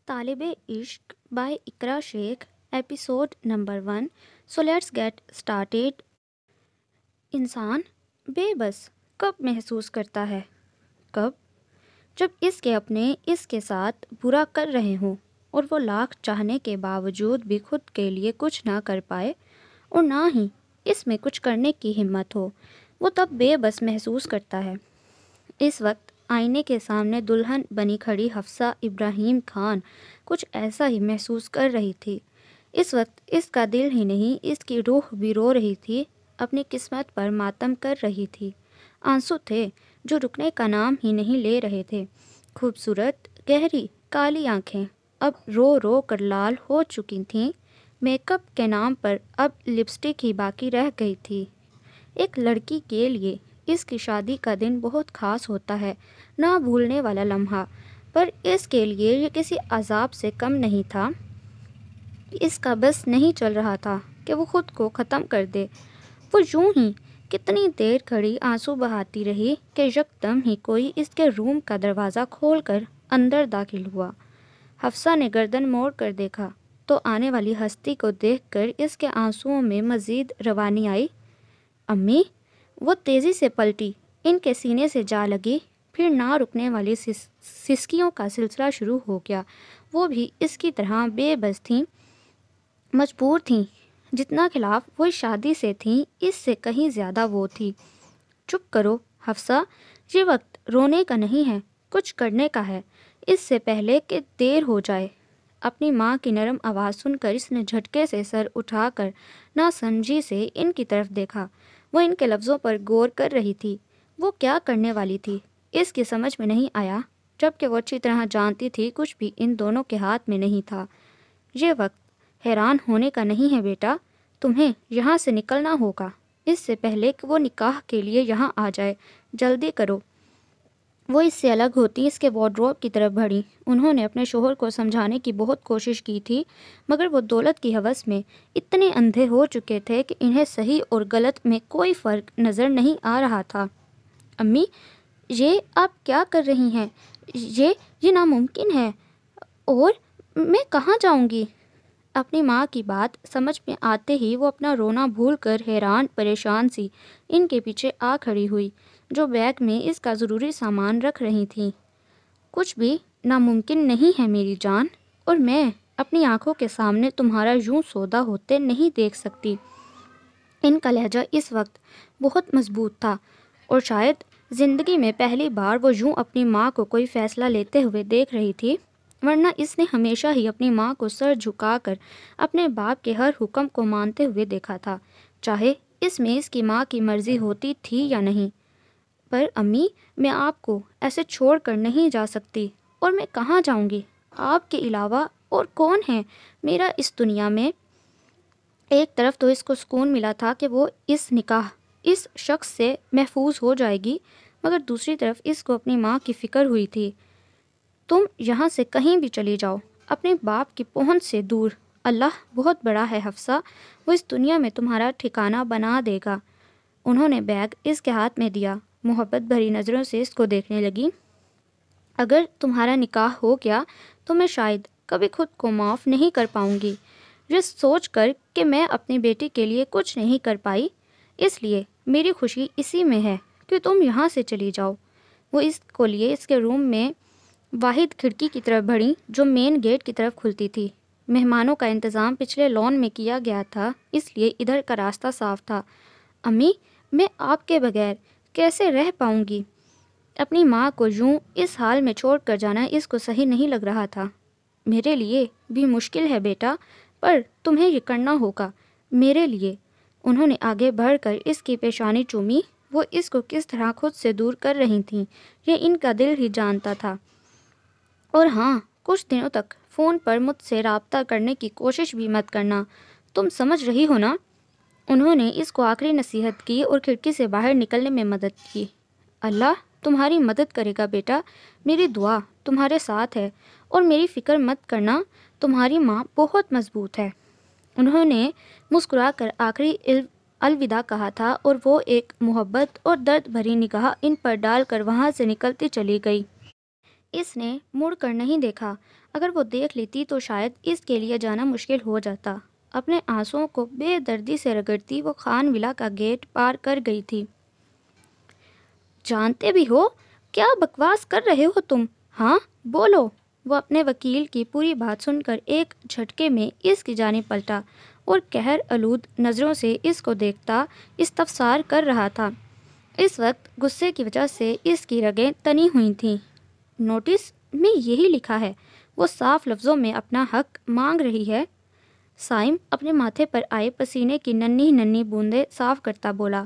طالب عشق by Iqra Sheikh episode number 1. So let's get started. انسان بے بس کب محسوس کرتا ہے؟ کب؟ جب اس کے اپنے اس کے ساتھ برا کر رہے ہوں اور وہ لاکھ چاہنے کے باوجود بھی خود کے لیے کچھ نہ کر پائے اور نہ ہی اس میں کچھ کرنے کی ہمت ہو، وہ تب بے بس محسوس کرتا ہے. اس وقت آئینے کے سامنے دلہن بنی کھڑی حفصہ ابراہیم خان کچھ ایسا ہی محسوس کر رہی تھی. اس وقت اس کا دل ہی نہیں، اس کی روح بھی رو رہی تھی، اپنی قسمت پر ماتم کر رہی تھی. آنسو تھے جو رکنے کا نام ہی نہیں لے رہے تھے. خوبصورت گہری کالی آنکھیں اب رو رو کر لال ہو چکی تھیں. میک اپ کے نام پر اب لپسٹک ہی باقی رہ گئی تھی. ایک لڑکی کے لیے اس کی شادی کا دن بہت خاص ہوتا ہے، نہ بھولنے والا لمحہ، پر اس کے لیے یہ کسی عذاب سے کم نہیں تھا. اس کا بس نہیں چل رہا تھا کہ وہ خود کو ختم کر دے. وہ یوں ہی کتنی دیر کھڑی آنسو بہاتی رہی کہ یکدم ہی کوئی اس کے روم کا دروازہ کھول کر اندر داخل ہوا. حفصہ نے گردن موڑ کر دیکھا تو آنے والی ہستی کو دیکھ کر اس کے آنسوؤں میں مزید روانی آئی. امی! وہ تیزی سے پلٹی، ان کے سینے سے جا لگی، پھر نہ رکنے والی سسکیوں کا سلسلہ شروع ہو گیا. وہ بھی اس کی طرح بے بس تھیں، مجبور تھیں. جتنا خلاف وہ شادی سے تھیں، اس سے کہیں زیادہ وہ تھی. چپ کرو حفصہ، یہ وقت رونے کا نہیں ہے، کچھ کرنے کا ہے، اس سے پہلے کہ دیر ہو جائے. اپنی ماں کی نرم آواز سن کر اس نے جھٹکے سے سر اٹھا کر ناسمجھی سے ان کی طرف دیکھا. وہ ان کے لفظوں پر غور کر رہی تھی. وہ کیا کرنے والی تھی اس کی سمجھ میں نہیں آیا، جبکہ وہ اچھی طرح جانتی تھی کچھ بھی ان دونوں کے ہاتھ میں نہیں تھا. یہ وقت حیران ہونے کا نہیں ہے بیٹا، تمہیں یہاں سے نکلنا ہوگا اس سے پہلے کہ وہ نکاح کے لیے یہاں آ جائے. جلدی کرو. وہ اس سے الگ ہوتی اس کے وارڈروب کی طرف بڑھی. انہوں نے اپنے شوہر کو سمجھانے کی بہت کوشش کی تھی، مگر وہ دولت کی ہوس میں اتنے اندھے ہو چکے تھے کہ انہیں صحیح اور غلط میں کوئی فرق نظر نہیں آ رہا تھا. امی، یہ آپ کیا کر رہی ہیں؟ یہ ناممکن ہے، اور میں کہاں جاؤں گی؟ اپنی ماں کی بات سمجھ میں آتے ہی وہ اپنا رونا بھول کر حیران پریشان سی ان کے پیچھے آ کھڑی ہوئی، جو بیگ میں اس کا ضروری سامان رکھ رہی تھی. کچھ بھی ناممکن نہیں ہے میری جان، اور میں اپنی آنکھوں کے سامنے تمہارا یوں سودا ہوتے نہیں دیکھ سکتی. ان کا لہجہ اس وقت بہت مضبوط تھا، اور شاید زندگی میں پہلی بار وہ یوں اپنی ماں کو کوئی فیصلہ لیتے ہوئے دیکھ رہی تھی، ورنہ اس نے ہمیشہ ہی اپنی ماں کو سر جھکا کر اپنے باپ کے ہر حکم کو مانتے ہوئے دیکھا تھا، چاہے اس میں اس کی ماں کی مرضی ہوتی تھی یا نہیں. پر امی، میں آپ کو ایسے چھوڑ کر نہیں جا سکتی، اور میں کہاں جاؤں گی؟ آپ کے علاوہ اور کون ہے میرا اس دنیا میں؟ ایک طرف تو اس کو سکون ملا تھا کہ وہ اس نکاح اس شخص سے محفوظ ہو جائے گی، مگر دوسری طرف اس کو اپنی ماں کی فکر ہوئی تھی. تم یہاں سے کہیں بھی چلی جاؤ، اپنے باپ کی پہنچ سے دور. اللہ بہت بڑا ہے حفصہ، وہ اس دنیا میں تمہارا ٹھکانہ بنا دے گا. انہوں نے بیگ اس کے ہاتھ میں دیا، محبت بھری نظروں سے اس کو دیکھنے لگی. اگر تمہارا نکاح ہو گیا تو میں شاید کبھی خود کو معاف نہیں کر پاؤں گی، یہ سوچ کر کہ میں اپنی بیٹی کے لیے کچھ نہیں کر پائی. اس لیے میری خوشی اسی میں ہے کہ تم یہاں سے چلی جاؤ. وہ اس کو لیے اس کے روم میں واحد کھڑکی کی طرف بڑھی جو مین گیٹ کی طرف کھلتی تھی. مہمانوں کا انتظام پچھلے لان میں کیا گیا تھا، اس لیے ادھر کا راستہ صاف تھا. امی، میں آپ کے بغیر کیسے رہ پاؤں گی؟ اپنی ماں کو یوں اس حال میں چھوڑ کر جانا اس کو صحیح نہیں لگ رہا تھا. میرے لیے بھی مشکل ہے بیٹا، پر تمہیں یہ کرنا ہوگا میرے لیے. انہوں نے آگے بڑھ کر اس کی پیشانی چومی. وہ اس کو کس طرح خود سے دور کر رہی تھیں یہ ان کا دل ہی جانتا تھا. اور ہاں، کچھ دنوں تک فون پر مجھ سے رابطہ کرنے کی کوشش بھی مت کرنا، تم سمجھ رہی ہو نا؟ انہوں نے اس کو آخری نصیحت کی اور کھڑکی سے باہر نکلنے میں مدد کی. اللہ تمہاری مدد کرے گا بیٹا، میری دعا تمہارے ساتھ ہے، اور میری فکر مت کرنا، تمہاری ماں بہت مضبوط ہے. انہوں نے مسکرا کر آخری الوداع کہا تھا، اور وہ ایک محبت اور درد بھری نگاہ ان پر ڈال کر وہاں سے نکلتی چلی گئی. اس نے مڑ کر نہیں دیکھا، اگر وہ دیکھ لیتی تو شاید اس کے لیے جانا مشکل ہو جاتا۔ اپنے آنسوؤں کو بے دردی سے رگڑتی وہ خان ولا کا گیٹ پار کر گئی تھی۔ جانتے بھی ہو کیا بکواس کر رہے ہو تم؟ ہاں بولو۔ وہ اپنے وکیل کی پوری بات سن کر ایک جھٹکے میں اس کی جانب پلٹا اور قہر آلود نظروں سے اس کو دیکھتا استفسار کر رہا تھا۔ اس وقت غصے کی وجہ سے اس کی رگیں تنی ہوئی تھیں۔ نوٹس میں یہی لکھا ہے، وہ صاف لفظوں میں اپنا حق مانگ رہی ہے۔ سائم اپنے ماتھے پر آئے پسینے کی ننھی ننھی بوندیں صاف کرتا بولا۔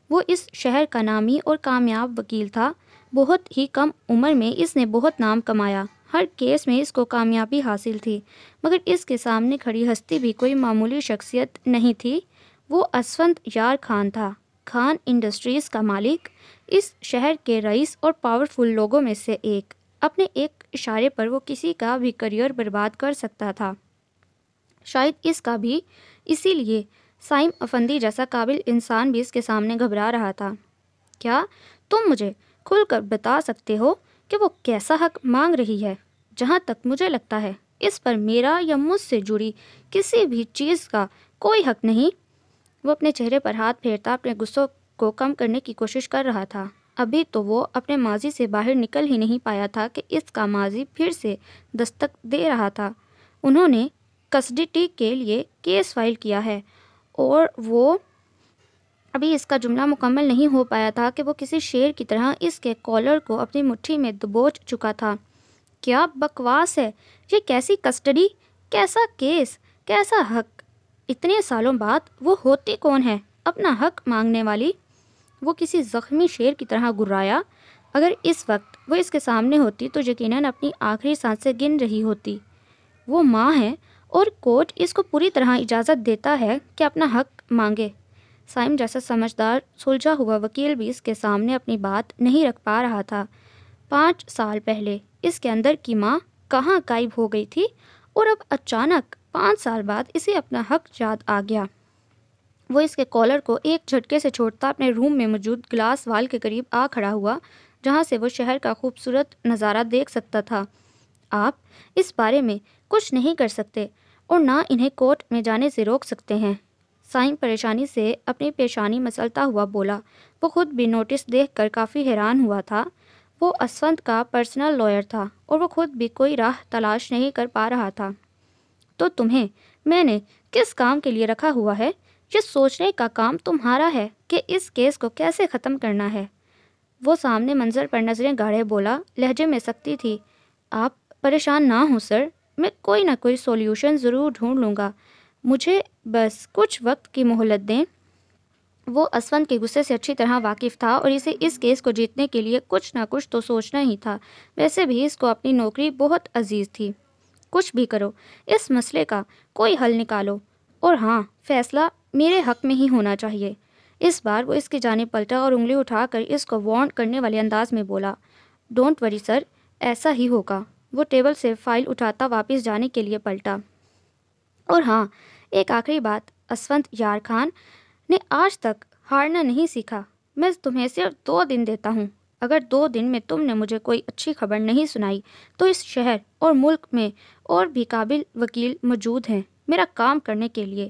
وہ اس شہر کا نامی اور کامیاب وکیل تھا۔ بہت ہی کم عمر میں اس نے بہت نام کمایا، ہر کیس میں اس کو کامیابی حاصل تھی، مگر اس کے سامنے کھڑی ہستی بھی کوئی معمولی شخصیت نہیں تھی۔ وہ اسفند یار خان تھا، خان انڈسٹریز کا مالک، اس شہر کے رئیس اور پاورفل لوگوں میں سے ایک۔ اپنے ایک اشارے پر وہ کسی کا بھی کیریئر برباد کر سکتا تھا، شاید اس کا بھی۔ اسی لیے سائم افندی جیسا قابل انسان بھی اس کے سامنے گھبرا رہا تھا۔ کیا تم مجھے کھل کر بتا سکتے ہو کہ وہ کیسا حق مانگ رہی ہے؟ جہاں تک مجھے لگتا ہے اس پر میرا یا مجھ سے جڑی کسی بھی چیز کا کوئی حق نہیں۔ وہ اپنے چہرے پر ہاتھ پھیرتا اپنے غصوں کو کم کرنے کی کوشش کر رہا تھا۔ ابھی تو وہ اپنے ماضی سے باہر نکل ہی نہیں پایا تھا کہ اس کا ماضی پھر سے دستک دے رہا تھا۔ انہوں نے کسٹڈی کے لیے کیس فائل کیا ہے، اور وہ ابھی اس کا جملہ مکمل نہیں ہو پایا تھا کہ وہ کسی شیر کی طرح اس کے کالر کو اپنی مٹھی میں دبوچ چکا تھا۔ کیا بکواس ہے یہ؟ کیسی کسٹڈی؟ کیسا کیس؟ کیسا حق؟ اتنے سالوں بعد وہ ہوتی کون ہے اپنا حق مانگنے والی؟ وہ کسی زخمی شیر کی طرح گرایا۔ اگر اس وقت وہ اس کے سامنے ہوتی تو یقیناً اپنی آخری سانسیں گن رہی ہوتی۔ وہ ماں ہے اور کورٹ اس کو پوری طرح اجازت دیتا ہے کہ اپنا حق مانگے۔ سائم جیسا سمجھدار سلجھا ہوا وکیل بھی اس کے سامنے اپنی بات نہیں رکھ پا رہا تھا۔ 5 سال پہلے اس کے اندر کی ماں کہاں غائب ہو گئی تھی، اور اب اچانک 5 سال بعد اسے اپنا حق یاد آ گیا۔ وہ اس کے کالر کو ایک جھٹکے سے چھوڑتا اپنے روم میں موجود گلاس وال کے قریب آ کھڑا ہوا، جہاں سے وہ شہر کا خوبصورت نظارہ دیکھ سکتا تھا۔ آپ اس بارے میں کچھ نہیں کر سکتے اور نہ انہیں کورٹ میں جانے سے روک سکتے ہیں۔ سائم پریشانی سے اپنی پیشانی مسلتا ہوا بولا۔ وہ خود بھی نوٹس دیکھ کر کافی حیران ہوا تھا۔ وہ اسفند کا پرسنل لائر تھا اور وہ خود بھی کوئی راہ تلاش نہیں کر پا رہا تھا۔ تو تمہیں میں نے کس کام کے لیے رکھا ہوا ہے؟ یہ سوچنے کا کام تمہارا ہے کہ اس کیس کو کیسے ختم کرنا ہے۔ وہ سامنے منظر پر نظریں گاڑے بولا، لہجے میں سختی تھی۔ آپ پریشان نہ ہوں سر، میں کوئی نہ کوئی سولوشن ضرور ڈھونڈ لوں گا، مجھے بس کچھ وقت کی مہلت دیں۔ وہ اسفند کے غصے سے اچھی طرح واقف تھا اور اسے اس کیس کو جیتنے کے لیے کچھ نہ کچھ تو سوچنا ہی تھا۔ ویسے بھی اس کو اپنی نوکری بہت عزیز تھی۔ کچھ بھی کرو، اس مسئلے کا کوئی حل نکالو، اور ہاں، فیصلہ میرے حق میں ہی ہونا چاہیے۔ اس بار وہ اس کی جانب پلٹا اور انگلی اٹھا کر اس کو وارن کرنے والے انداز میں بولا۔ ڈونٹ وری سر، ایسا ہی ہوگا۔ وہ ٹیبل سے فائل اٹھاتا واپس جانے کے لیے پلٹا۔ اور ہاں، ایک آخری بات، اسفند یار خان نے آج تک ہارنا نہیں سیکھا۔ میں تمہیں صرف 2 دن دیتا ہوں۔ اگر 2 دن میں تم نے مجھے کوئی اچھی خبر نہیں سنائی تو اس شہر اور ملک میں اور بھی قابل وکیل موجود ہیں میرا کام کرنے کے لیے۔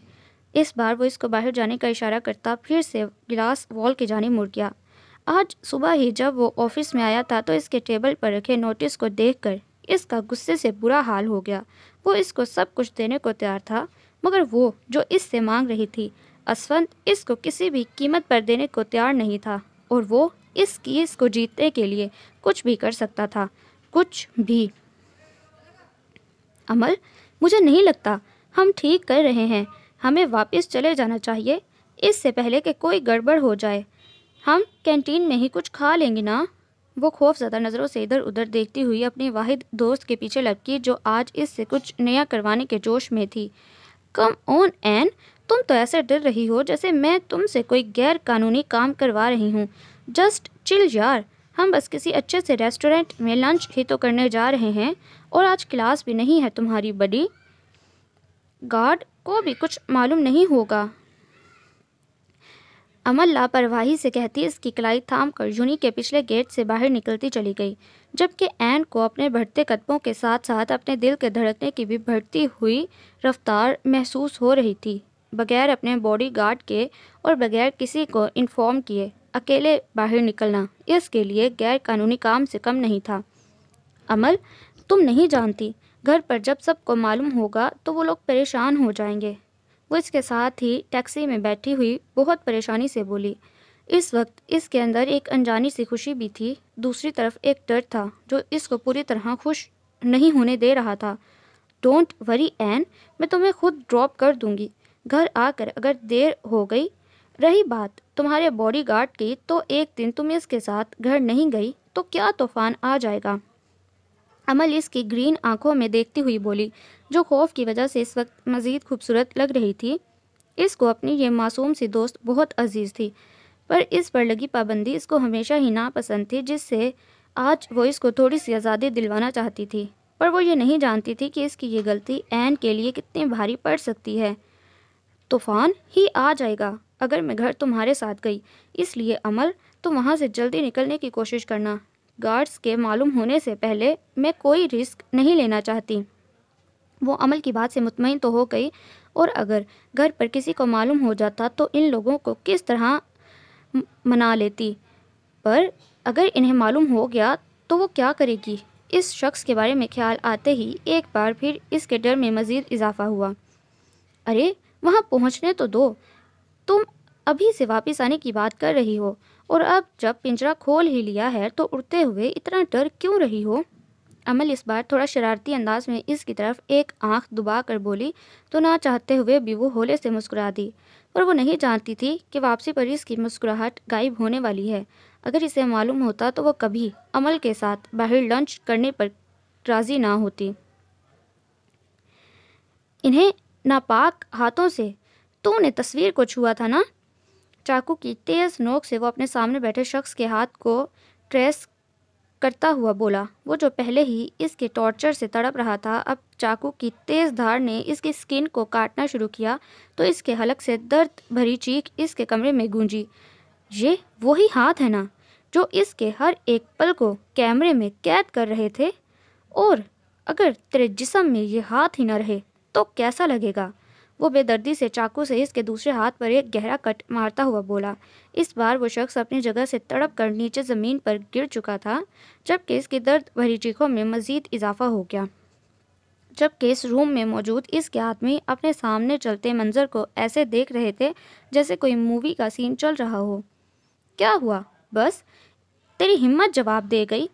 اس بار وہ اس کو باہر جانے کا اشارہ کرتا پھر سے گلاس وال کی جانب مڑ گیا۔ آج صبح ہی جب وہ آفس میں آیا تھا تو اس کے ٹیبل پر رکھے نوٹس کو دیکھ کر اس کا غصے سے برا حال ہو گیا۔ وہ اس کو سب کچھ دینے کو تیار تھا، مگر وہ جو اس سے مانگ رہی تھی، اسفند اس کو کسی بھی قیمت پر دینے کو تیار نہیں تھا، اور وہ اس کیس کو جیتنے کے لیے کچھ بھی کر سکتا تھا، کچھ بھی۔ عمل، مجھے نہیں لگتا ہم ٹھیک کر رہے ہیں۔ ہمیں واپس چلے جانا چاہیے اس سے پہلے کہ کوئی گڑبڑ ہو جائے۔ ہم کینٹین میں ہی کچھ کھا لیں گے نا؟ وہ خوف زدہ نظروں سے ادھر ادھر دیکھتی ہوئی اپنی واحد دوست کے پیچھے لپکی جو آج اس سے کچھ نیا کروانے کے جوش میں تھی۔ کم آن این، تم تو ایسے ڈر رہی ہو جیسے میں تم سے کوئی غیر قانونی کام کروا رہی ہوں۔ جسٹ چل یار، ہم بس کسی اچھے سے ریسٹورنٹ میں لنچ ہی تو کرنے جا رہے ہیں، اور آج کلاس بھی نہیں ہے تمہاری بڑی۔ گارڈ کو بھی کچھ معلوم نہیں ہوگا امل لاپرواہی سے کہتی اس کی کلائی تھام کر یونی کے پچھلے گیٹ سے باہر نکلتی چلی گئی، جبکہ این کو اپنے بڑھتے قدموں کے ساتھ ساتھ اپنے دل کے دھڑکنے کی بھی بڑھتی ہوئی رفتار محسوس ہو رہی تھی۔ بغیر اپنے باڈی گارڈ کے اور بغیر کسی کو انفارم کیے اکیلے باہر نکلنا اس کے لیے غیر قانونی کام سے کم نہیں تھا۔ امل، تم نہیں جانتی، گھر پر جب سب کو معلوم ہوگا تو وہ لوگ پریشان ہو جائیں گے۔ وہ اس کے ساتھ ہی ٹیکسی میں بیٹھی ہوئی بہت پریشانی سے بولی۔ اس وقت اس کے اندر ایک انجانی سی خوشی بھی تھی، دوسری طرف ایک ڈر تھا جو اس کو پوری طرح خوش نہیں ہونے دے رہا تھا۔ ڈونٹ وری این، میں تمہیں خود ڈراپ کر دوں گی گھر آ کر اگر دیر ہو گئی۔ رہی بات تمہارے باڈی گارڈ کی، تو ایک دن تم اس کے ساتھ گھر نہیں گئی تو کیا طوفان آ جائے گا۔ امل اس کی گرین آنکھوں میں دیکھتی ہوئی بولی، جو خوف کی وجہ سے اس وقت مزید خوبصورت لگ رہی تھی۔ اس کو اپنی یہ معصوم سی دوست بہت عزیز تھی، پر اس پر لگی پابندی اس کو ہمیشہ ہی ناپسند تھی، جس سے آج وہ اس کو تھوڑی سی آزادی دلوانا چاہتی تھی، پر وہ یہ نہیں جانتی تھی کہ اس کی یہ غلطی این کے لیے کتنی بھاری پڑ سکتی ہے۔ طوفان ہی آ جائے گا اگر میں گھر تمہارے ساتھ گئی، اس لیے عمل تم وہاں سے جلدی نکلنے کی کوشش کرنا۔ گارڈز کے معلوم ہونے سے پہلے میں کوئی رسک نہیں لینا چاہتی۔ وہ عمل کی بات سے مطمئن تو ہو گئی، اور اگر گھر پر کسی کو معلوم ہو جاتا تو ان لوگوں کو کس طرح منا لیتی، پر اگر انہیں معلوم ہو گیا تو وہ کیا کرے گی۔ اس شخص کے بارے میں خیال آتے ہی ایک بار پھر اس کے ڈر میں مزید اضافہ ہوا۔ ارے وہاں پہنچنے تو دو، تم ابھی سے واپس آنے کی بات کر رہی ہو، اور اب جب پنجرا کھول ہی لیا ہے تو اڑتے ہوئے اتنا ڈر کیوں رہی ہو؟ عمل اس بار تھوڑا شرارتی انداز میں اس کی طرف ایک آنکھ دبا کر بولی، تو نہ چاہتے ہوئے بھی وہ ہولے سے مسکرا دی، پر وہ نہیں جانتی تھی کہ واپسی پر اس کی مسکراہٹ غائب ہونے والی ہے۔ اگر اسے معلوم ہوتا تو وہ کبھی عمل کے ساتھ باہر لنچ کرنے پر راضی نہ ہوتی۔ انہیں ناپاک ہاتھوں سے تو نے تصویر کو چھوا تھا نا؟ چاقو کی تیز نوک سے وہ اپنے سامنے بیٹھے شخص کے ہاتھ کو ٹریس کرتا ہوا بولا۔ وہ جو پہلے ہی اس کے ٹارچر سے تڑپ رہا تھا، اب چاقو کی تیز دھار نے اس کی سکن کو کاٹنا شروع کیا تو اس کے حلق سے درد بھری چیخ اس کے کمرے میں گونجی۔ یہ وہی ہاتھ ہے نا جو اس کے ہر ایک پل کو کیمرے میں قید کر رہے تھے، اور اگر تیرے جسم میں یہ ہاتھ ہی نہ رہے تو کیسا لگے گا؟ وہ بے دردی سے چاقو سے اس کے دوسرے ہاتھ پر ایک گہرا کٹ مارتا ہوا بولا۔ اس بار وہ شخص اپنی جگہ سے تڑپ کر نیچے زمین پر گر چکا تھا، جبکہ اس کی درد بھری چیخوں میں مزید اضافہ ہو گیا، جبکہ اس روم میں موجود اس کے آدمی اپنے سامنے چلتے منظر کو ایسے دیکھ رہے تھے جیسے کوئی مووی کا سین چل رہا ہو۔ کیا ہوا؟ بس تیری ہمت جواب دے گئی؟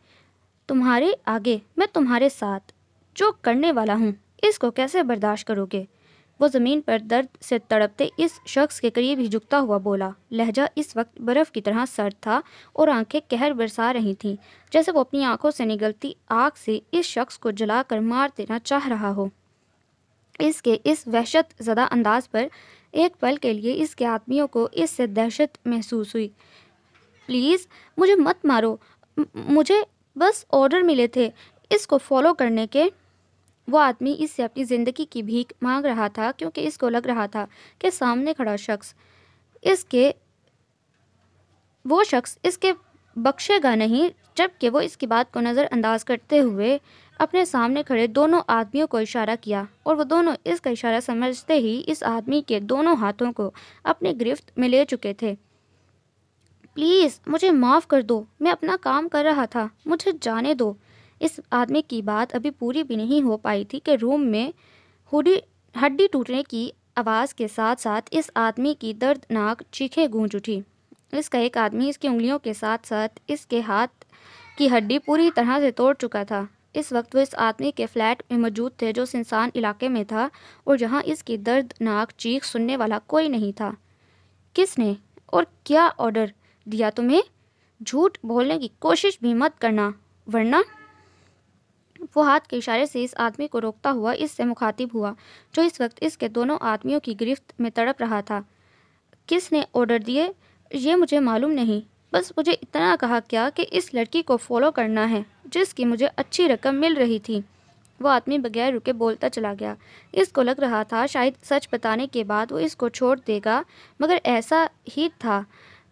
تمہارے آگے میں تمہارے ساتھ جو کرنے والا ہوں اس کو کیسے برداشت کرو گے؟ وہ زمین پر درد سے تڑپتے اس شخص کے قریب ہی جھکتا ہوا بولا۔ لہجہ اس وقت برف کی طرح سرد تھا اور آنکھیں قہر برسا رہی تھیں، جیسے وہ اپنی آنکھوں سے نگلتی آگ سے اس شخص کو جلا کر مار دینا چاہ رہا ہو۔ اس کے اس وحشت زدہ انداز پر ایک پل کے لیے اس کے آدمیوں کو اس سے دہشت محسوس ہوئی۔ پلیز مجھے مت مارو، مجھے بس آرڈر ملے تھے اس کو فالو کرنے کے۔ وہ آدمی اس سے اپنی زندگی کی بھیک مانگ رہا تھا، کیونکہ اس کو لگ رہا تھا کہ سامنے کھڑا شخص اس کے بخشے گا نہیں، جبکہ وہ اس کی بات کو نظر انداز کرتے ہوئے اپنے سامنے کھڑے دونوں آدمیوں کو اشارہ کیا، اور وہ دونوں اس کا اشارہ سمجھتے ہی اس آدمی کے دونوں ہاتھوں کو اپنی گرفت میں لے چکے تھے۔ پلیز مجھے معاف کر دو، میں اپنا کام کر رہا تھا، مجھے جانے دو۔ اس آدمی کی بات ابھی پوری بھی نہیں ہو پائی تھی کہ روم میں ہڈی ٹوٹنے کی آواز کے ساتھ ساتھ اس آدمی کی دردناک چیخیں گونج اٹھی۔ اس کا ایک آدمی اس کی انگلیوں کے ساتھ ساتھ اس کے ہاتھ کی ہڈی پوری طرح سے توڑ چکا تھا۔ اس وقت وہ اس آدمی کے فلیٹ میں موجود تھے جو سنسان علاقے میں تھا، اور جہاں اس کی دردناک چیخ سننے والا کوئی نہیں تھا۔ کس نے اور کیا آرڈر دیا تمہیں؟ جھوٹ بولنے کی کوشش بھی مت کرنا ورنہ۔ وہ ہاتھ کے اشارے سے اس آدمی کو روکتا ہوا اس سے مخاطب ہوا، جو اس وقت اس کے دونوں آدمیوں کی گرفت میں تڑپ رہا تھا۔ کس نے آرڈر دیے یہ مجھے معلوم نہیں، بس مجھے اتنا کہا کیا کہ اس لڑکی کو فالو کرنا ہے جس کی مجھے اچھی رقم مل رہی تھی۔ وہ آدمی بغیر رکے بولتا چلا گیا۔ اس کو لگ رہا تھا شاید سچ بتانے کے بعد وہ اس کو چھوڑ دے گا، مگر ایسا ہی تھا۔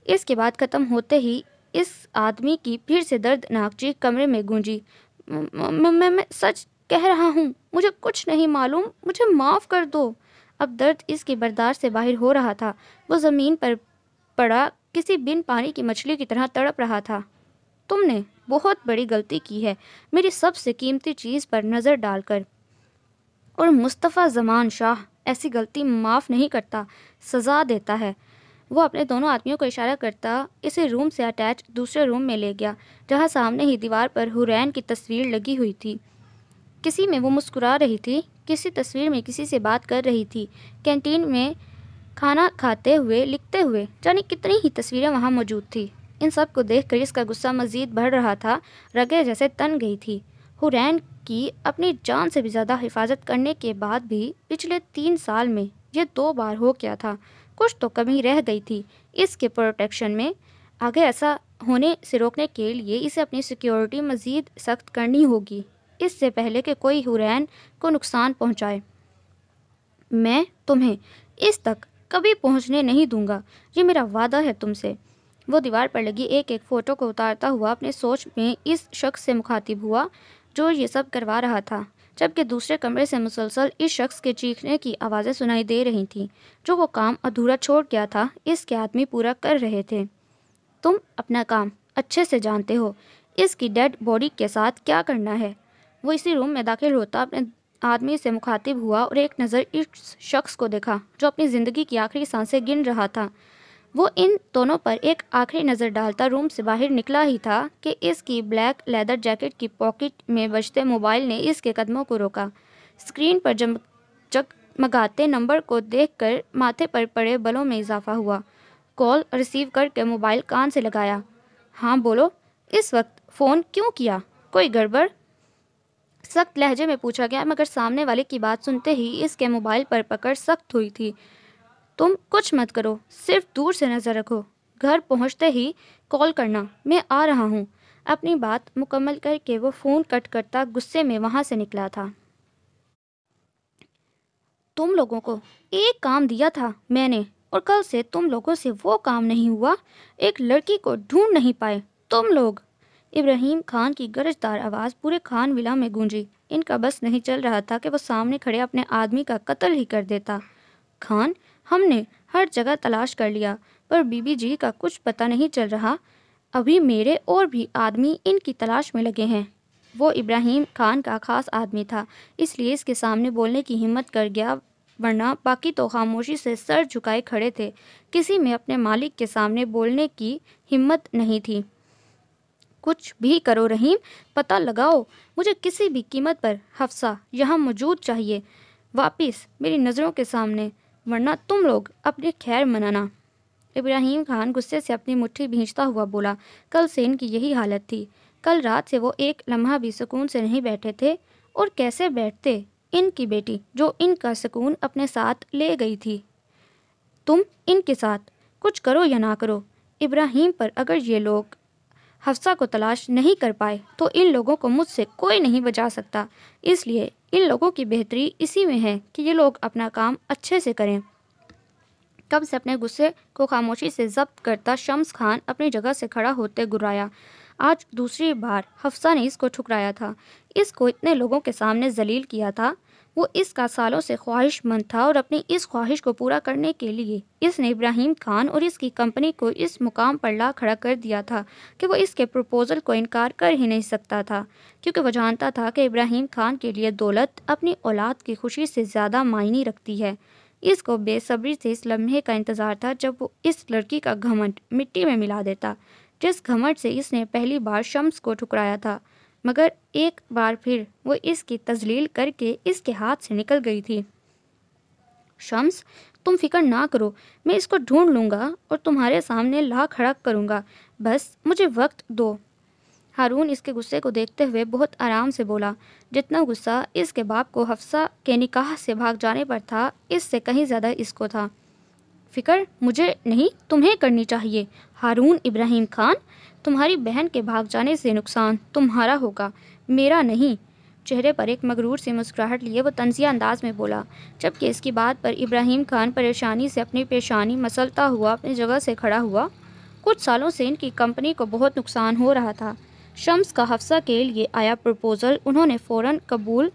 اس کے بعد ختم ہوتے ہی اس آدمی کی پھر سے دردناک چیخ کمرے میں گونجی۔ میں سچ کہہ رہا ہوں، مجھے کچھ نہیں معلوم، مجھے معاف کر دو۔ اب درد اس کی برداشت سے باہر ہو رہا تھا۔ وہ زمین پر پڑا کسی بن پانی کی مچھلی کی طرح تڑپ رہا تھا۔ تم نے بہت بڑی غلطی کی ہے میری سب سے قیمتی چیز پر نظر ڈال کر، اور مصطفیٰ زمان شاہ ایسی غلطی معاف نہیں کرتا، سزا دیتا ہے۔ وہ اپنے دونوں آدمیوں کو اشارہ کرتا اسے روم سے اٹیچ دوسرے روم میں لے گیا، جہاں سامنے ہی دیوار پر حورین کی تصویر لگی ہوئی تھی۔ کسی میں وہ مسکرا رہی تھی، کسی تصویر میں کسی سے بات کر رہی تھی، کینٹین میں کھانا کھاتے ہوئے، لکھتے ہوئے، جانے کتنی ہی تصویریں وہاں موجود تھی۔ ان سب کو دیکھ کر اس کا غصہ مزید بڑھ رہا تھا، رگیں جیسے تن گئی تھی۔ حورین کی اپنی جان سے بھی زیادہ حفاظت کرنے کے بعد بھی پچھلے 3 سال میں یہ 2 بار ہو گیا تھا۔ کچھ تو کمی رہ گئی تھی اس کے پروٹیکشن میں۔ آگے ایسا ہونے سے روکنے کے لیے اسے اپنی سیکیورٹی مزید سخت کرنی ہوگی، اس سے پہلے کہ کوئی حورین کو نقصان پہنچائے۔ میں تمہیں اس تک کبھی پہنچنے نہیں دوں گا، یہ میرا وعدہ ہے تم سے۔ وہ دیوار پر لگی ایک ایک فوٹو کو اتارتا ہوا اپنے سوچ میں اس شخص سے مخاطب ہوا جو یہ سب کروا رہا تھا، جبکہ دوسرے کمرے سے مسلسل اس شخص کے چیخنے کی آوازیں سنائی دے رہی تھیں، جو وہ کام ادھورا چھوڑ گیا تھا اس کے آدمی پورا کر رہے تھے۔ تم اپنا کام اچھے سے جانتے ہو، اس کی ڈیڈ باڈی کے ساتھ کیا کرنا ہے۔ وہ اسی روم میں داخل ہوتا اپنے آدمی سے مخاطب ہوا اور ایک نظر اس شخص کو دیکھا جو اپنی زندگی کی آخری سانسیں گن رہا تھا۔ وہ ان دونوں پر ایک آخری نظر ڈالتا روم سے باہر نکلا ہی تھا کہ اس کی بلیک لیدر جیکٹ کی پاکٹ میں بجتے موبائل نے اس کے قدموں کو روکا۔ اسکرین پر جگمگاتے نمبر کو دیکھ کر ماتھے پر پڑے بلوں میں اضافہ ہوا۔ کال ریسیو کر کے موبائل کان سے لگایا۔ ہاں بولو، اس وقت فون کیوں کیا؟ کوئی گڑبڑ؟ سخت لہجے میں پوچھا گیا، مگر سامنے والے کی بات سنتے ہی اس کے موبائل پر پکڑ سخت ہوئی تھی۔ تم کچھ مت کرو، صرف دور سے نظر رکھو، گھر پہنچتے ہی کال کرنا، میں آ رہا ہوں۔ اپنی بات مکمل کر کے وہ فون کٹ کرتا غصے میں وہاں سے نکلا تھا۔ تم لوگوں کو ایک کام دیا تھا میں نے، اور کل سے تم لوگوں سے وہ کام نہیں ہوا، ایک لڑکی کو ڈھونڈ نہیں پائے تم لوگ۔ ابراہیم خان کی گرجدار آواز پورے خان ولا میں گونجی۔ ان کا بس نہیں چل رہا تھا کہ وہ سامنے کھڑے اپنے آدمی کا قتل ہی کر دیتا۔ خان، ہم نے ہر جگہ تلاش کر لیا، پر بی بی جی کا کچھ پتہ نہیں چل رہا۔ ابھی میرے اور بھی آدمی ان کی تلاش میں لگے ہیں۔ وہ ابراہیم خان کا خاص آدمی تھا، اس لیے اس کے سامنے بولنے کی ہمت کر گیا، ورنہ باقی تو خاموشی سے سر جھکائے کھڑے تھے۔ کسی میں اپنے مالک کے سامنے بولنے کی ہمت نہیں تھی۔ کچھ بھی کرو رحیم، پتہ لگاؤ، مجھے کسی بھی قیمت پر حفصہ یہاں موجود چاہیے، واپس میری نظروں کے سامنے، ورنہ تم لوگ اپنی خیر منانا۔ ابراہیم خان غصے سے اپنی مٹھی بھینچتا ہوا بولا، کل سے ان کی یہی حالت تھی۔ کل رات سے وہ ایک لمحہ بھی سکون سے نہیں بیٹھے تھے، اور کیسے بیٹھتے؟ ان کی بیٹی جو ان کا سکون اپنے ساتھ لے گئی تھی۔ تم ان کے ساتھ کچھ کرو یا نہ کرو ابراہیم، پر اگر یہ لوگ حفصہ کو تلاش نہیں کر پائے تو ان لوگوں کو مجھ سے کوئی نہیں بچا سکتا، اس لیے ان لوگوں کی بہتری اسی میں ہے کہ یہ لوگ اپنا کام اچھے سے کریں۔ کب سے اپنے غصے کو خاموشی سے ضبط کرتا شمس خان اپنی جگہ سے کھڑا ہوتے گرایا۔ آج دوسری بار حفصہ نے اس کو ٹھکرایا تھا، اس کو اتنے لوگوں کے سامنے ذلیل کیا تھا۔ وہ اس کا سالوں سے خواہش مند تھا، اور اپنی اس خواہش کو پورا کرنے کے لیے اس نے ابراہیم خان اور اس کی کمپنی کو اس مقام پر لا کھڑا کر دیا تھا کہ وہ اس کے پروپوزل کو انکار کر ہی نہیں سکتا تھا، کیونکہ وہ جانتا تھا کہ ابراہیم خان کے لیے دولت اپنی اولاد کی خوشی سے زیادہ معنی رکھتی ہے۔ اس کو بے صبری سے اس لمحے کا انتظار تھا جب وہ اس لڑکی کا گھمنڈ مٹی میں ملا دیتا، جس گھمنڈ سے اس نے پہلی بار شمس کو ٹھکرایا تھا، مگر ایک بار پھر وہ اس کی تذلیل کر کے اس کے ہاتھ سے نکل گئی تھی۔ شمس، تم فکر نہ کرو، میں اس کو ڈھونڈ لوں گا اور تمہارے سامنے لا کھڑا کروں گا، بس مجھے وقت دو۔ ہارون اس کے غصے کو دیکھتے ہوئے بہت آرام سے بولا، جتنا غصہ اس کے باپ کو حفصہ کے نکاح سے بھاگ جانے پر تھا، اس سے کہیں زیادہ اس کو تھا۔ فکر مجھے نہیں، تمہیں کرنی چاہیے ہارون ابراہیم خان۔ تمہاری بہن کے بھاگ جانے سے نقصان تمہارا ہوگا، میرا نہیں۔ چہرے پر ایک مغرور سی مسکراہٹ لیے وہ طنزیہ انداز میں بولا، جبکہ اس کی بات پر ابراہیم خان پریشانی سے اپنی پیشانی مسلتا ہوا اپنی جگہ سے کھڑا ہوا۔ کچھ سالوں سے ان کی کمپنی کو بہت نقصان ہو رہا تھا۔ شمس کا حفصہ کے لیے آیا پروپوزل انہوں نے فوراً قبول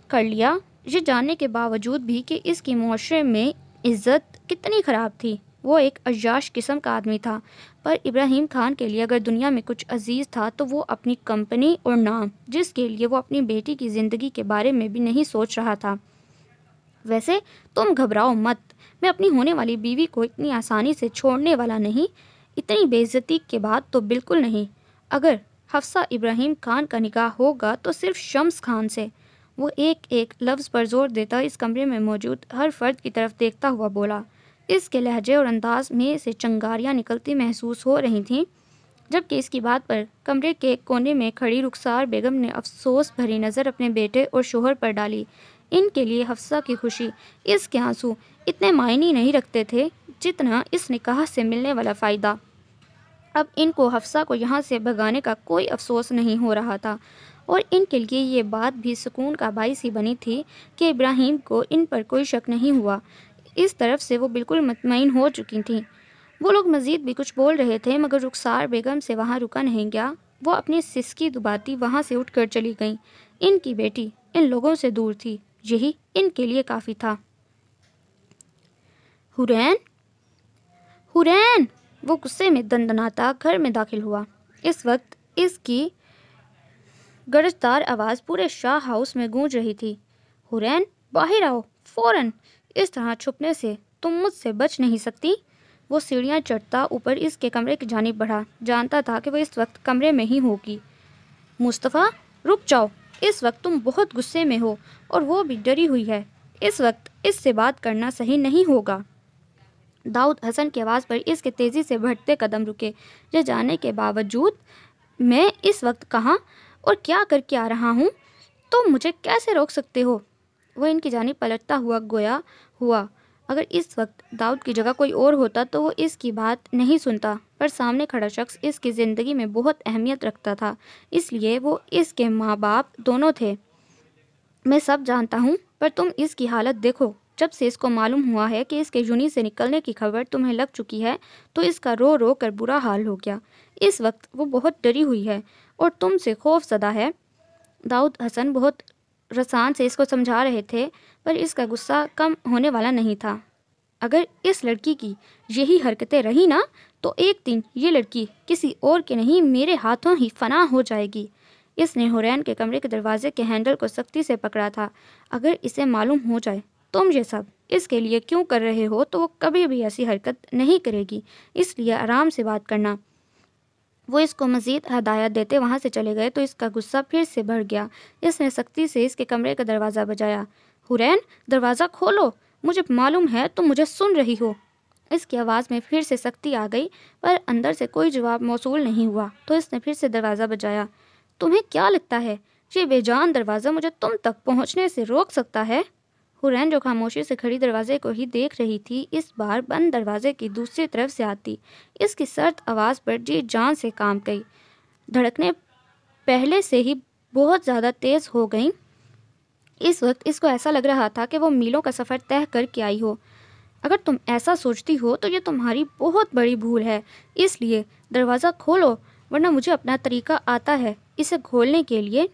کر لیا، یہ جاننے کے باوجود بھی کہ اس کی معاشرے میں عزت کتنی خراب تھی۔ وہ ایک عیاش قسم کا آدمی تھا، پر ابراہیم خان کے لیے اگر دنیا میں کچھ عزیز تھا تو وہ اپنی کمپنی اور نام، جس کے لیے وہ اپنی بیٹی کی زندگی کے بارے میں بھی نہیں سوچ رہا تھا۔ ویسے تم گھبراؤ مت، میں اپنی ہونے والی بیوی کو اتنی آسانی سے چھوڑنے والا نہیں، اتنی بے عزتی کے بعد تو بالکل نہیں۔ اگر حفصہ ابراہیم خان کا نکاح ہوگا تو صرف شمس خان سے۔ وہ ایک ایک لفظ پر زور دیتا اس کمرے میں موجود ہر فرد کی طرف دیکھتا ہوا بولا۔ اس کے لہجے اور انداز میں سے چنگاریاں نکلتی محسوس ہو رہی تھیں، جبکہ اس کی بات پر کمرے کے کونے میں کھڑی رخسار بیگم نے افسوس بھری نظر اپنے بیٹے اور شوہر پر ڈالی۔ ان کے لیے حفصہ کی خوشی، اس کے آنسو اتنے معنی نہیں رکھتے تھے جتنا اس نکاح سے ملنے والا فائدہ۔ اب ان کو حفصہ کو یہاں سے بھگانے کا کوئی افسوس نہیں ہو رہا تھا، اور ان کے لیے یہ بات بھی سکون کا باعث ہی بنی تھی کہ ابراہیم کو ان پر کوئی شک نہیں ہوا۔ اس طرف سے وہ بالکل مطمئن ہو چکی تھیں۔ وہ لوگ مزید بھی کچھ بول رہے تھے مگر رخسار بیگم سے وہاں رکا نہیں گیا۔ وہ اپنی سسکی دباتی وہاں سے اٹھ کر چلی گئیں۔ ان کی بیٹی ان لوگوں سے دور تھی، یہی ان کے لیے کافی تھا۔ حورین، حورین! وہ غصے میں دندناتا گھر میں داخل ہوا۔ اس وقت اس کی گرجدار آواز پورے شاہ ہاؤس میں گونج رہی تھی۔ حورین، باہر آؤ فوراً! اس طرح چھپنے سے تم مجھ سے بچ نہیں سکتی۔ وہ سیڑھیاں چڑھتا اوپر اس کے کمرے کی جانب بڑھا، جانتا تھا کہ وہ اس وقت کمرے میں ہی ہوگی۔ مصطفیٰ، رک جاؤ، اس وقت تم بہت غصے میں ہو اور وہ بھی ڈری ہوئی ہے۔ اس وقت اس سے بات کرنا صحیح نہیں ہوگا۔ داؤد حسن کی آواز پر اس کے تیزی سے بڑھتے قدم رکے۔ یہ جاننے کے باوجود میں اس وقت کہاں اور کیا کر کے آ رہا ہوں، تم مجھے کیسے روک سکتے ہو؟ وہ ان کی جانب پلٹتا ہوا گویا ہوا اگر اس وقت داؤد کی جگہ کوئی اور ہوتا تو وہ اس کی بات نہیں سنتا، پر سامنے کھڑا شخص اس کی زندگی میں بہت اہمیت رکھتا تھا، اس لیے وہ اس کے ماں باپ دونوں تھے۔ میں سب جانتا ہوں، پر تم اس کی حالت دیکھو۔ جب سے اس کو معلوم ہوا ہے کہ اس کے یونی سے نکلنے کی خبر تمہیں لگ چکی ہے تو اس کا رو رو کر برا حال ہو گیا۔ اس وقت وہ بہت ڈری ہوئی ہے اور تم سے خوف زدہ ہے۔ داؤد حسن بہت رسان سے اس کو سمجھا رہے تھے، پر اس کا غصہ کم ہونے والا نہیں تھا۔ اگر اس لڑکی کی یہی حرکتیں رہی نا تو ایک دن یہ لڑکی کسی اور کے نہیں میرے ہاتھوں ہی فنا ہو جائے گی۔ اس نے حورین کے کمرے کے دروازے کے ہینڈل کو سختی سے پکڑا تھا۔ اگر اسے معلوم ہو جائے تم یہ سب اس کے لیے کیوں کر رہے ہو تو وہ کبھی بھی ایسی حرکت نہیں کرے گی، اس لیے آرام سے بات کرنا۔ وہ اس کو مزید ہدایت دیتے وہاں سے چلے گئے تو اس کا غصہ پھر سے بڑھ گیا۔ اس نے سختی سے اس کے کمرے کا دروازہ بجایا۔ حورین، دروازہ کھولو، مجھے معلوم ہے تم مجھے سن رہی ہو۔ اس کی آواز میں پھر سے سختی آ گئی، پر اندر سے کوئی جواب موصول نہیں ہوا تو اس نے پھر سے دروازہ بجایا۔ تمہیں کیا لگتا ہے یہ بے جان دروازہ مجھے تم تک پہنچنے سے روک سکتا ہے؟ حورین جو خاموشی سے کھڑی دروازے کو ہی دیکھ رہی تھی اس بار بند دروازے کی دوسری طرف سے آتی۔ اس کی سرد آواز پر جی جان سے کام گئی، دھڑکنیں پہلے سے ہی بہت زیادہ تیز ہو گئیں۔ اس وقت اس کو ایسا لگ رہا تھا کہ وہ میلوں کا سفر طے کر کے آئی ہو۔ اگر تم ایسا سوچتی ہو تو یہ تمہاری بہت بڑی بھول ہے، اس لیے دروازہ کھولو ورنہ مجھے اپنا طریقہ آتا ہے اسے کھولنے کے لیے۔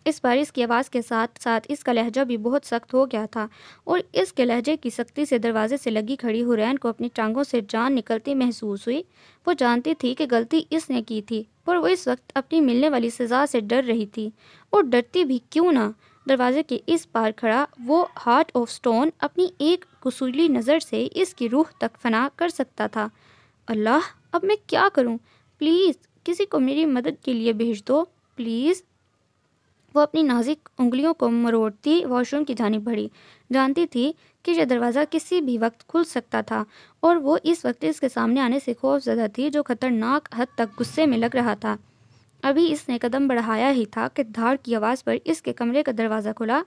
اس بار اس کی آواز کے ساتھ ساتھ اس کا لہجہ بھی بہت سخت ہو گیا تھا، اور اس کے لہجے کی سختی سے دروازے سے لگی کھڑی حورین کو اپنی ٹانگوں سے جان نکلتی محسوس ہوئی۔ وہ جانتی تھی کہ غلطی اس نے کی تھی، پر وہ اس وقت اپنی ملنے والی سزا سے ڈر رہی تھی، اور ڈرتی بھی کیوں نہ۔ دروازے کے اس پار کھڑا وہ ہارٹ آف سٹون اپنی ایک کسولی نظر سے اس کی روح تک فنا کر سکتا تھا۔ اللہ، اب میں کیا کروں؟ پلیز کسی کو میری مدد کے لیے بھیج دو، پلیز۔ وہ اپنی نازک انگلیوں کو مروڑتی واش روم کی جانب بڑھی، جانتی تھی کہ یہ دروازہ کسی بھی وقت کھل سکتا تھا، اور وہ اس وقت اس کے سامنے آنے سے خوف زدہ تھی جو خطرناک حد تک غصے میں لگ رہا تھا۔ ابھی اس نے قدم بڑھایا ہی تھا کہ دھاڑ کی آواز پر اس کے کمرے کا دروازہ کھلا۔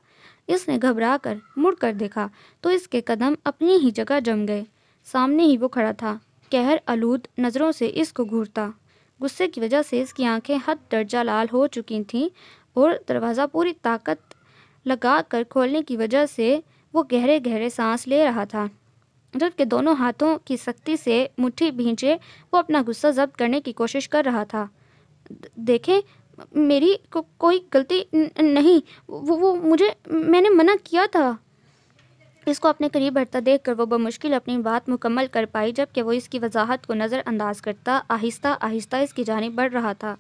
اس نے گھبرا کر مڑ کر دیکھا تو اس کے قدم اپنی ہی جگہ جم گئے۔ سامنے ہی وہ کھڑا تھا، قہر آلود نظروں سے اس کو گھورتا۔ غصے کی وجہ سے اس کی آنکھیں حد درجہ لال ہو چکی تھیں اور دروازہ پوری طاقت لگا کر کھولنے کی وجہ سے وہ گہرے گہرے سانس لے رہا تھا، جبکہ دونوں ہاتھوں کی سختی سے مٹھی بھینچے وہ اپنا غصہ ضبط کرنے کی کوشش کر رہا تھا۔ دیکھیں، میری کوئی غلطی نہیں، وہ میں نے منع کیا تھا۔ اس کو اپنے قریب بڑھتا دیکھ کر وہ بمشکل اپنی بات مکمل کر پائی، جبکہ وہ اس کی وضاحت کو نظر انداز کرتا آہستہ آہستہ اس کی جانب بڑھ رہا تھا۔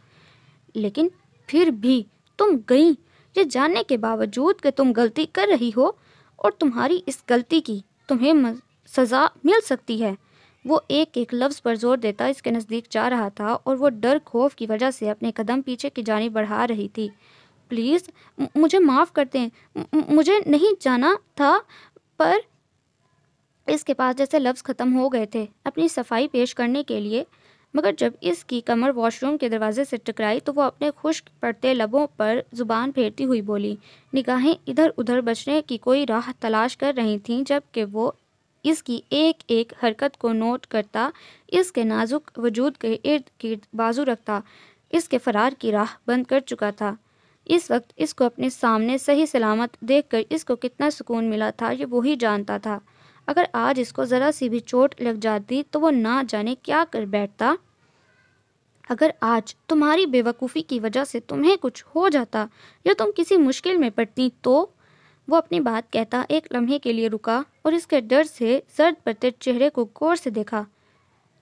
لیکن پھر بھی تم گئیں، یہ جاننے کے باوجود کہ تم غلطی کر رہی ہو اور تمہاری اس غلطی کی تمہیں سزا مل سکتی ہے۔ وہ ایک ایک لفظ پر زور دیتا اس کے نزدیک جا رہا تھا اور وہ ڈر خوف کی وجہ سے اپنے قدم پیچھے کی جانب بڑھا رہی تھی۔ پلیز مجھے معاف کر دیں، مجھے نہیں جانا تھا، پر اس کے پاس جیسے لفظ ختم ہو گئے تھے اپنی صفائی پیش کرنے کے لیے، مگر جب اس کی کمر واش روم کے دروازے سے ٹکرائی تو وہ اپنے خشک پڑتے لبوں پر زبان پھیرتی ہوئی بولی۔ نگاہیں ادھر ادھر بچنے کی کوئی راہ تلاش کر رہی تھیں، جبکہ وہ اس کی ایک ایک حرکت کو نوٹ کرتا، اس کے نازک وجود کے ارد گرد بازو رکھتا، اس کے فرار کی راہ بند کر چکا تھا۔ اس وقت اس کو اپنے سامنے صحیح سلامت دیکھ کر اس کو کتنا سکون ملا تھا، یہ وہی جانتا تھا۔ اگر آج اس کو ذرا سی بھی چوٹ لگ جاتی تو وہ نہ جانے کیا کر بیٹھتا۔ اگر آج تمہاری بے وقوفی کی وجہ سے تمہیں کچھ ہو جاتا یا تم کسی مشکل میں پڑتی تو۔ وہ اپنی بات کہتا ایک لمحے کے لیے رکا اور اس کے ڈر سے زرد پرتے چہرے کو غور سے دیکھا۔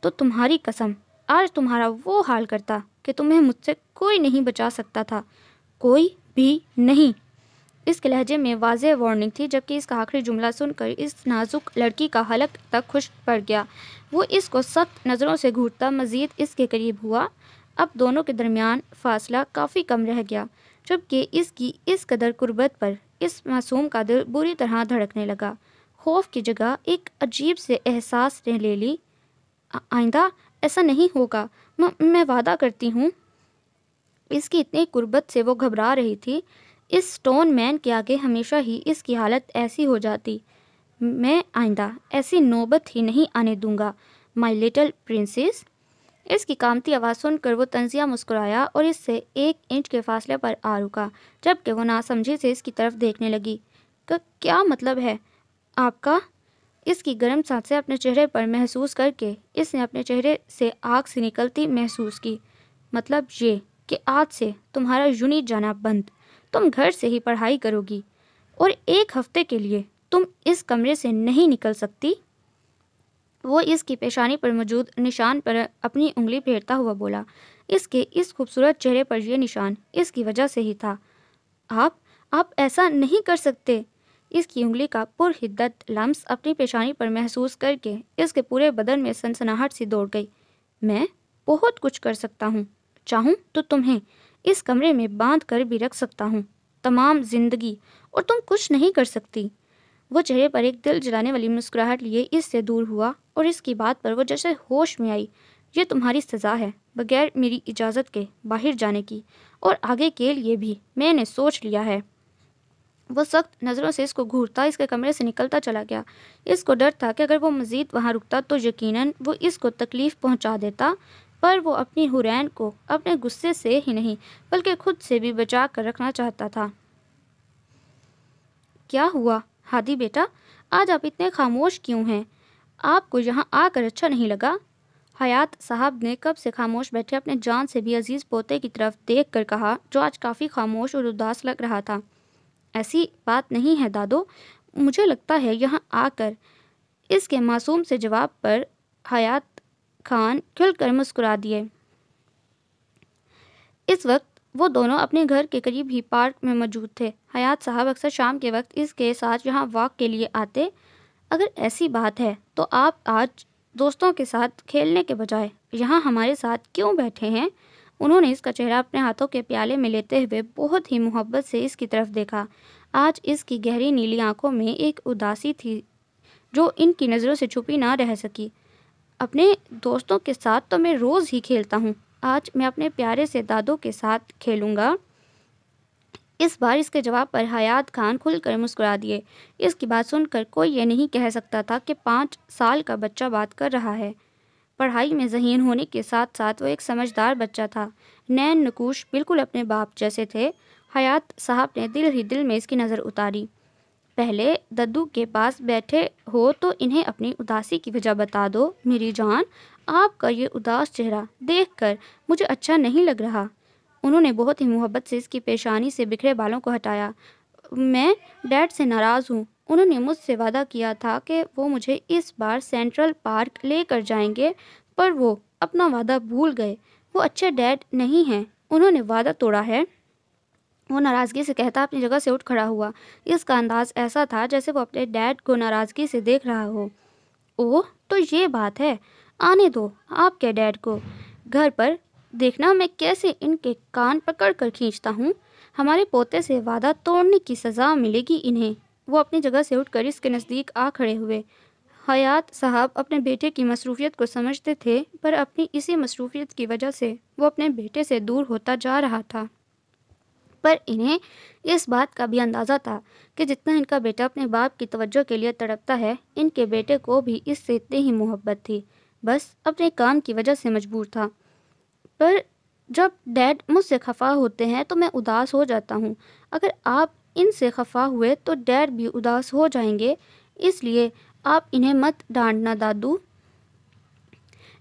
تو تمہاری قسم، آج تمہارا وہ حال کرتا کہ تمہیں مجھ سے کوئی نہیں بچا سکتا تھا، کوئی بھی نہیں۔ اس کے لہجے میں واضح وارننگ تھی، جبکہ اس کا آخری جملہ سن کر اس نازک لڑکی کا حلق تک خشک پڑ گیا۔ وہ اس کو سخت نظروں سے گھورتا مزید اس کے قریب ہوا۔ اب دونوں کے درمیان فاصلہ کافی کم رہ گیا، جبکہ اس کی اس قدر قربت پر اس معصوم کا دل بری طرح دھڑکنے لگا۔ خوف کی جگہ ایک عجیب سے احساس نے لے لی۔ آئندہ ایسا نہیں ہوگا، میں وعدہ کرتی ہوں۔ اس کی اتنی قربت سے وہ گھبرا رہی تھی، اس سٹون مین کے آگے ہمیشہ ہی اس کی حالت ایسی ہو جاتی۔ میں آئندہ ایسی نوبت ہی نہیں آنے دوں گا، مائی لٹل پرنسس۔ اس کی کامتی آواز سن کر وہ طنزیہ مسکرایا اور اس سے 1 انچ کے فاصلے پر آ رکا، جبکہ وہ ناسمجھی سے اس کی طرف دیکھنے لگی۔ کیا مطلب ہے آپ کا؟ اس کی گرم سانسیں اپنے چہرے پر محسوس کر کے اس نے اپنے چہرے سے آگ سے نکلتی محسوس کی۔ مطلب یہ کہ آج سے تمہارا یونٹ جانا بند، تم گھر سے ہی پڑھائی کرو گی اور 1 ہفتے کے لیے تم اس کمرے سے نہیں نکل سکتی۔ وہ اس کی پیشانی پر موجود نشان پر اپنی انگلی پھیرتا ہوا بولا۔ اس کے اس خوبصورت چہرے پر یہ نشان اس کی وجہ سے ہی تھا۔ آپ ایسا نہیں کر سکتے۔ اس کی انگلی کا پرحدت لمس اپنی پیشانی پر محسوس کر کے اس کے پورے بدن میں سنسناہٹ سی دوڑ گئی۔ میں بہت کچھ کر سکتا ہوں، چاہوں تو تمہیں اس کمرے میں باندھ کر بھی رکھ سکتا ہوں تمام زندگی، اور تم کچھ نہیں کر سکتی۔ وہ چہرے پر ایک دل جلانے والی مسکراہٹ لیے اس سے دور ہوا اور اس کی بات پر وہ جیسے ہوش میں آئی۔ یہ تمہاری سزا ہے، بغیر میری اجازت کے باہر جانے کی، اور آگے کے لیے بھی میں نے سوچ لیا ہے۔ وہ سخت نظروں سے اس کو گھورتا اس کے کمرے سے نکلتا چلا گیا۔ اس کو ڈر تھا کہ اگر وہ مزید وہاں رکتا تو یقیناً وہ اس کو تکلیف پہنچا دیتا، پر وہ اپنی حورین کو اپنے غصے سے ہی نہیں بلکہ خود سے بھی بچا کر رکھنا چاہتا تھا۔ کیا ہوا ہادی بیٹا، آج آپ اتنے خاموش کیوں ہیں؟ آپ کو یہاں آ کر اچھا نہیں لگا؟ حیات صاحب نے کب سے خاموش بیٹھے اپنے جان سے بھی عزیز پوتے کی طرف دیکھ کر کہا، جو آج کافی خاموش اور اداس لگ رہا تھا۔ ایسی بات نہیں ہے دادو، مجھے لگتا ہے یہاں آ کر۔ اس کے معصوم سے جواب پر حیات خان کھل کر مسکرا دیے۔ اس وقت وہ دونوں اپنے گھر کے قریب ہی پارک میں موجود تھے۔ حیات صاحب اکثر شام کے وقت اس کے ساتھ یہاں واک کے لیے آتے۔ اگر ایسی بات ہے تو آپ آج دوستوں کے ساتھ کھیلنے کے بجائے یہاں ہمارے ساتھ کیوں بیٹھے ہیں؟ انہوں نے اس کا چہرہ اپنے ہاتھوں کے پیالے میں لیتے ہوئے بہت ہی محبت سے اس کی طرف دیکھا۔ آج اس کی گہری نیلی آنکھوں میں ایک اداسی تھی جو ان کی نظروں سے چھپی نہ رہ سکی۔ اپنے دوستوں کے ساتھ تو میں روز ہی کھیلتا ہوں، آج میں اپنے پیارے سے دادو کے ساتھ کھیلوں گا۔ اس بار اس کے جواب پر حیات خان کھل کر مسکرا دیے۔ اس کی بات سن کر کوئی یہ نہیں کہہ سکتا تھا کہ 5 سال کا بچہ بات کر رہا ہے۔ پڑھائی میں ذہین ہونے کے ساتھ ساتھ وہ ایک سمجھدار بچہ تھا۔ نین نقوش بالکل اپنے باپ جیسے تھے حیات صاحب نے دل ہی دل میں اس کی نظر اتاری۔ پہلے ددو کے پاس بیٹھے ہو تو انہیں اپنی اداسی کی وجہ بتا دو۔ میری جان، آپ کا یہ اداس چہرہ دیکھ کر مجھے اچھا نہیں لگ رہا۔ انہوں نے بہت ہی محبت سے اس کی پیشانی سے بکھرے بالوں کو ہٹایا۔ میں ڈیڈ سے ناراض ہوں۔ انہوں نے مجھ سے وعدہ کیا تھا کہ وہ مجھے اس بار سینٹرل پارک لے کر جائیں گے، پر وہ اپنا وعدہ بھول گئے۔ وہ اچھے ڈیڈ نہیں ہیں، انہوں نے وعدہ توڑا ہے۔ وہ ناراضگی سے کہتا اپنی جگہ سے اٹھ کھڑا ہوا۔ اس کا انداز ایسا تھا جیسے وہ اپنے ڈیڈ کو ناراضگی سے دیکھ رہا ہو۔ اوہ، تو یہ بات ہے، آنے دو آپ کے ڈیڈ کو گھر پر، دیکھنا میں کیسے ان کے کان پکڑ کر کھینچتا ہوں۔ ہمارے پوتے سے وعدہ توڑنے کی سزا ملے گی انہیں۔ وہ اپنی جگہ سے اٹھ کر اس کے نزدیک آ کھڑے ہوئے۔ حیات صاحب اپنے بیٹے کی مصروفیت کو سمجھتے تھے، پر اپنی اسی مصروفیت کی وجہ سے وہ اپنے بیٹے سے دور ہوتا جا رہا تھا۔ پر انہیں اس بات کا بھی اندازہ تھا کہ جتنا ان کا بیٹا اپنے باپ کی توجہ کے لیے تڑپتا ہے، ان کے بیٹے کو بھی اس سے اتنی ہی محبت تھی، بس اپنے کام کی وجہ سے مجبور تھا۔ پر جب ڈیڈ مجھ سے خفا ہوتے ہیں تو میں اداس ہو جاتا ہوں۔ اگر آپ ان سے خفا ہوئے تو ڈیڈ بھی اداس ہو جائیں گے، اس لیے آپ انہیں مت ڈانٹنا دادو۔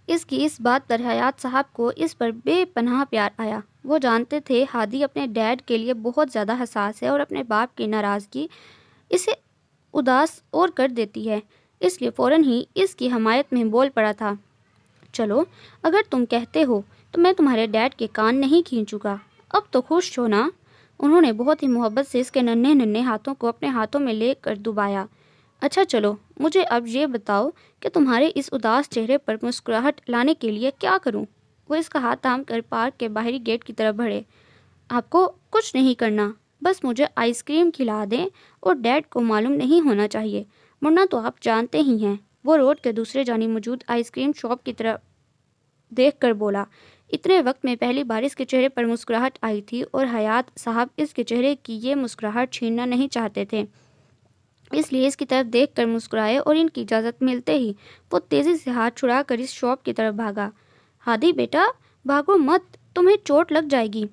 اس کی اس بات پر حیات صاحب کو اس پر بے پناہ پیار آیا۔ وہ جانتے تھے ہادی اپنے ڈیڈ کے لیے بہت زیادہ حساس ہے اور اپنے باپ کی ناراضگی اسے اداس اور کر دیتی ہے، اس لیے فوراً ہی اس کی حمایت میں بول پڑا تھا۔ چلو، اگر تم کہتے ہو تو میں تمہارے ڈیڈ کے کان نہیں کھینچوں گا۔ اب تو خوش ہو نا؟ انہوں نے بہت ہی محبت سے اس کے ننھے ننھے ہاتھوں کو اپنے ہاتھوں میں لے کر دبایا۔ اچھا چلو، مجھے اب یہ بتاؤ کہ تمہارے اس اداس چہرے پر مسکراہٹ لانے کے لیے کیا کروں؟ وہ اس کا ہاتھ تھام کر پارک کے باہری گیٹ کی طرف بڑھے۔ آپ کو کچھ نہیں کرنا، بس مجھے آئس کریم کھلا دیں اور ڈیڈ کو معلوم نہیں ہونا چاہیے، ورنہ تو آپ جانتے ہی ہیں۔ وہ روڈ کے دوسرے جانب موجود آئس کریم شاپ کی طرف دیکھ کر بولا۔ اتنے وقت میں پہلی بار اس کے چہرے پر مسکراہٹ آئی تھی اور حیات صاحب اس کے چہرے کی یہ مسکراہٹ چھیننا نہیں چاہتے تھے، اس لیے اس کی طرف دیکھ کر مسکرائے اور ان کی اجازت ملتے ہی وہ تیزی سے ہاتھ چھڑا کر اس شاپ کی طرف بھاگا۔ ہادی بیٹا، بھاگو مت، تمہیں چوٹ لگ جائے گی۔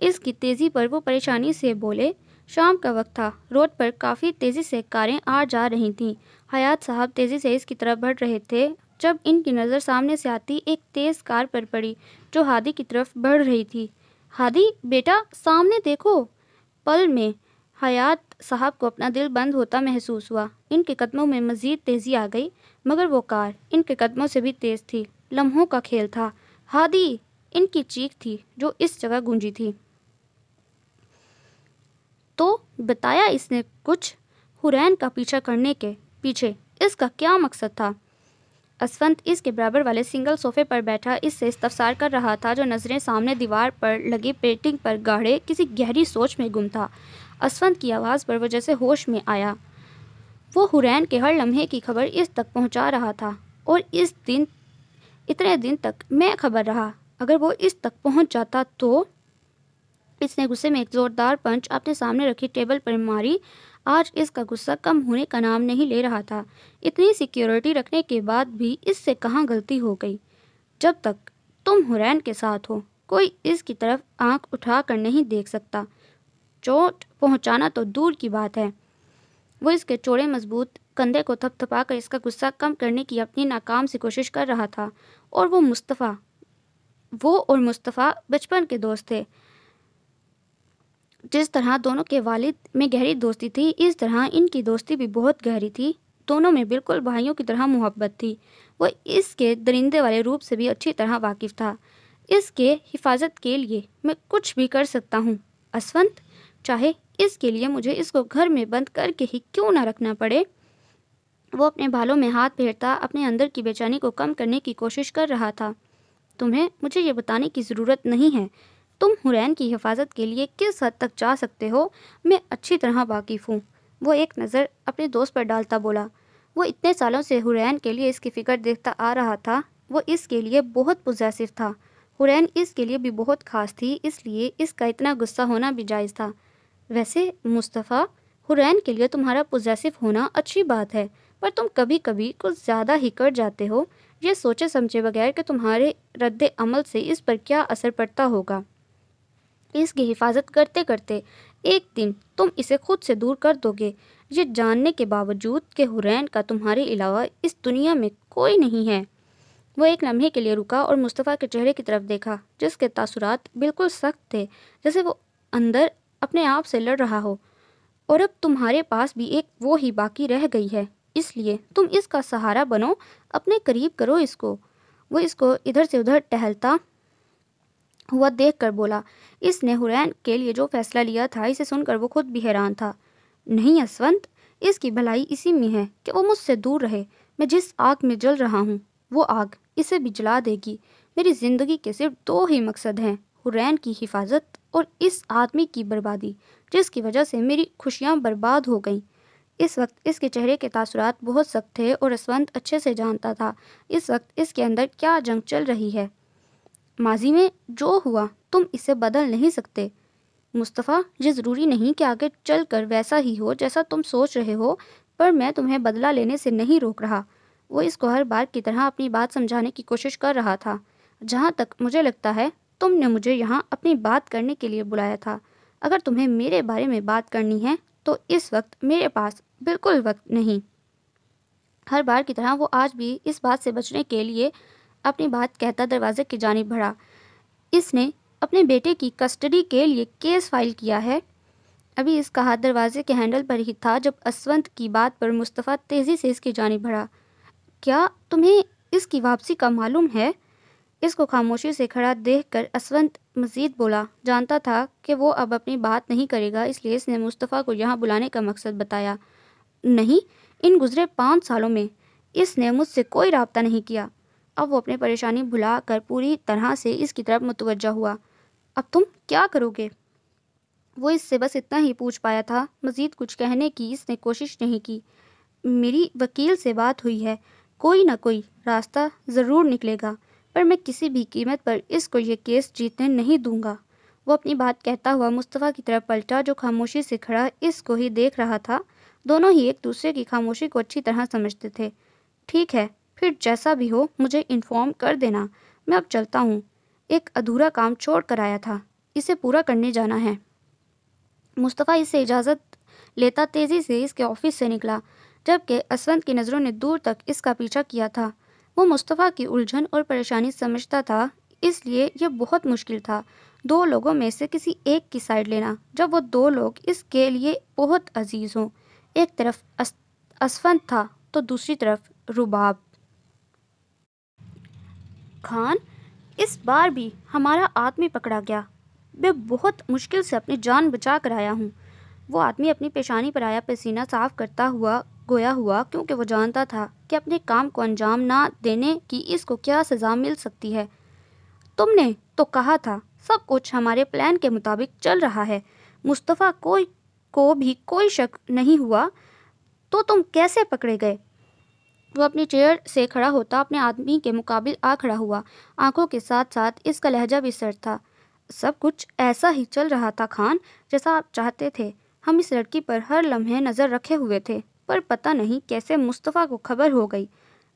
اس کی تیزی پر وہ پریشانی سے بولے۔ شام کا وقت تھا، روڈ پر کافی تیزی سے کاریں آ جا رہی تھیں۔ حیات صاحب تیزی سے اس کی طرف بڑھ رہے تھے جب ان کی نظر سامنے سے آتی ایک تیز کار پر پڑی جو ہادی کی طرف بڑھ رہی تھی۔ ہادی بیٹا، سامنے دیکھو۔ پل میں حیات صاحب کو اپنا دل بند ہوتا محسوس ہوا۔ ان کے قدموں میں مزید تیزی آ گئی، مگر وہ کار ان کے قدموں سے بھی تیز تھی۔ لمحوں کا کھیل تھا۔ ہادی! ان کی چیخ تھی جو اس جگہ گونجی تھی۔ تو بتایا اس نے کچھ؟ حرین کا پیچھا کرنے کے پیچھے اس کا کیا مقصد تھا؟ اسفند اس کے برابر والے سنگل صوفے پر بیٹھا اس سے استفسار کر رہا تھا، جو نظریں سامنے دیوار پر لگی پینٹنگ پر گاڑے کسی گہری سوچ میں گم تھا۔ اسفند کی آواز پر وہ جیسے ہوش میں آیا۔ وہ حرین کے ہر لمحے کی خبر اس تک پہنچا رہا تھا، اور اتنے دن تک میں خبر رہا۔ اگر وہ اس تک پہنچ جاتا تو… اس نے غصے میں ایک زوردار پنچ اپنے سامنے رکھی ٹیبل پر ماری۔ آج اس کا غصہ کم ہونے کا نام نہیں لے رہا تھا۔ اتنی سیکیورٹی رکھنے کے بعد بھی اس سے کہاں غلطی ہو گئی؟ جب تک تم حرین کے ساتھ ہو، کوئی اس کی طرف آنکھ اٹھا کر نہیں دیکھ سکتا۔ چوٹ پہنچانا تو دور کی بات ہے۔ وہ اس کے چوڑے مضبوط کندھے کو تھپ تھپا کر اس کا غصہ کم کرنے کی اپنی ناکام سی کوشش کر رہا تھا۔ اور وہ اور مصطفیٰ بچپن کے دوست تھے۔ جس طرح دونوں کے والد میں گہری دوستی تھی، اس طرح ان کی دوستی بھی بہت گہری تھی۔ دونوں میں بالکل بھائیوں کی طرح محبت تھی۔ وہ اس کے درندے والے روپ سے بھی اچھی طرح واقف تھا۔ اس کے حفاظت کے لیے میں کچھ بھی کر سکتا ہوں اسفند، چاہے اس کے لیے مجھے اس کو گھر میں بند کر کے ہی کیوں نہ رکھنا پڑے۔ وہ اپنے بالوں میں ہاتھ پھیرتا اپنے اندر کی بے چینی کو کم کرنے کی کوشش کر رہا تھا۔ تمہیں مجھے یہ بتانے کی ضرورت نہیں ہے تم حرین کی حفاظت کے لیے کس حد تک جا سکتے ہو، میں اچھی طرح واقف ہوں۔ وہ ایک نظر اپنے دوست پر ڈالتا بولا۔ وہ اتنے سالوں سے حرین کے لیے اس کی فکر دیکھتا آ رہا تھا۔ وہ اس کے لیے بہت پوزیسو تھا۔ حرین اس کے لیے بھی بہت خاص تھی، اس لیے اس کا اتنا غصہ ہونا بھی جائز تھا۔ ویسے مصطفیٰ، حرین کے لیے تمہارا پوزیسو ہونا اچھی بات ہے، پر تم کبھی کبھی کچھ زیادہ ہی کر جاتے ہو، یہ سوچے سمجھے بغیر کہ تمہارے رد عمل سے اس پر کیا اثر پڑتا ہوگا۔ اس کی حفاظت کرتے کرتے ایک دن تم اسے خود سے دور کر دو گے، یہ جاننے کے باوجود کہ حورین کا تمہارے علاوہ اس دنیا میں کوئی نہیں ہے۔ وہ ایک لمحے کے لیے رکا اور مصطفیٰ کے چہرے کی طرف دیکھا، جس کے تاثرات بالکل سخت تھے، جیسے وہ اندر اپنے آپ سے لڑ رہا ہو۔ اور اب تمہارے پاس بھی ایک وہ ہی باقی رہ گئی ہے، اس لیے تم اس کا سہارا بنو، اپنے قریب کرو اس کو۔ وہ اس کو ادھر سے ادھر ٹہلتا ہوا دیکھ کر بولا۔ اس نے حورین کے لیے جو فیصلہ لیا تھا، اسے سن کر وہ خود بھی حیران تھا۔ نہیں اسونت، اس کی بھلائی اسی میں ہے کہ وہ مجھ سے دور رہے۔ میں جس آگ میں جل رہا ہوں، وہ آگ اسے بھی جلا دے گی۔ میری زندگی کے صرف دو ہی مقصد ہیں، حورین کی حفاظت اور اس آدمی کی بربادی جس کی وجہ سے میری خوشیاں برباد ہو گئیں۔ اس وقت اس کے چہرے کے تاثرات بہت سخت تھے اور اسونت اچھے سے جانتا تھا اس وقت اس کے اندر کیا جنگ چل رہی ہے۔ ماضی میں جو ہوا تم اسے بدل نہیں سکتے مصطفیٰ، یہ ضروری نہیں کہ آگے چل کر ویسا ہی ہو جیسا تم سوچ رہے ہو، پر میں تمہیں بدلہ لینے سے نہیں روک رہا۔ وہ اس کو ہر بار کی طرح اپنی بات سمجھانے کی کوشش کر رہا تھا۔ جہاں تک مجھے لگتا ہے تم نے مجھے یہاں اپنی بات کرنے کے لیے بلایا تھا۔ اگر تمہیں میرے بارے میں بات کرنی ہے تو اس وقت میرے پاس بالکل وقت نہیں۔ ہر بار کی طرح وہ آج بھی اس بات سے بچنے کے لیے اپنی بات کہتا دروازے کی جانب بڑھا۔ اس نے اپنے بیٹے کی کسٹڈی کے لیے کیس فائل کیا ہے۔ ابھی اس کا ہاتھ دروازے کے ہینڈل پر ہی تھا جب اسونت کی بات پر مصطفیٰ تیزی سے اس کی جانب بڑھا۔ کیا تمہیں اس کی واپسی کا معلوم ہے؟ اس کو خاموشی سے کھڑا دیکھ کر اسونت مزید بولا۔ جانتا تھا کہ وہ اب اپنی بات نہیں کرے گا، اس لیے اس نے مصطفیٰ کو یہاں بلانے کا مقصد بتایا۔ نہیں، ان گزرے 5 سالوں میں اس نے مجھ سے کوئی رابطہ نہیں کیا۔ اب وہ اپنی پریشانی بھلا کر پوری طرح سے اس کی طرف متوجہ ہوا۔ اب تم کیا کرو گے؟ وہ اس سے بس اتنا ہی پوچھ پایا تھا، مزید کچھ کہنے کی اس نے کوشش نہیں کی۔ میری وکیل سے بات ہوئی ہے، کوئی نہ کوئی راستہ ضرور نکلے گا، پر میں کسی بھی قیمت پر اس کو یہ کیس جیتنے نہیں دوں گا۔ وہ اپنی بات کہتا ہوا مصطفیٰ کی طرف پلٹا جو خاموشی سے کھڑا اس کو ہی دیکھ رہا تھا۔ دونوں ہی ایک دوسرے کی خاموشی کو اچھی طرح سمجھتے تھے۔ ٹھیک ہے، پھر جیسا بھی ہو مجھے انفارم کر دینا، میں اب چلتا ہوں۔ ایک ادھورا کام چھوڑ کر آیا تھا، اسے پورا کرنے جانا ہے۔ مصطفیٰ اس سے اجازت لیتا تیزی سے اس کے آفس سے نکلا، جبکہ اسونت کی نظروں نے دور تک اس کا پیچھا کیا تھا۔ وہ مصطفیٰ کی الجھن اور پریشانی سمجھتا تھا، اس لیے یہ بہت مشکل تھا 2 لوگوں میں سے کسی ایک کی سائڈ لینا جب وہ 2 لوگ اس کے لیے بہت عزیز ہوں۔ ایک طرف اسونت تھا تو دوسری طرف رباب خان۔ اس بار بھی ہمارا آدمی پکڑا گیا، میں بہت مشکل سے اپنی جان بچا کر آیا ہوں۔ وہ آدمی اپنی پیشانی پر آیا پسینہ صاف کرتا ہوا گویا ہوا، کیونکہ وہ جانتا تھا کہ اپنے کام کو انجام نہ دینے کی اس کو کیا سزا مل سکتی ہے۔ تم نے تو کہا تھا سب کچھ ہمارے پلان کے مطابق چل رہا ہے۔ مصطفیٰ کو بھی کوئی شک نہیں ہوا، تو تم کیسے پکڑے گئے؟ وہ اپنی چیئر سے کھڑا ہوتا اپنے آدمی کے مقابل آ کھڑا ہوا، آنکھوں کے ساتھ ساتھ اس کا لہجہ بھی سرد تھا۔ سب کچھ ایسا ہی چل رہا تھا خان، جیسا آپ چاہتے تھے۔ ہم اس لڑکی پر ہر لمحے نظر رکھے ہوئے تھے، پر پتہ نہیں کیسے مصطفیٰ کو خبر ہو گئی۔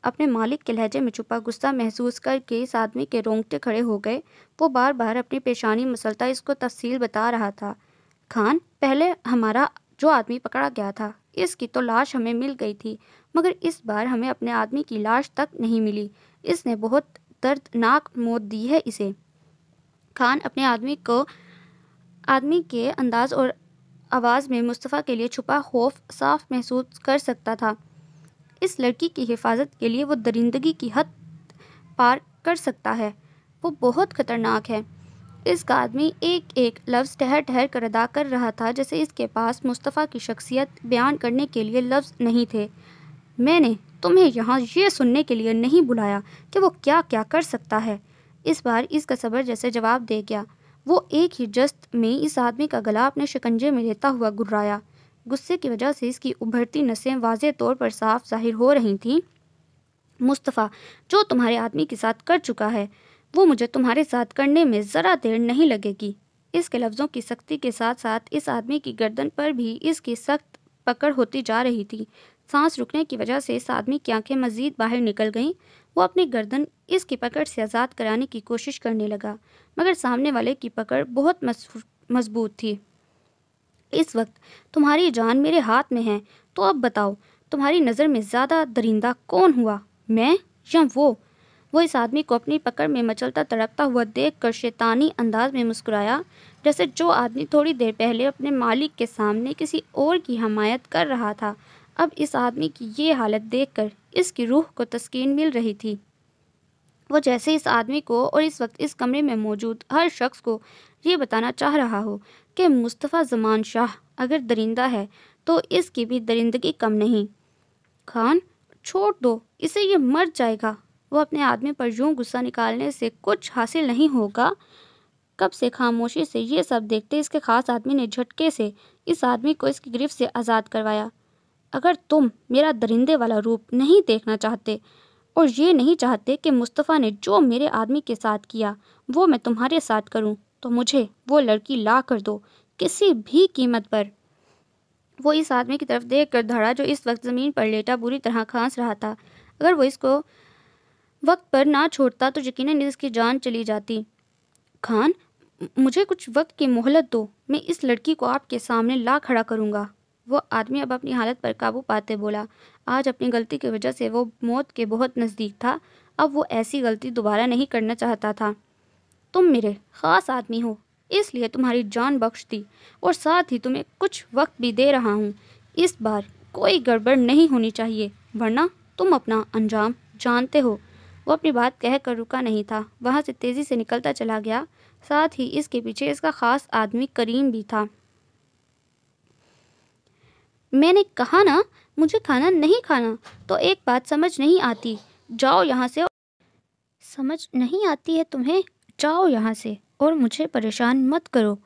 اپنے مالک کے لہجے میں چھپا غصہ محسوس کر کے اس آدمی کے رونگٹے کھڑے ہو گئے۔ وہ بار بار اپنی پیشانی مسلتا اس کو تفصیل بتا رہا تھا۔ خان، پہلے ہمارا جو آدمی پکڑا گیا تھا، اس کی تو لاش ہمیں مل گئی تھی، مگر اس بار ہمیں اپنے آدمی کی لاش تک نہیں ملی۔ اس نے بہت دردناک موت دی ہے اسے۔ خان اپنے آدمی کے انداز اور آواز میں مصطفیٰ کے لیے چھپا خوف صاف محسوس کر سکتا تھا۔ اس لڑکی کی حفاظت کے لیے وہ درندگی کی حد پار کر سکتا ہے، وہ بہت خطرناک ہے۔ اس کا آدمی ایک ایک لفظ ٹھہر ٹھہر کر ادا کر رہا تھا، جیسے اس کے پاس مصطفیٰ کی شخصیت بیان کرنے کے لیے لفظ نہیں تھے۔ میں نے تمہیں یہاں یہ سننے کے لیے نہیں بلایا کہ وہ کیا کیا کر سکتا ہے۔ اس بار اس کا صبر جیسے جواب دے گیا۔ وہ ایک ہی جست میں اس آدمی کا گلا اپنے شکنجے میں لیتا ہوا گھرایا۔ غصے کی وجہ سے اس کی ابھرتی نسیں واضح طور پر صاف ظاہر ہو رہی تھیں۔ مصطفیٰ، جو تمہارے آدمی کے ساتھ کر چکا ہے، وہ مجھے تمہارے ساتھ کرنے میں ذرا دیر نہیں لگے گی۔ اس کے لفظوں کی سختی کے ساتھ ساتھ اس آدمی کی گردن پر بھی اس کی سخت پکڑ ہوتی جا رہی تھی۔ سانس رکنے کی وجہ سے اس آدمی کی آنکھیں مزید باہر نکل گئیں۔ وہ اپنی گردن اس کی پکڑ سے آزاد کرانے کی کوشش کرنے لگا، مگر سامنے والے کی پکڑ بہت مضبوط تھی۔ اس وقت تمہاری جان میرے ہاتھ میں ہے، تو اب بتاؤ تمہاری نظر میں زیادہ درندہ کون ہوا، میں یا وہ؟ وہ اس آدمی کو اپنی پکڑ میں مچلتا تڑپتا ہوا دیکھ کر شیطانی انداز میں مسکرایا، جیسے جو آدمی تھوڑی دیر پہلے اپنے مالک کے سامنے کسی اور کی حمایت کر رہا تھا، اب اس آدمی کی یہ حالت دیکھ کر اس کی روح کو تسکین مل رہی تھی۔ وہ جیسے اس آدمی کو اور اس وقت اس کمرے میں موجود ہر شخص کو یہ بتانا چاہ رہا ہو کہ مصطفیٰ زمان شاہ اگر درندہ ہے تو اس کی بھی درندگی کم نہیں۔ خان، چھوڑ دو اسے، یہ مر جائے گا۔ وہ اپنے آدمی پر یوں غصہ نکالنے سے کچھ حاصل نہیں ہوگا۔ کب سے خاموشی سے یہ سب دیکھتے اس کے خاص آدمی نے جھٹکے سے اس آدمی کو اس کی گرفت سے آزاد کروایا۔ اگر تم میرا درندے والا روپ نہیں دیکھنا چاہتے اور یہ نہیں چاہتے کہ مصطفیٰ نے جو میرے آدمی کے ساتھ کیا وہ میں تمہارے ساتھ کروں، تو مجھے وہ لڑکی لا کر دو، کسی بھی قیمت پر۔ وہ اس آدمی کی طرف دیکھ کر دھڑا جو اس وقت زمین پر لیٹا بری طرح کھانس رہا تھا۔ اگر وہ اس کو وقت پر نہ چھوڑتا تو یقیناً اس کی جان چلی جاتی۔ خان، مجھے کچھ وقت کی مہلت دو، میں اس لڑکی کو آپ کے سامنے لا کھڑا کروں گا۔ وہ آدمی اب اپنی حالت پر قابو پاتے بولا۔ آج اپنی غلطی کی وجہ سے وہ موت کے بہت نزدیک تھا، اب وہ ایسی غلطی دوبارہ نہیں کرنا چاہتا تھا۔ تم میرے خاص آدمی ہو، اس لیے تمہاری جان بخش دی اور ساتھ ہی تمہیں کچھ وقت بھی دے رہا ہوں۔ اس بار کوئی گڑبڑ نہیں ہونی چاہیے، ورنہ تم اپنا انجام جانتے ہو۔ وہ اپنی بات کہہ کر رکا نہیں تھا، وہاں سے تیزی سے نکلتا چلا گیا، ساتھ ہی اس کے پیچھے اس کا خاص آدمی کریم بھی تھا۔ میں نے کہا نا مجھے کھانا نہیں کھانا، تو ایک بات سمجھ نہیں آتی، جاؤ یہاں سے۔ سمجھ نہیں آتی ہے تمہیں؟ جاؤ یہاں سے اور مجھے پریشان مت کرو۔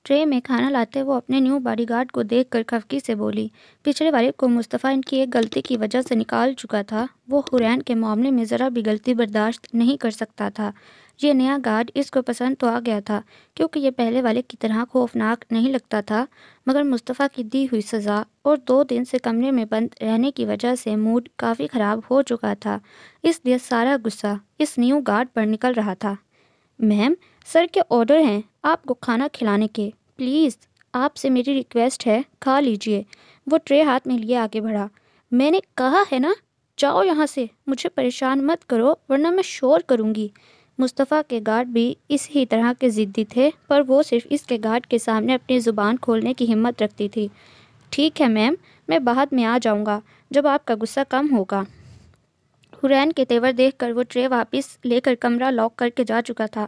ٹرے میں کھانا لاتے وہ اپنے نیو باڈی گارڈ کو دیکھ کر خفگی سے بولی۔ پچھلے والے کو مصطفیٰ ان کی ایک غلطی کی وجہ سے نکال چکا تھا، وہ حورین کے معاملے میں ذرا بھی غلطی برداشت نہیں کر سکتا تھا۔ یہ نیا گارڈ اس کو پسند تو آ گیا تھا کیونکہ یہ پہلے والے کی طرح خوفناک نہیں لگتا تھا، مگر مصطفیٰ کی دی ہوئی سزا اور 2 دن سے کمرے میں بند رہنے کی وجہ سے موڈ کافی خراب ہو چکا تھا، اس لیے سارا غصہ اس نیو گارڈ پر نکل رہا تھا۔ میم، سر کے آرڈر ہیں آپ کو کھانا کھلانے کے، پلیز آپ سے میری ریکویسٹ ہے، کھا لیجئے۔ وہ ٹرے ہاتھ میں لیے آگے بڑھا۔ میں نے کہا ہے نا، جاؤ یہاں سے، مجھے پریشان مت کرو ورنہ میں شور کروں گی۔ مصطفیٰ کے گارڈ بھی اسی طرح کے ضدی تھے، پر وہ صرف اس کے گارڈ کے سامنے اپنی زبان کھولنے کی ہمت رکھتی تھی۔ ٹھیک ہے میم، میں بعد میں آ جاؤں گا جب آپ کا غصہ کم ہوگا۔ حورین کے تیور دیکھ کر وہ ٹرے واپس لے کر کمرہ لاک کر کے جا چکا تھا۔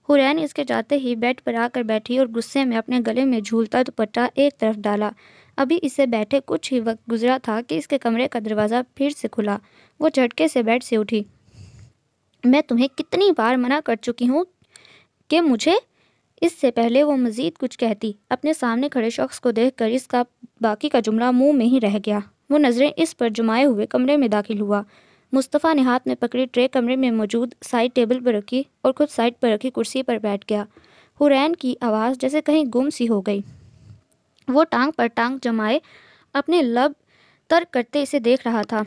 حورین اس کے جاتے ہی بیڈ پر آ کر بیٹھی اور غصے میں اپنے گلے میں جھولتا دوپٹہ ایک طرف ڈالا۔ ابھی اسے بیٹھے کچھ ہی وقت گزرا تھا کہ اس کے کمرے کا دروازہ پھر سے کھلا۔ وہ جھٹکے سے بیڈ سے اٹھی۔ میں تمہیں کتنی بار منع کر چکی ہوں کہ مجھے… اس سے پہلے وہ مزید کچھ کہتی، اپنے سامنے کھڑے شخص کو دیکھ کر اس کا باقی کا جملہ منہ میں ہی رہ گیا۔ وہ نظریں اس پر جمائے ہوئے کمرے میں داخل ہوا۔ مصطفیٰ نے ہاتھ میں پکڑی ٹرے کمرے میں موجود سائڈ ٹیبل پر رکھی اور خود سائڈ پر رکھی کرسی پر بیٹھ گیا۔ حورین کی آواز جیسے کہیں گم سی ہو گئی۔ وہ ٹانگ پر ٹانگ جمائے اپنے لب تر کرتے اسے دیکھ رہا تھا۔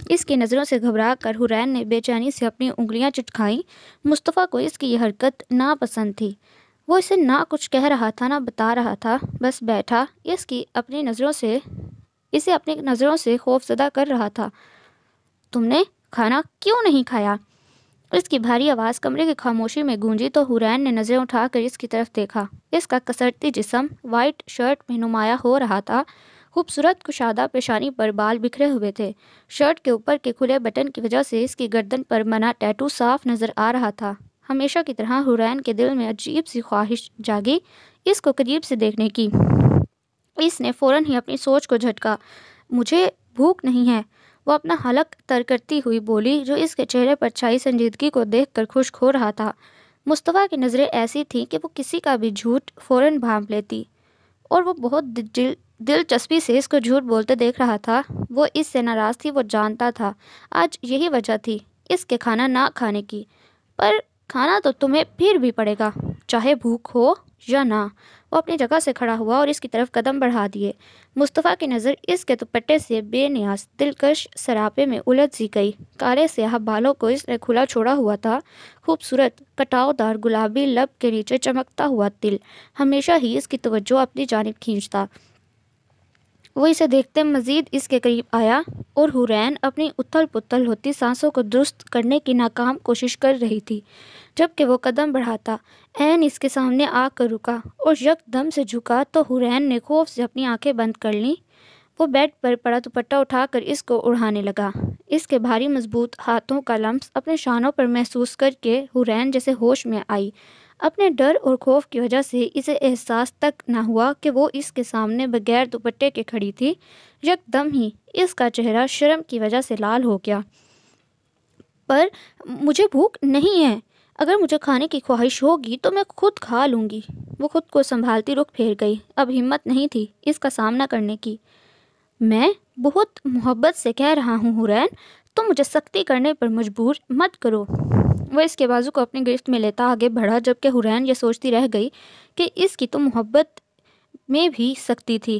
اس کی نظروں سے گھبرا کر حورین نے بے چینی سے اپنی انگلیاں چٹکھائیں۔ مصطفیٰ کو اس کی یہ حرکت ناپسند تھی۔ وہ اسے نہ کچھ کہہ رہا تھا نہ بتا رہا تھا، بس بیٹھا اسے اپنی نظروں سے خوف زدہ کر رہا تھا۔ تم نے کھانا کیوں نہیں کھایا؟ اس کی بھاری آواز کمرے کی خاموشی میں گونجی تو حورین نے نظریں اٹھا کر اس کی طرف دیکھا۔ اس کا کسرتی جسم وائٹ شرٹ میں نمایاں ہو رہا تھا، خوبصورت کشادہ پیشانی پر بال بکھرے ہوئے تھے۔ شرٹ کے اوپر کے کھلے بٹن کی وجہ سے اس کی گردن پر بنا ٹیٹو صاف نظر آ رہا تھا۔ ہمیشہ کی طرح حورین کے دل میں عجیب سی خواہش جاگی اس کو قریب سے دیکھنے کی۔ اس نے فوراً ہی اپنی سوچ کو جھٹکا۔ مجھے بھوک نہیں ہے، وہ اپنا حلق تر کرتی ہوئی بولی، جو اس کے چہرے پر چھائی سنجیدگی کو دیکھ کر خشک ہو رہا تھا۔ مصطفیٰ کی نظریں ایسی تھیں کہ وہ کسی کا بھی جھوٹ فوراً بھانپ لیتی، اور وہ بہت دلچسپی سے اس کو جھوٹ بولتے دیکھ رہا تھا۔ وہ اس سے ناراض تھی، وہ جانتا تھا آج یہی وجہ تھی اس کے کھانا نہ کھانے کی، پر کھانا تو تمہیں پھر بھی پڑے گا، چاہے بھوک ہو یا نہ؟ وہ اپنی جگہ سے کھڑا ہوا اور اس کی طرف قدم بڑھا دیے۔ مصطفیٰ کی نظر اس کے دوپٹے سے بے نیاز دلکش سراپے میں الجھ سی گئی۔ کالے سیاہ بالوں کو اس نے کھلا چھوڑا ہوا تھا۔ خوبصورت کٹاؤ دار گلابی لب کے نیچے چمکتا ہوا تل ہمیشہ ہی اس کی توجہ اپنی جانب کھینچتا۔ وہ اسے دیکھتے مزید اس کے قریب آیا اور حورین اپنی اتھل پتھل ہوتی سانسوں کو درست کرنے کی ناکام کوشش کر رہی تھی، جبکہ وہ قدم بڑھاتا عین اس کے سامنے آ کر رکا اور یک دم سے جھکا تو حورین نے خوف سے اپنی آنکھیں بند کر لیں۔ وہ بیڈ پر پڑا دوپٹہ اٹھا کر اس کو اڑھانے لگا۔ اس کے بھاری مضبوط ہاتھوں کا لمس اپنے شانوں پر محسوس کر کے حورین جیسے ہوش میں آئی۔ اپنے ڈر اور خوف کی وجہ سے اسے احساس تک نہ ہوا کہ وہ اس کے سامنے بغیر دوپٹے کے کھڑی تھی۔ یک دم ہی اس کا چہرہ شرم کی وجہ سے لال ہو گیا۔ پر مجھے بھوک نہیں ہے، اگر مجھے کھانے کی خواہش ہوگی تو میں خود کھا لوں گی۔ وہ خود کو سنبھالتی رخ پھیر گئی۔ اب ہمت نہیں تھی اس کا سامنا کرنے کی۔ میں بہت محبت سے کہہ رہا ہوں حورین، تم مجھے سختی کرنے پر مجبور مت کرو۔ وہ اس کے بازو کو اپنی گرفت میں لیتا آگے بڑھا، جبکہ حورین یہ سوچتی رہ گئی کہ اس کی تو محبت میں بھی سختی تھی۔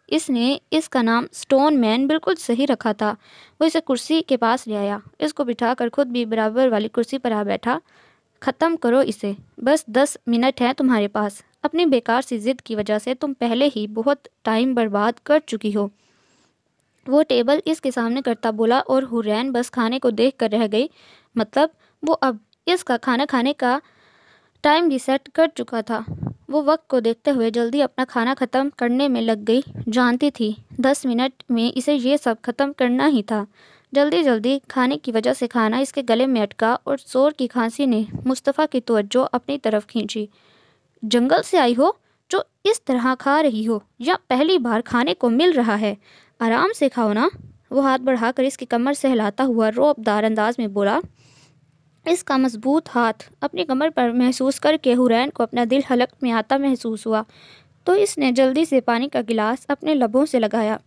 اس نے اس کا نام سٹون مین بالکل صحیح رکھا تھا۔ وہ اسے کرسی کے پاس لے آیا، اس کو بٹھا کر خود بھی برابر والی کرسی پر آ بیٹھا۔ ختم کرو اسے، بس 10 منٹ ہیں تمہارے پاس۔ اپنی بیکار سی ضد کی وجہ سے تم پہلے ہی بہت ٹائم برباد کر چکی ہو۔ وہ ٹیبل اس کے سامنے کرتا بولا اور حورین بس کھانے کو دیکھ کر رہ گئی۔ مطلب وہ اب اس کا کھانا کھانے کا ٹائم بھی سیٹ کر چکا تھا۔ وہ وقت کو دیکھتے ہوئے جلدی اپنا کھانا ختم کرنے میں لگ گئی۔ جانتی تھی 10 منٹ میں اسے یہ سب ختم کرنا ہی تھا۔ جلدی جلدی کھانے کی وجہ سے کھانا اس کے گلے میں اٹکا اور زور کی کھانسی نے مصطفیٰ کی توجہ اپنی طرف کھینچی۔ جنگل سے آئی ہو جو اس طرح کھا رہی ہو، یا پہلی بار کھانے کو مل رہا ہے؟ آرام سے کھاؤ نا۔ وہ ہاتھ بڑھا کر اس کی کمر سے ہلاتا ہوا رعب دار انداز میں بولا۔ اس کا مضبوط ہاتھ اپنی کمر پر محسوس کر کے حورین کو اپنا دل حلق میں آتا محسوس ہوا، تو اس نے جلدی سے پانی کا گلاس اپنے لبوں سے لگایا۔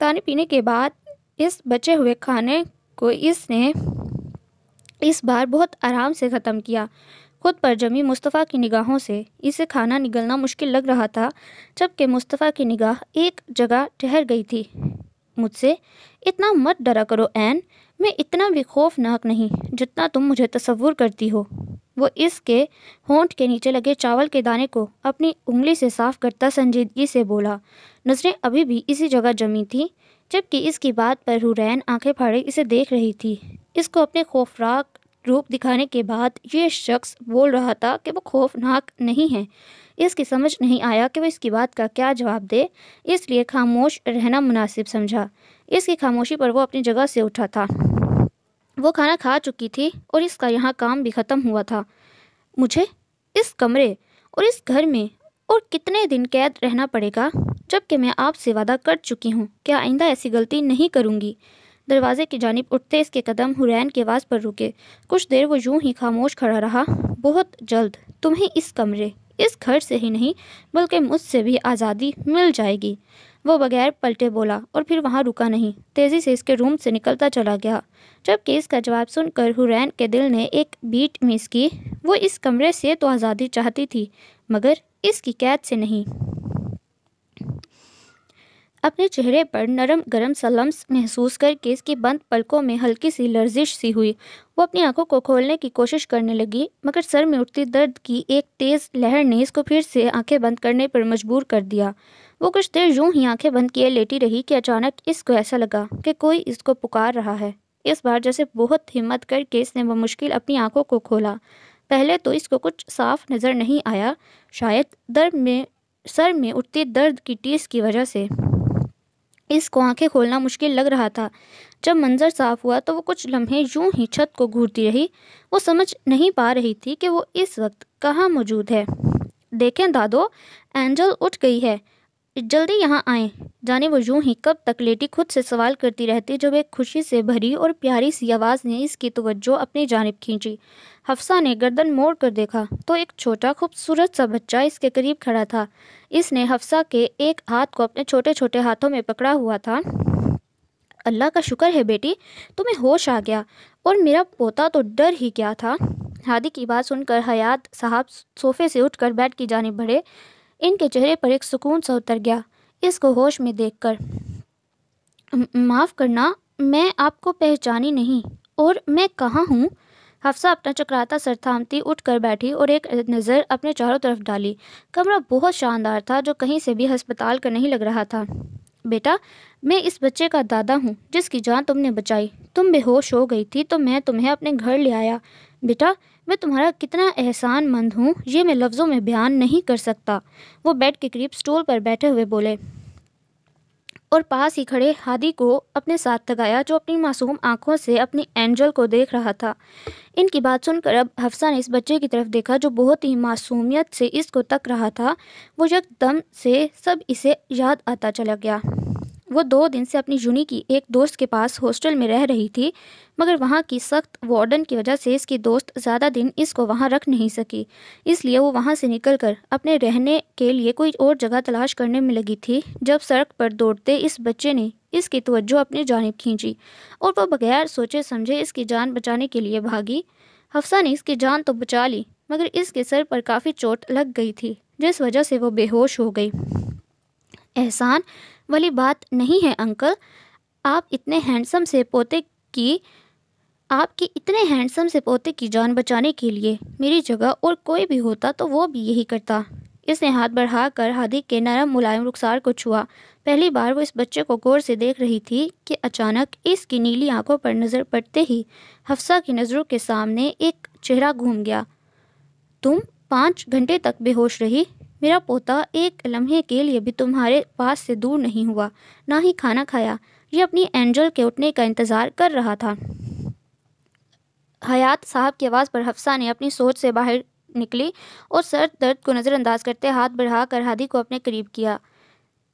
پانی پینے کے بعد اس بچے ہوئے کھانے کو اس نے اس بار بہت آرام سے ختم کیا۔ خود پر جمی مصطفیٰ کی نگاہوں سے اسے کھانا نگلنا مشکل لگ رہا تھا، جبکہ مصطفیٰ کی نگاہ ایک جگہ ٹھہر گئی تھی۔ مجھ سے اتنا مت ڈرا کرو این، میں اتنا بھی خوفناک نہیں جتنا تم مجھے تصور کرتی ہو۔ وہ اس کے ہونٹ کے نیچے لگے چاول کے دانے کو اپنی انگلی سے صاف کرتا سنجیدگی سے بولا۔ نظریں ابھی بھی اسی جگہ جمی تھیں، جبکہ اس کی بات پر حورین آنکھیں پھاڑے اسے دیکھ رہی تھی۔ اس کو اپنے خوفناک روپ دکھانے کے بعد یہ شخص بول رہا تھا کہ وہ خوفناک نہیں ہے۔ اس کی سمجھ نہیں آیا کہ وہ اس کی بات کا کیا جواب دے، اس لیے خاموش رہنا مناسب سمجھا۔ اس کی خاموشی پر وہ اپنی جگہ سے اٹھا تھا۔ وہ کھانا کھا چکی تھی اور اس کا یہاں کام بھی ختم ہوا تھا۔ مجھے اس کمرے اور اس گھر میں اور کتنے دن قید رہنا پڑے گا، جبکہ میں آپ سے وعدہ کر چکی ہوں کہ آئندہ ایسی غلطی نہیں کروں گی۔ دروازے کی جانب اٹھتے اس کے قدم حورین کی آواز پر رکے۔ کچھ دیر وہ یوں ہی خاموش کھڑا رہا۔ بہت جلد تمہیں اس کمرے، اس گھر سے ہی نہیں بلکہ مجھ سے بھی آزادی مل جائے گی، وہ بغیر پلٹے بولا اور پھر وہاں رکا نہیں، تیزی سے اس کے روم سے نکلتا چلا گیا۔ جبکہ اس کا جواب سن کر حورین کے دل نے ایک بیٹ مس کی۔ وہ اس کمرے سے تو آزادی چاہتی تھی، مگر اس کی قید سے نہیں۔ اپنے چہرے پر نرم گرم سا لمس محسوس کر کے اس کی بند پلکوں میں ہلکی سی لرزش سی ہوئی۔ وہ اپنی آنکھوں کو کھولنے کی کوشش کرنے لگی، مگر سر میں اٹھتی درد کی ایک تیز لہر نے اس کو پھر سے آنکھیں بند کرنے پر مجبور کر دیا۔ وہ کچھ دیر یوں ہی آنکھیں بند کیے لیٹی رہی کہ اچانک اس کو ایسا لگا کہ کوئی اس کو پکار رہا ہے۔ اس بار جیسے بہت ہمت کر کے اس نے بمشکل اپنی آنکھوں کو کھولا۔ پہلے تو اس کو کچھ صاف نظر نہیں آیا، شاید سر میں اٹھتی درد کی ٹیس کی وجہ سے اس کو آنکھیں کھولنا مشکل لگ رہا تھا۔ جب منظر صاف ہوا تو وہ کچھ لمحے یوں ہی چھت کو گھورتی رہی۔ وہ سمجھ نہیں پا رہی تھی کہ وہ اس وقت کہاں موجود ہے۔ دیکھیں دادو، اینجل اٹھ گئی ہے، جلدی یہاں آئیں۔ جانے وہ یوں ہی کب تک لیٹی خود سے سوال کرتی رہتی جب ایک خوشی سے بھری اور پیاری سی آواز نے اس کی توجہ اپنی جانب کھینچی۔ حفصہ نے گردن موڑ کر دیکھا تو ایک چھوٹا خوبصورت سا بچہ اس کے قریب کھڑا تھا۔ اس نے حفصہ کے ایک ہاتھ کو اپنے چھوٹے چھوٹے ہاتھوں میں پکڑا ہوا تھا۔ اللہ کا شکر ہے بیٹی، تمہیں ہوش آ گیا، اور میرا پوتا تو ڈر ہی گیا تھا۔ ہادی کی بات سن کر حیات صاحب صوفے سے اٹھ کر بیڈ کی جانب بڑھے۔ ان کے چہرے پر ایک سکون سا اتر گیا اس کو ہوش میں دیکھ کر۔ معاف کرنا، میں آپ کو پہچانی نہیں، اور میں کہاں ہوں؟ حفصہ اپنا چکراتا سر تھامتی اٹھ کر بیٹھی اور ایک نظر اپنے چاروں طرف ڈالی۔ کمرہ بہت شاندار تھا جو کہیں سے بھی ہسپتال کا نہیں لگ رہا تھا۔ بیٹا، میں اس بچے کا دادا ہوں جس کی جان تم نے بچائی۔ تم بے ہوش ہو گئی تھی تو میں تمہیں اپنے گھر لے آیا۔ بیٹا، میں تمہارا کتنا احسان مند ہوں یہ میں لفظوں میں بیان نہیں کر سکتا۔ وہ بیڈ کے قریب سٹول پر بیٹھے ہوئے بولے اور پاس ہی کھڑے ہادی کو اپنے ساتھ لگایا جو اپنی معصوم آنکھوں سے اپنی اینجل کو دیکھ رہا تھا۔ ان کی بات سن کر اب حفصہ نے اس بچے کی طرف دیکھا جو بہت ہی معصومیت سے اس کو تک رہا تھا۔ وہ یک دم سے سب اسے یاد آتا چلا گیا۔ وہ 2 دن سے اپنی یونی کی ایک دوست کے پاس ہاسٹل میں رہ رہی تھی، مگر وہاں کی سخت وارڈن کی وجہ سے اس کی دوست زیادہ دن اس کو وہاں رکھ نہیں سکی، اس لیے وہ وہاں سے نکل کر اپنے رہنے کے لیے کوئی اور جگہ تلاش کرنے میں لگی تھی جب سڑک پر دوڑتے اس بچے نے اس کی توجہ اپنی جانب کھینچی اور وہ بغیر سوچے سمجھے اس کی جان بچانے کے لیے بھاگی۔ حفصہ نے اس کی جان تو بچا لی مگر اس کے سر پر کافی چوٹ لگ گئی تھی جس وجہ سے وہ بے ہوش ہو گئی۔ احسان والی بات نہیں ہے انکل، آپ کی اتنے ہینڈسم سے پوتے کی جان بچانے کے لیے میری جگہ اور کوئی بھی ہوتا تو وہ بھی یہی کرتا۔ اس نے ہاتھ بڑھا کر ہادی کے نرم ملائم رخسار کو چھوا۔ پہلی بار وہ اس بچے کو غور سے دیکھ رہی تھی کہ اچانک اس کی نیلی آنکھوں پر نظر پڑتے ہی حفصہ کی نظروں کے سامنے ایک چہرہ گھوم گیا۔ تم 5 گھنٹے تک بے ہوش رہی؟ میرا پوتا ایک لمحے کے لیے بھی تمہارے پاس سے دور نہیں ہوا، نہ ہی کھانا کھایا، یہ اپنی اینجل کے اٹھنے کا انتظار کر رہا تھا۔ حیات صاحب کی آواز پر حفصہ نے اپنی سوچ سے باہر نکلی اور سر درد کو نظر انداز کرتے ہاتھ بڑھا کر ہادی کو اپنے قریب کیا۔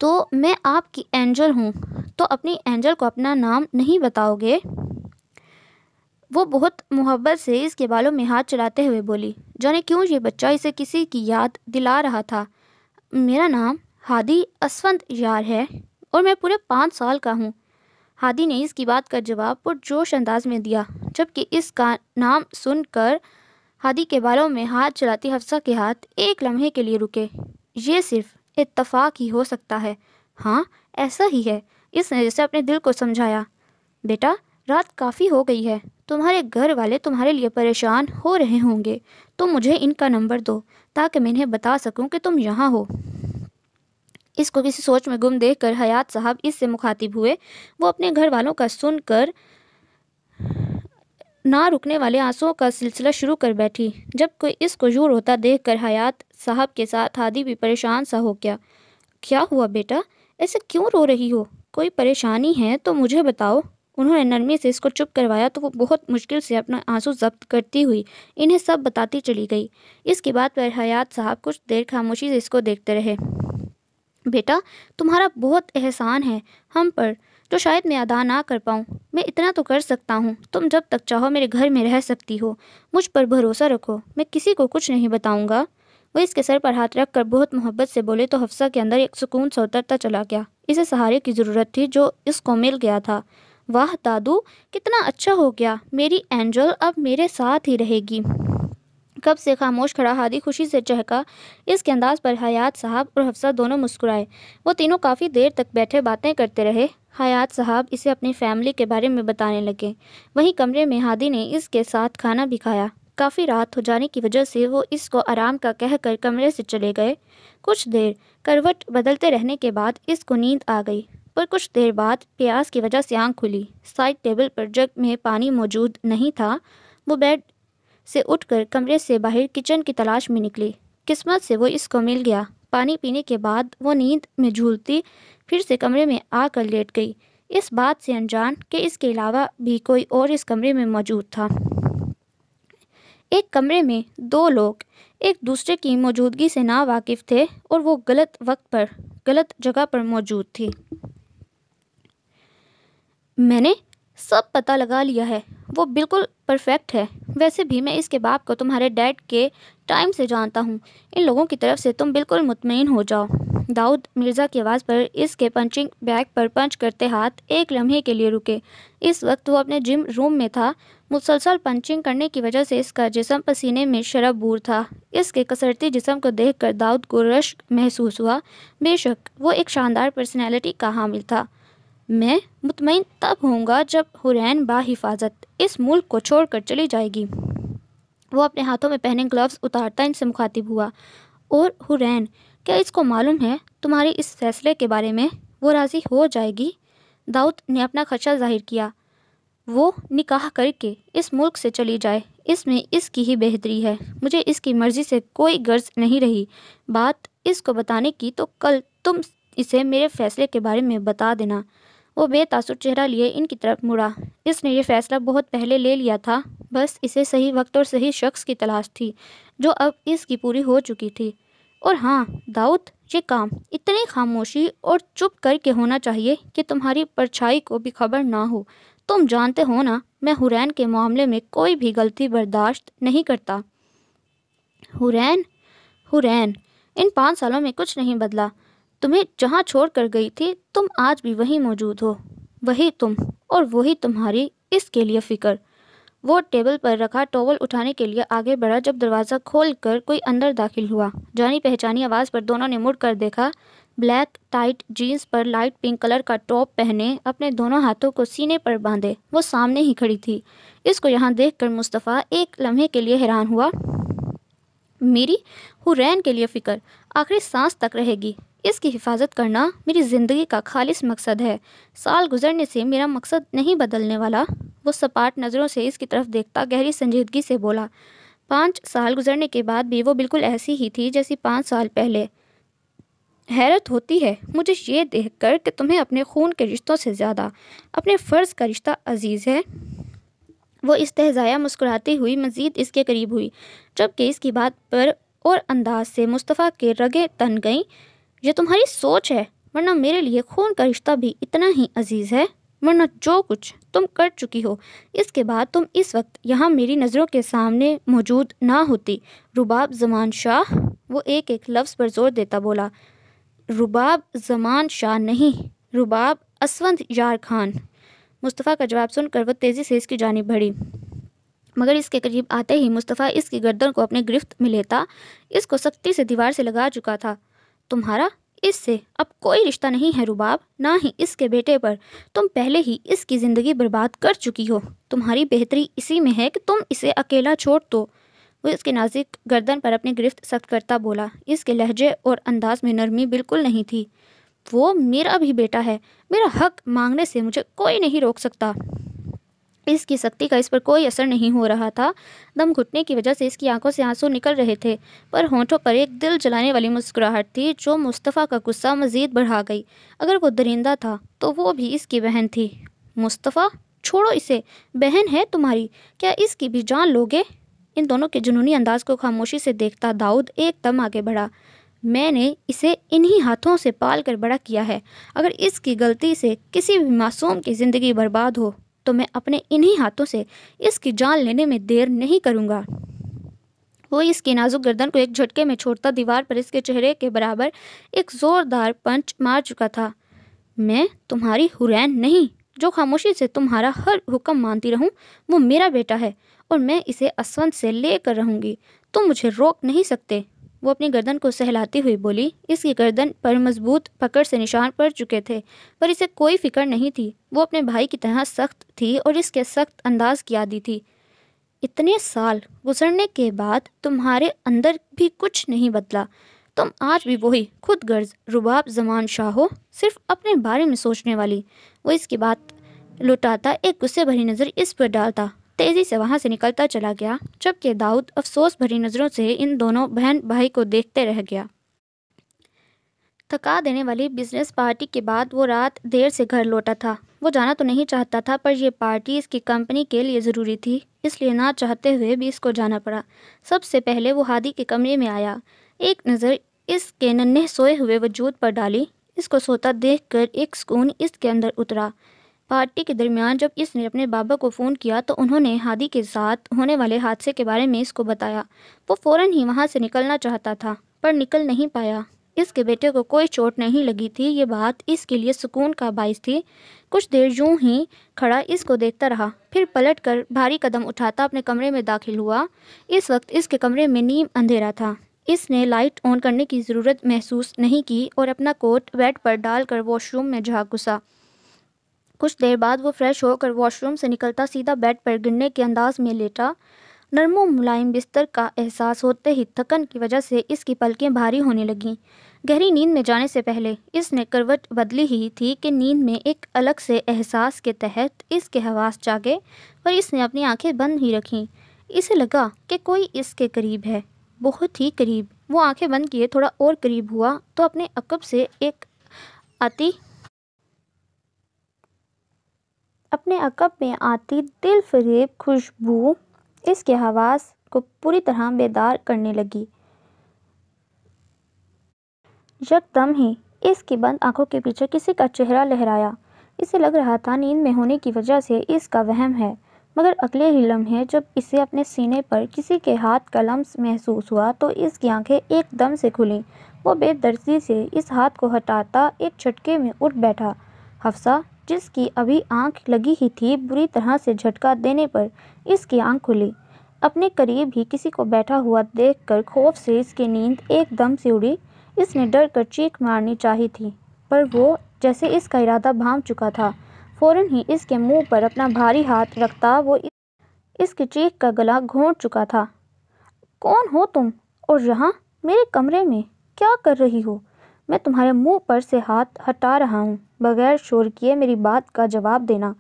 تو میں آپ کی اینجل ہوں تو اپنی اینجل کو اپنا نام نہیں بتاؤ گے؟ وہ بہت محبت سے اس کے بالوں میں ہاتھ چلاتے ہوئے بولی۔ جانے کیوں یہ بچہ اسے کسی کی یاد دلا رہا تھا۔ میرا نام ہادی اسفند یار ہے اور میں پورے 5 سال کا ہوں۔ ہادی نے اس کی بات کا جواب پرجوش انداز میں دیا، جبکہ اس کا نام سن کر ہادی کے بالوں میں ہاتھ چلاتی حفصہ کے ہاتھ ایک لمحے کے لیے رکے۔ یہ صرف اتفاق ہی ہو سکتا ہے۔ ہاں ایسا ہی ہے، اس نے جیسے اپنے دل کو سمجھایا۔ بیٹا، رات کافی ہو گئی ہے، تمہارے گھر والے تمہارے لیے پریشان ہو رہے ہوں گے، تم مجھے ان کا نمبر دو تاکہ میں انہیں بتا سکوں کہ تم یہاں ہو۔ اس کو کسی سوچ میں گم دیکھ کر حیات صاحب اس سے مخاطب ہوئے۔ وہ اپنے گھر والوں کا سن کر نہ رکنے والے آنسوؤں کا سلسلہ شروع کر بیٹھی۔ جب کوئی اس کو یوں روتا دیکھ کر حیات صاحب کے ساتھ ہادی بھی پریشان سا ہو گیا۔ کیا ہوا بیٹا، ایسے کیوں رو رہی ہو؟ کوئی پریشانی ہے تو مجھے بتاؤ۔ انہوں نے نرمی سے اس کو چپ کروایا تو وہ بہت مشکل سے اپنا آنسو ضبط کرتی ہوئی انہیں سب بتاتی چلی گئی۔ اس کی بات پر حیات صاحب کچھ دیر خاموشی سے اس کو دیکھتے رہے۔ بیٹا، تمہارا بہت احسان ہے ہم پر جو شاید میں ادا نہ کر پاؤں۔ میں اتنا تو کر سکتا ہوں، تم جب تک چاہو میرے گھر میں رہ سکتی ہو، مجھ پر بھروسہ رکھو، میں کسی کو کچھ نہیں بتاؤں گا۔ وہ اس کے سر پر ہاتھ رکھ کر بہت محبت سے بولے تو حفصہ کے اندر ایک سکون سا اترتا چلا گیا۔ اسے سہارے کی ضرورت تھی جو اس کو مل گیا تھا۔ واہ دادو، کتنا اچھا ہو گیا، میری اینجل اب میرے ساتھ ہی رہے گی۔ کب سے خاموش کھڑا ہادی خوشی سے چہکا۔ اس کے انداز پر حیات صاحب اور حفصہ دونوں مسکرائے۔ وہ تینوں کافی دیر تک بیٹھے باتیں کرتے رہے۔ حیات صاحب اسے اپنی فیملی کے بارے میں بتانے لگے۔ وہیں کمرے میں ہادی نے اس کے ساتھ کھانا بھی کھایا۔ کافی رات ہو جانے کی وجہ سے وہ اس کو آرام کا کہہ کر کمرے سے چلے گئے۔ کچھ دیر کروٹ بدلتے رہنے کے بعد اس کو نیند آ گئی، پر کچھ دیر بعد پیاس کی وجہ سے آنکھ کھلی۔ سائڈ ٹیبل پر جگ میں پانی موجود نہیں تھا۔ وہ بیڈ سے اٹھ کر کمرے سے باہر کچن کی تلاش میں نکلی۔ قسمت سے وہ اس کو مل گیا۔ پانی پینے کے بعد وہ نیند میں جھولتی پھر سے کمرے میں آ کر لیٹ گئی، اس بات سے انجان کہ اس کے علاوہ بھی کوئی اور اس کمرے میں موجود تھا۔ ایک کمرے میں 2 لوگ ایک دوسرے کی موجودگی سے نا واقف تھے اور وہ غلط وقت پر غلط جگہ پر موجود تھی۔ میں نے سب پتہ لگا لیا ہے، وہ بالکل پرفیکٹ ہے، ویسے بھی میں اس کے باپ کو تمہارے ڈیڈ کے ٹائم سے جانتا ہوں، ان لوگوں کی طرف سے تم بالکل مطمئن ہو جاؤ۔ داؤد مرزا کی آواز پر اس کے پنچنگ بیگ پر پنچ کرتے ہاتھ ایک لمحے کے لیے رکے۔ اس وقت وہ اپنے جم روم میں تھا۔ مسلسل پنچنگ کرنے کی وجہ سے اس کا جسم پسینے میں شرابور تھا۔ اس کے کسرتی جسم کو دیکھ کر داؤد کو رشک محسوس ہوا۔ بے شک وہ ایک شاندار پرسنالٹی کا حامل تھا۔ میں مطمئن تب ہوں گا جب حورین بحفاظت اس ملک کو چھوڑ کر چلی جائے گی۔ وہ اپنے ہاتھوں میں پہنے گلوز اتارتا ان سے مخاطب ہوا۔ اور حورین، کیا اس کو معلوم ہے تمہارے اس فیصلے کے بارے میں؟ وہ راضی ہو جائے گی؟ داؤد نے اپنا خدشہ ظاہر کیا۔ وہ نکاح کر کے اس ملک سے چلی جائے، اس میں اس کی ہی بہتری ہے۔ مجھے اس کی مرضی سے کوئی غرض نہیں رہی۔ بات اس کو بتانے کی تو کل تم اسے میرے فیصلے کے بارے میں بتا دینا۔ وہ بے تاثر چہرہ لیے ان کی طرف مڑا۔ اس نے یہ فیصلہ بہت پہلے لے لیا تھا، بس اسے صحیح وقت اور صحیح شخص کی تلاش تھی جو اب اس کی پوری ہو چکی تھی۔ اور ہاں داؤد، یہ کام اتنی خاموشی اور چپ کر کے ہونا چاہیے کہ تمہاری پرچھائی کو بھی خبر نہ ہو۔ تم جانتے ہو نا، میں حورین کے معاملے میں کوئی بھی غلطی برداشت نہیں کرتا۔ حورین، ان 5 سالوں میں کچھ نہیں بدلا۔ تمہیں جہاں چھوڑ کر گئی تھی تم آج بھی وہیں موجود ہو، وہی تم اور وہی تمہاری اس کے لیے فکر۔ وہ ٹیبل پر رکھا ٹاول اٹھانے کے لیے آگے بڑھا جب دروازہ کھول کر کوئی اندر داخل ہوا۔ جانی پہچانی آواز پر دونوں نے مڑ کر دیکھا۔ بلیک ٹائٹ جینس پر لائٹ پنک کلر کا ٹاپ پہنے، اپنے دونوں ہاتھوں کو سینے پر باندھے وہ سامنے ہی کھڑی تھی۔ اس کو یہاں دیکھ کر مصطفیٰ ایک لمحے کے لیے حیران ہوا۔ میری حورین کے لیے فکر آخری سانس تک رہے گی۔ اس کی حفاظت کرنا میری زندگی کا خالص مقصد ہے۔ سال گزرنے سے میرا مقصد نہیں بدلنے والا۔ وہ سپاٹ نظروں سے اس کی طرف دیکھتا گہری سنجیدگی سے بولا۔ 5 سال گزرنے کے بعد بھی وہ بالکل ایسی ہی تھی جیسی 5 سال پہلے۔ حیرت ہوتی ہے مجھے یہ دیکھ کر کہ تمہیں اپنے خون کے رشتوں سے زیادہ اپنے فرض کا رشتہ عزیز ہے۔ وہ استہزائیہ مسکراتی ہوئی مزید اس کے قریب ہوئی، جبکہ اس کی بات پر اور انداز سے مصطفیٰ کے رگیں تن گئیں۔ یہ تمہاری سوچ ہے، ورنہ میرے لیے خون کا رشتہ بھی اتنا ہی عزیز ہے۔ ورنہ جو کچھ تم کر چکی ہو، اس کے بعد تم اس وقت یہاں میری نظروں کے سامنے موجود نہ ہوتی۔ رباب زمان شاہ، وہ ایک ایک لفظ پر زور دیتا بولا۔ رباب زمان شاہ نہیں، رباب اسفند یار خان۔ مصطفیٰ کا جواب سن کر وہ تیزی سے اس کی جانب بڑھی، مگر اس کے قریب آتے ہی مصطفیٰ اس کی گردن کو اپنے گرفت میں لیتا اس کو سختی سے دیوار سے لگا چکا تھا۔ تمہارا اس سے اب کوئی رشتہ نہیں ہے رباب، نہ ہی اس کے بیٹے پر۔ تم پہلے ہی اس کی زندگی برباد کر چکی ہو۔ تمہاری بہتری اسی میں ہے کہ تم اسے اکیلا چھوڑ دو۔ وہ اس کے نازک گردن پر اپنی گرفت سخت کرتا بولا۔ اس کے لہجے اور انداز میں نرمی بالکل نہیں تھی۔ وہ میرا بھی بیٹا ہے، میرا حق مانگنے سے مجھے کوئی نہیں روک سکتا۔ اس کی سختی کا اس پر کوئی اثر نہیں ہو رہا تھا۔ دم گھٹنے کی وجہ سے اس کی آنکھوں سے آنسو نکل رہے تھے، پر ہونٹوں پر ایک دل جلانے والی مسکراہٹ تھی جو مصطفیٰ کا غصہ مزید بڑھا گئی۔ اگر وہ درندہ تھا تو وہ بھی اس کی بہن تھی۔ مصطفیٰ، چھوڑو اسے، بہن ہے تمہاری، کیا اس کی بھی جان لوگے؟ ان دونوں کے جنونی انداز کو خاموشی سے دیکھتا داؤد ایک دم آگے بڑھا۔ میں نے اسے انہی ہاتھوں سے پال کر بڑا کیا ہے۔ اگر اس کی غلطی سے کسی بھی معصوم کی زندگی برباد ہو تو میں اپنے انہی ہاتھوں سے اس کی جان لینے میں دیر نہیں کروں گا۔ وہ اس کی نازک گردن کو ایک جھٹکے میں چھوڑتا دیوار پر اس کے چہرے کے برابر ایک زوردار پنچ مار چکا تھا۔ میں تمہاری حورین نہیں جو خاموشی سے تمہارا ہر حکم مانتی رہوں۔ وہ میرا بیٹا ہے اور میں اسے اسفند سے لے کر رہوں گی۔ تم مجھے روک نہیں سکتے۔ وہ اپنی گردن کو سہلاتی ہوئی بولی۔ اس کی گردن پر مضبوط پکڑ سے نشان پڑ چکے تھے، پر اسے کوئی فکر نہیں تھی۔ وہ اپنے بھائی کی طرح سخت تھی اور اس کے سخت انداز کی عادی تھی۔ اتنے سال گزرنے کے بعد تمہارے اندر بھی کچھ نہیں بدلا۔ تم آج بھی وہی خود غرض رباب زمان شاہ ہو، صرف اپنے بارے میں سوچنے والی۔ وہ اس کی بات لٹاتا ایک غصے بھری نظر اس پر ڈالتا تیزی سے وہاں سے نکلتا چلا گیا، جبکہ داؤد افسوس بھری نظروں سے ان دونوں بہن بھائی کو دیکھتے رہ گیا۔ تھکا دینے والی بزنس پارٹی کے بعد وہ رات دیر سے گھر لوٹا تھا۔ وہ جانا تو نہیں چاہتا تھا، پر یہ پارٹی اس کی کمپنی کے لیے ضروری تھی، اس لیے نہ چاہتے ہوئے بھی اس کو جانا پڑا۔ سب سے پہلے وہ ہادی کے کمرے میں آیا، ایک نظر اس کے ننھے سوئے ہوئے وجود پر ڈالی۔ اس کو سوتا دیکھ کر ایک سکون اس کے اندر اترا۔ پارٹی کے درمیان جب اس نے اپنے بابا کو فون کیا تو انہوں نے ہادی کے ساتھ ہونے والے حادثے کے بارے میں اس کو بتایا۔ وہ فوراً ہی وہاں سے نکلنا چاہتا تھا پر نکل نہیں پایا۔ اس کے بیٹے کو کوئی چوٹ نہیں لگی تھی، یہ بات اس کے لیے سکون کا باعث تھی۔ کچھ دیر یوں ہی کھڑا اس کو دیکھتا رہا، پھر پلٹ کر بھاری قدم اٹھاتا اپنے کمرے میں داخل ہوا۔ اس وقت اس کے کمرے میں نیم اندھیرا تھا۔ اس نے لائٹ آن کرنے کی ضرورت محسوس نہیں کی اور اپنا کوٹ بیڈ پر ڈال کر واش روم میں جا گھسا۔ کچھ دیر بعد وہ فریش ہو کر واش روم سے نکلتا سیدھا بیڈ پر گرنے کے انداز میں لیٹا۔ نرم و ملائم بستر کا احساس ہوتے ہی تھکن کی وجہ سے اس کی پلکیں بھاری ہونے لگیں۔ گہری نیند میں جانے سے پہلے اس نے کروٹ بدلی ہی تھی کہ نیند میں ایک الگ سے احساس کے تحت اس کے حواس جاگے، پر اس نے اپنی آنکھیں بند ہی رکھیں۔ اسے لگا کہ کوئی اس کے قریب ہے، بہت ہی قریب۔ وہ آنکھیں بند کیے تھوڑا اور قریب ہوا تو اپنے عقب سے ایک آتی دل فریب خوشبو اس کے حواس کو پوری طرح بیدار کرنے لگی۔ یکدم ہی اس کی بند آنکھوں کے پیچھے کسی کا چہرہ لہرایا۔ اسے لگ رہا تھا نیند میں ہونے کی وجہ سے اس کا وہم ہے، مگر اگلے ہی لمحے جب اسے اپنے سینے پر کسی کے ہاتھ کا لمس محسوس ہوا تو اس کی آنکھیں ایک دم سے کھلیں۔ وہ بے دردی سے اس ہاتھ کو ہٹاتا ایک جھٹکے میں اٹھ بیٹھا۔ حفصہ، جس کی ابھی آنکھ لگی ہی تھی، بری طرح سے جھٹکا دینے پر اس کی آنکھ کھلی۔ اپنے قریب ہی کسی کو بیٹھا ہوا دیکھ کر خوف سے اس کی نیند ایک دم سے اڑی۔ اس نے ڈر کر چیخ مارنی چاہی تھی، پر وہ جیسے اس کا ارادہ بھانپ چکا تھا، فوراً ہی اس کے منہ پر اپنا بھاری ہاتھ رکھتا وہ اس کی چیخ کا گلا گھونٹ چکا تھا۔ کون ہو تم؟ اور یہاں میرے کمرے میں کیا کر رہی ہو؟ میں تمہارے منہ پر سے ہاتھ ہٹا رہا ہوں، بغیر شور کیے میری بات کا جواب دینا۔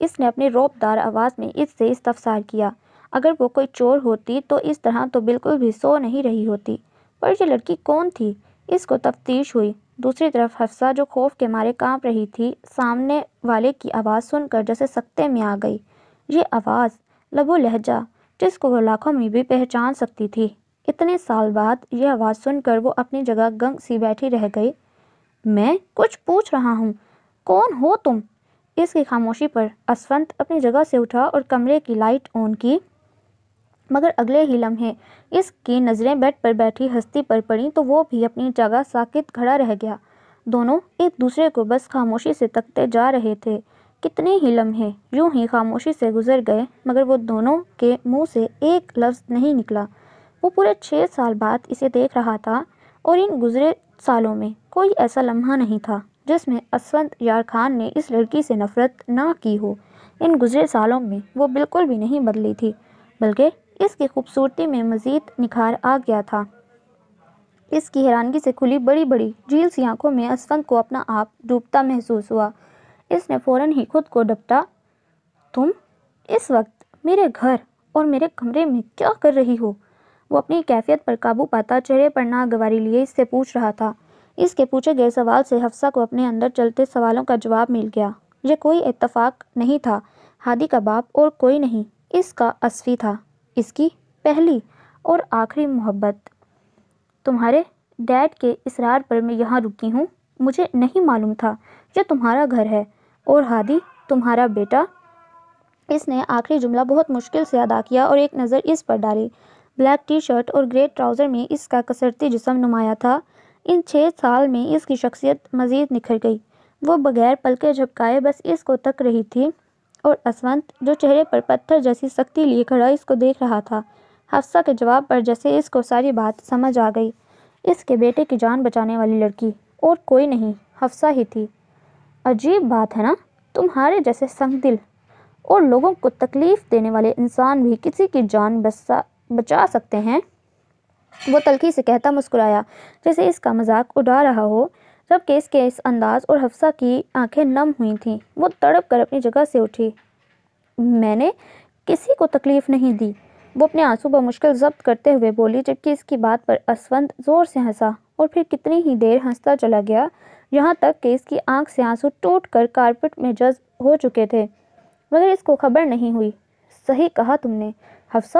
اس نے اپنی رعب دار آواز میں اس سے استفسار کیا۔ اگر وہ کوئی چور ہوتی تو اس طرح تو بالکل بھی سو نہیں رہی ہوتی، پر یہ لڑکی کون تھی؟ اس کو تفتیش ہوئی۔ دوسری طرف حفصہ، جو خوف کے مارے کانپ رہی تھی، سامنے والے کی آواز سن کر جیسے سکتے میں آ گئی۔ یہ آواز، لب و لہجہ، جس کو وہ لاکھوں میں بھی پہچان سکتی تھی۔ اتنے سال بعد یہ آواز سن کر وہ اپنی جگہ گنگ سی بیٹھی رہ گئی۔ میں کچھ پوچھ رہا ہوں، کون ہو تم؟ اس کی خاموشی پر اسفند اپنی جگہ سے اٹھا اور کمرے کی لائٹ آن کی، مگر اگلے ہی لمحے اس کی نظریں بیڈ پر بیٹھی ہستی پر پڑیں تو وہ بھی اپنی جگہ ساکت کھڑا رہ گیا۔ دونوں ایک دوسرے کو بس خاموشی سے تکتے جا رہے تھے۔ کتنے ہی لمحے یوں ہی خاموشی سے گزر گئے، مگر وہ دونوں کے منہ سے ایک لفظ نہیں نکلا۔ وہ پورے 6 سال بعد اسے دیکھ رہا تھا، اور ان گزرے سالوں میں کوئی ایسا لمحہ نہیں تھا جس میں اسفند یار خان نے اس لڑکی سے نفرت نہ کی ہو۔ ان گزرے سالوں میں وہ بالکل بھی نہیں بدلی تھی، بلکہ اس کی خوبصورتی میں مزید نکھار آ گیا تھا۔ اس کی حیرانگی سے کھلی بڑی بڑی جھیل سی آنکھوں میں اسفند کو اپنا آپ ڈوبتا محسوس ہوا۔ اس نے فوراً ہی خود کو ڈپٹا۔ تم اس وقت میرے گھر اور میرے کمرے میں کیا کر رہی ہو؟ وہ اپنی کیفیت پر قابو پاتا چہرے پر ناگواری لیے اس سے پوچھ رہا تھا۔ اس کے پوچھے گئے سوال سے حفصہ کو اپنے اندر چلتے سوالوں کا جواب مل گیا۔ یہ کوئی اتفاق نہیں تھا۔ ہادی کا باپ اور کوئی نہیں، اس کا اصفی تھا، اس کی پہلی اور آخری محبت۔ تمہارے ڈیڈ کے اصرار پر میں یہاں رکی ہوں۔ مجھے نہیں معلوم تھا یہ تمہارا گھر ہے، اور ہادی تمہارا بیٹا۔ اس نے آخری جملہ بہت مشکل سے ادا کیا اور ایک نظر اس پر ڈالی۔ بلیک ٹی شرٹ اور گرے ٹراؤزر میں اس کا کسرتی جسم نمایاں تھا۔ ان 6 سال میں اس کی شخصیت مزید نکھر گئی۔ وہ بغیر پلکیں جھپکائے بس اس کو تک رہی تھی، اور اسفند، جو چہرے پر پتھر جیسی سختی لیے کھڑا اس کو دیکھ رہا تھا۔ حفصہ کے جواب پر جیسے اس کو ساری بات سمجھ آ گئی۔ اس کے بیٹے کی جان بچانے والی لڑکی اور کوئی نہیں، حفصہ ہی تھی۔ عجیب بات ہے نا، تمہارے جیسے سنگ دل اور لوگوں کو تکلیف دینے والے انسان بھی کسی کی جان بچا سکتے ہیں۔ وہ تلخی سے کہتا مسکرایا، جیسے اس کا مذاق اڑا رہا ہو، جبکہ اس کے اس انداز اور حفصہ کی آنکھیں نم ہوئی تھیں۔ وہ تڑپ کر اپنی جگہ سے اٹھی۔ میں نے کسی کو تکلیف نہیں دی، وہ اپنے آنسو بمشکل ضبط کرتے ہوئے بولی، جبکہ اس کی بات پر اسفند زور سے ہنسا، اور پھر کتنی ہی دیر ہنستا چلا گیا، یہاں تک کہ اس کی آنکھ سے آنسو ٹوٹ کر کارپٹ میں جذب ہو چکے تھے، مگر اس کو خبر نہیں ہوئی۔ صحیح کہا تم نے حفصہ،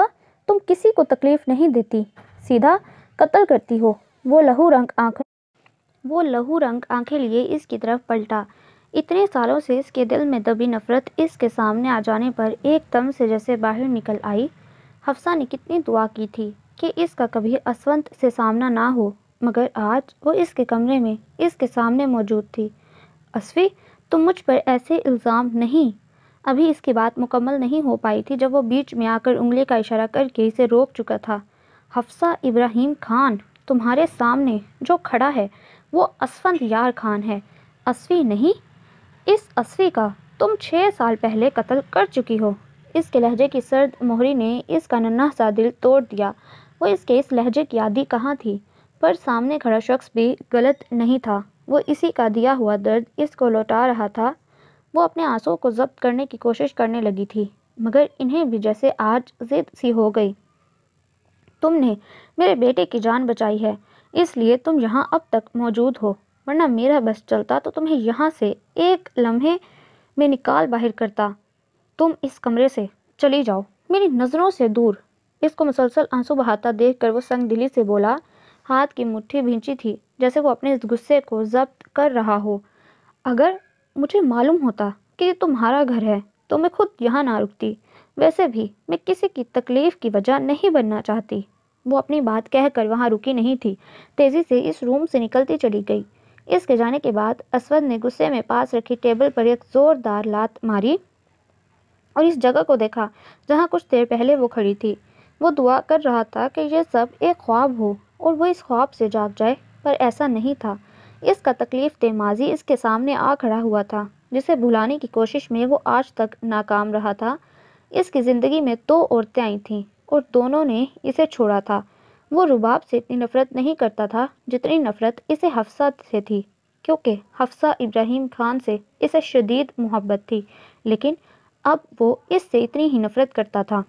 تم کسی کو تکلیف نہیں دیتی، سیدھا قتل کرتی ہو۔ وہ لہو رنگ آنکھیں لیے اس کی طرف پلٹا۔ اتنے سالوں سے اس کے دل میں دبی نفرت اس کے سامنے آ جانے پر ایک دم سے جیسے باہر نکل آئی۔ حفصہ نے کتنی دعا کی تھی کہ اس کا کبھی اسونت سے سامنا نہ ہو، مگر آج وہ اس کے کمرے میں اس کے سامنے موجود تھی۔ اسفی، تم مجھ پر ایسے الزام نہیں۔ ابھی اس کی بات مکمل نہیں ہو پائی تھی جب وہ بیچ میں آ کر انگلی کا اشارہ کر کے اسے روک چکا تھا۔ حفصہ ابراہیم خان، تمہارے سامنے جو کھڑا ہے وہ اسفند یار خان ہے، اسفی نہیں۔ اس اسفی کا تم 6 سال پہلے قتل کر چکی ہو۔ اس کے لہجے کی سرد مہری نے اس کا ننھا سا دل توڑ دیا۔ وہ اس کے اس لہجے کی عادی کہاں تھی، پر سامنے کھڑا شخص بھی غلط نہیں تھا۔ وہ اسی کا دیا ہوا درد اس کو لوٹا رہا تھا۔ وہ اپنے آنسوں کو ضبط کرنے کی کوشش کرنے لگی تھی، مگر انہیں بھی جیسے آج ضد سی ہو گئی۔ تم نے میرے بیٹے کی جان بچائی ہے، اس لیے تم یہاں اب تک موجود ہو، ورنہ میرا بس چلتا تو تمہیں یہاں سے ایک لمحے میں نکال باہر کرتا۔ تم اس کمرے سے چلی جاؤ، میری نظروں سے دور۔ اس کو مسلسل آنسو بہاتا دیکھ کر وہ سنگ دلی سے بولا۔ ہاتھ کی مٹھی بھینچی تھی جیسے وہ اپنے اس غصے کو ضبط کر رہا ہو۔ اگر مجھے معلوم ہوتا کہ یہ تمہارا گھر ہے تو میں خود یہاں نہ رکتی۔ ویسے بھی میں کسی کی تکلیف کی وجہ نہیں بننا چاہتی۔ وہ اپنی بات کہہ کر وہاں رکی نہیں تھی، تیزی سے اس روم سے نکلتی چلی گئی۔ اس کے جانے کے بعد اسود نے غصے میں پاس رکھی ٹیبل پر ایک زوردار لات ماری اور اس جگہ کو دیکھا جہاں کچھ دیر پہلے وہ کھڑی تھی۔ وہ دعا کر رہا تھا کہ یہ سب ایک خواب ہو اور وہ اس خواب سے جاگ جائے، پر ایسا نہیں تھا۔ اس کا تکلیف دہ ماضی اس کے سامنے آ کھڑا ہوا تھا، جسے بھلانے کی کوشش میں وہ آج تک ناکام رہا تھا۔ اس کی زندگی میں 2 عورتیں آئی تھیں اور دونوں نے اسے چھوڑا تھا۔ وہ رباب سے اتنی نفرت نہیں کرتا تھا جتنی نفرت اسے حفصہ سے تھی، کیونکہ حفصہ ابراہیم خان سے اسے شدید محبت تھی، لیکن اب وہ اس سے اتنی ہی نفرت کرتا تھا۔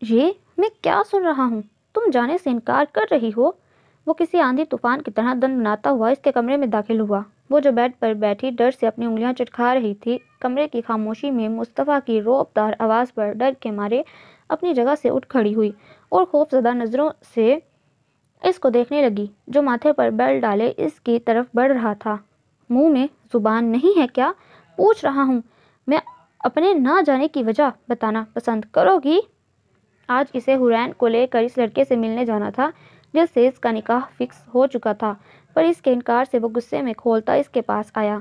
یہ میں کیا سن رہا ہوں؟ تم جانے سے انکار کر رہی ہو؟ وہ کسی آندھی طوفان کی طرح دندناتا ہوا اس کے کمرے میں داخل ہوا۔ وہ جو بیڈ پر بیٹھی ڈر سے اپنی انگلیاں چٹکھا رہی تھی، کمرے کی خاموشی میں مصطفیٰ کی رعب دار آواز پر ڈر کے مارے اپنی جگہ سے اٹھ کھڑی ہوئی اور خوف زدہ نظروں سے اس کو دیکھنے لگی جو ماتھے پر بیل ڈالے اس کی طرف بڑھ رہا تھا۔ منہ میں زبان نہیں ہے کیا؟ پوچھ رہا ہوں۔ میں اپنے نہ جانے کی وجہ بتانا پسند کرو گی؟ آج اسے حورین کو لے کر اس لڑکے سے ملنے جانا تھا جس سے اس کا نکاح فکس ہو چکا تھا، پر اس کے انکار سے وہ غصے میں کھولتا اس کے پاس آیا۔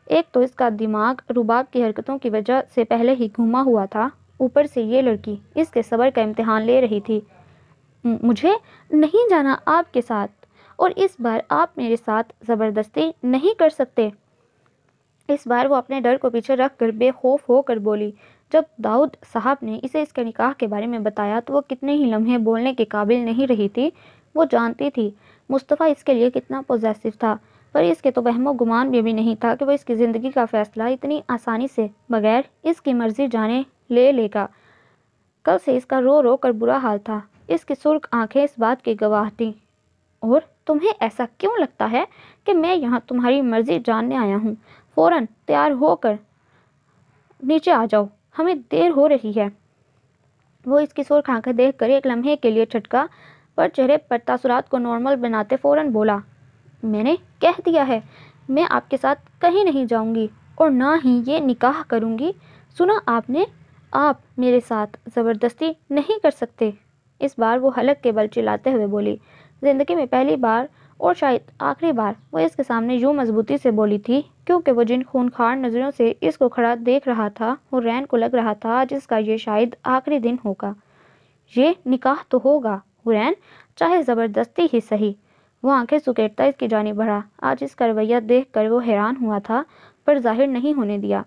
ایک تو اس کا دماغ رباب کی حرکتوں کی وجہ سے پہلے ہی گھوما ہوا تھا، اوپر سے یہ لڑکی اس کے صبر کا امتحان لے رہی تھی۔ مجھے نہیں جانا آپ کے ساتھ، اور اس بار آپ میرے ساتھ زبردستی نہیں کر سکتے۔ اس بار وہ اپنے ڈر کو پیچھے رکھ کر بے خوف ہو کر بولی۔ جب داؤد صاحب نے اسے اس کے نکاح کے بارے میں بتایا تو وہ کتنے ہی لمحے بولنے کے قابل نہیں رہی تھی۔ وہ جانتی تھی مصطفیٰ اس کے لیے کتنا پوزیسو تھا، پر اس کے تو وہم و گمان بھی نہیں تھا کہ وہ اس کی زندگی کا فیصلہ اتنی آسانی سے بغیر اس کی مرضی جانے لے گا۔ کل سے اس کا رو رو کر برا حال تھا۔ اس کی سرخ آنکھیں اس بات کی گواہ تھیں۔ اور تمہیں ایسا کیوں لگتا ہے کہ میں یہاں تمہاری مرضی جاننے آیا ہوں؟ فوراً تیار ہو کر نیچے آ جاؤ، ہمیں دیر ہو رہی ہے۔ وہ اس کی سرخ آنکھیں دیکھ کر ایک لمحے کے لیے چھٹکا، پر چہرے پر تاثرات کو نارمل بناتے فوراً بولا، میں نے کہہ دیا ہے میں آپ کے ساتھ کہیں نہیں جاؤں گی اور نہ ہی یہ نکاح کروں گی۔ سنا آپ نے؟ آپ میرے ساتھ زبردستی نہیں کر سکتے۔ اس بار وہ حلق کے بل چلاتے ہوئے بولی۔ زندگی میں پہلی بار اور شاید آخری بار وہ اس کے سامنے یوں مضبوطی سے بولی تھی، کیونکہ وہ جن خونخوار نظروں سے اس کو کھڑا دیکھ رہا تھا، حورین کو لگ رہا تھا جس کا یہ شاید آخری دن ہوگا۔ یہ نکاح تو ہوگا حورین، چاہے زبردستی ہی صحیح۔ وہ آنکھیں سکیڑتا اس کی جانب بڑھا۔ آج اس کا رویہ دیکھ کر وہ حیران ہوا تھا، پر ظاہر نہیں ہونے دیا۔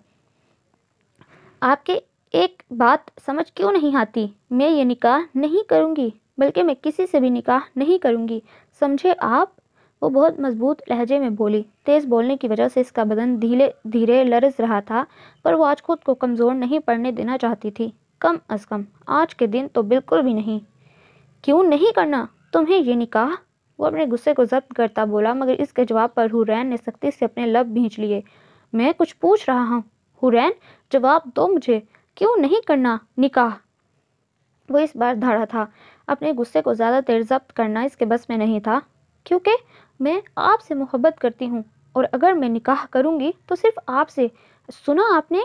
آپ کے ایک بات سمجھ کیوں نہیں آتی؟ میں یہ نکاح نہیں کروں گی، بلکہ میں کسی سے بھی نکاح نہیں کروں گی، سمجھے آپ؟ وہ بہت مضبوط لہجے میں بولی۔ تیز بولنے کی وجہ سے اس کا بدن دھیرے دھیرے لرز رہا تھا، پر وہ آج خود کو کمزور نہیں پڑنے دینا چاہتی تھی، کم از کم آج کے دن تو بالکل بھی نہیں۔ کیوں نہیں کرنا تمہیں یہ نکاح؟ وہ اپنے غصے کو ضبط کرتا بولا، مگر اس کے جواب پر حورین نے سختی سے اپنے لب بھینچ لیے۔ میں کچھ پوچھ رہا ہوں حورین، جواب دو مجھے، کیوں نہیں کرنا نکاح؟ وہ اس بار دھاڑا تھا۔ اپنے غصے کو زیادہ دیر ضبط کرنا اس کے بس میں نہیں تھا۔ کیونکہ میں آپ سے محبت کرتی ہوں، اور اگر میں نکاح کروں گی تو صرف آپ سے۔ سنا آپ نے؟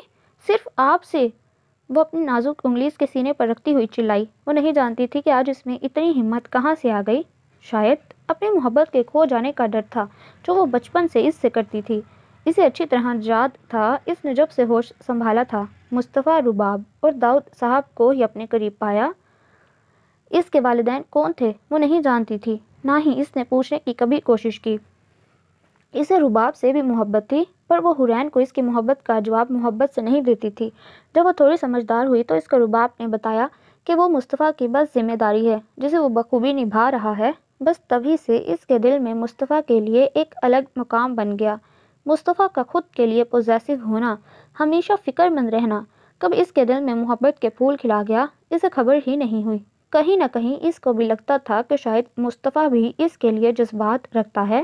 صرف آپ سے! وہ اپنی نازک انگلی اس کے سینے پر رکھتی ہوئی چلائی۔ وہ نہیں جانتی تھی کہ آج اس میں اتنی ہمت کہاں سے آ گئی۔ شاید اپنی محبت کے کھو جانے کا ڈر تھا جو وہ بچپن سے اس سے کرتی تھی۔ اسے اچھی طرح یاد تھا اس نے جب سے ہوش سنبھالا تھا مصطفیٰ رباب اور داؤد صاحب کو ہی اپنے قریب پایا۔ اس کے والدین کون تھے وہ نہیں جانتی تھی، نہ ہی اس نے پوچھنے کی کبھی کوشش کی۔ اسے رباب سے بھی محبت تھی، پر وہ حورین کو اس کی محبت کا جواب محبت سے نہیں دیتی تھی۔ جب وہ تھوڑی سمجھدار ہوئی تو اس کو رباب نے بتایا کہ وہ مصطفیٰ کی بس ذمہ داری ہے جسے وہ بخوبی نبھا رہا ہے۔ بس تبھی سے اس کے دل میں مصطفیٰ کے لیے ایک الگ مقام بن گیا۔ مصطفیٰ کا خود کے لیے پوزیسو ہونا، ہمیشہ فکر مند رہنا، کب اس کے دل میں محبت کے پھول کھلا گیا اسے خبر ہی نہیں ہوئی۔ کہیں نہ کہیں اس کو بھی لگتا تھا کہ شاید مصطفیٰ بھی اس کے لیے جذبات رکھتا ہے،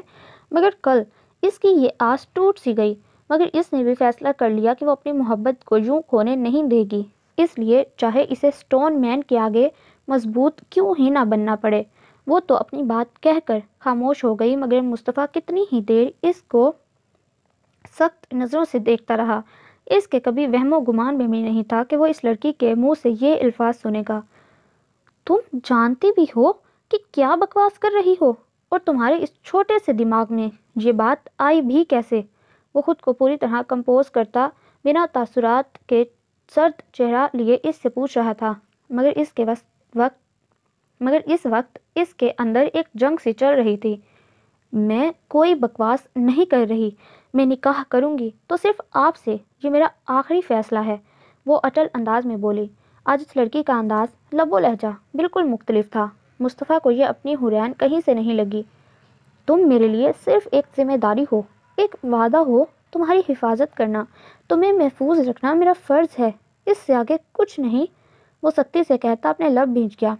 مگر کل اس کی یہ آس ٹوٹ سی گئی۔ مگر اس نے بھی فیصلہ کر لیا کہ وہ اپنی محبت کو یوں کھونے نہیں دے گی، اس لیے چاہے اسے سٹون مین کے آگے مضبوط کیوں ہی نہ بننا پڑے۔ وہ تو اپنی بات کہہ کر خاموش ہو گئی، مگر مصطفیٰ کتنی ہی دیر اس کو سخت نظروں سے دیکھتا رہا۔ اس کے کبھی وہم و گمان میں بھی نہیں تھا کہ وہ اس لڑکی کے منہ سے یہ الفاظ سنے گا۔ تم جانتی بھی ہو کہ کیا بکواس کر رہی ہو، اور تمہارے اس چھوٹے سے دماغ میں یہ بات آئی بھی کیسے؟ وہ خود کو پوری طرح کمپوز کرتا بنا تاثرات کے سرد چہرہ لیے اس سے پوچھ رہا تھا، مگر اس وقت اس کے اندر ایک جنگ سی چل رہی تھی۔ میں کوئی بکواس نہیں کر رہی، میں نکاح کروں گی تو صرف آپ سے، یہ میرا آخری فیصلہ ہے، وہ اٹل انداز میں بولی۔ آج اس لڑکی کا انداز، لب و لہجہ بالکل مختلف تھا۔ مصطفیٰ کو یہ اپنی حورین کہیں سے نہیں لگی۔ تم میرے لیے صرف ایک ذمہ داری ہو، ایک وعدہ ہو، تمہاری حفاظت کرنا، تمہیں محفوظ رکھنا میرا فرض ہے، اس سے آگے کچھ نہیں، وہ سختی سے کہتا اپنے لب بھیج گیا۔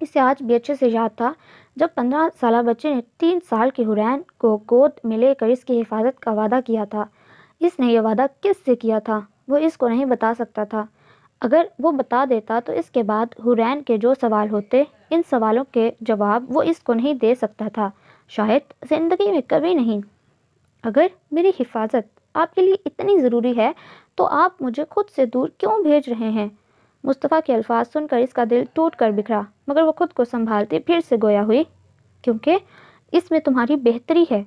اسے آج بھی اچھے سے یاد تھا جب 15 سالہ بچے نے 3 سال کی حورین کو گود میں لے کر اس کی حفاظت کا وعدہ کیا تھا۔ اس نے یہ وعدہ کس سے کیا تھا وہ اس کو نہیں بتا سکتا تھا۔ اگر وہ بتا دیتا تو اس کے بعد حورین کے جو سوال ہوتے، ان سوالوں کے جواب وہ اس کو نہیں دے سکتا تھا، شاید زندگی میں کبھی نہیں۔ اگر میری حفاظت آپ کے لیے اتنی ضروری ہے تو آپ مجھے خود سے دور کیوں بھیج رہے ہیں؟ مصطفیٰ کے الفاظ سن کر اس کا دل ٹوٹ کر بکھرا، مگر وہ خود کو سنبھالتے پھر سے گویا ہوئی، کیونکہ اس میں تمہاری بہتری ہے۔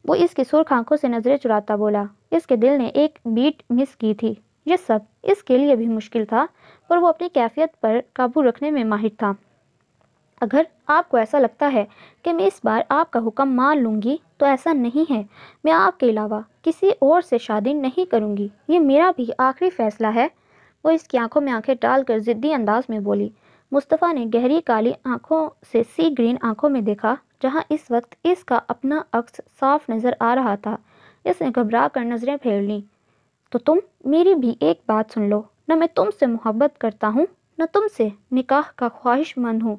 وہ اس کی سرخ آنکھوں سے نظریں چراتا بولا۔ اس کے دل نے ایک بیٹ مس کی تھی۔ یہ سب اس کے لیے بھی مشکل تھا، پر وہ اپنی کیفیت پر قابو رکھنے میں ماہر تھا۔ اگر آپ کو ایسا لگتا ہے کہ میں اس بار آپ کا حکم مان لوں گی تو ایسا نہیں ہے، میں آپ کے علاوہ کسی اور سے شادی نہیں کروں گی، یہ میرا بھی آخری فیصلہ ہے، وہ اس کی آنکھوں میں آنکھیں ڈال کر ضدی انداز میں بولی۔ مصطفیٰ نے گہری کالی آنکھوں سے سی گرین آنکھوں میں دیکھا، جہاں اس وقت اس کا اپنا عکس صاف نظر آ رہا تھا۔ اس نے گھبرا کر نظریں پھیر لیں۔ تو تم میری بھی ایک بات سن لو، نہ میں تم سے محبت کرتا ہوں، نہ تم سے نکاح کا خواہش مند ہوں،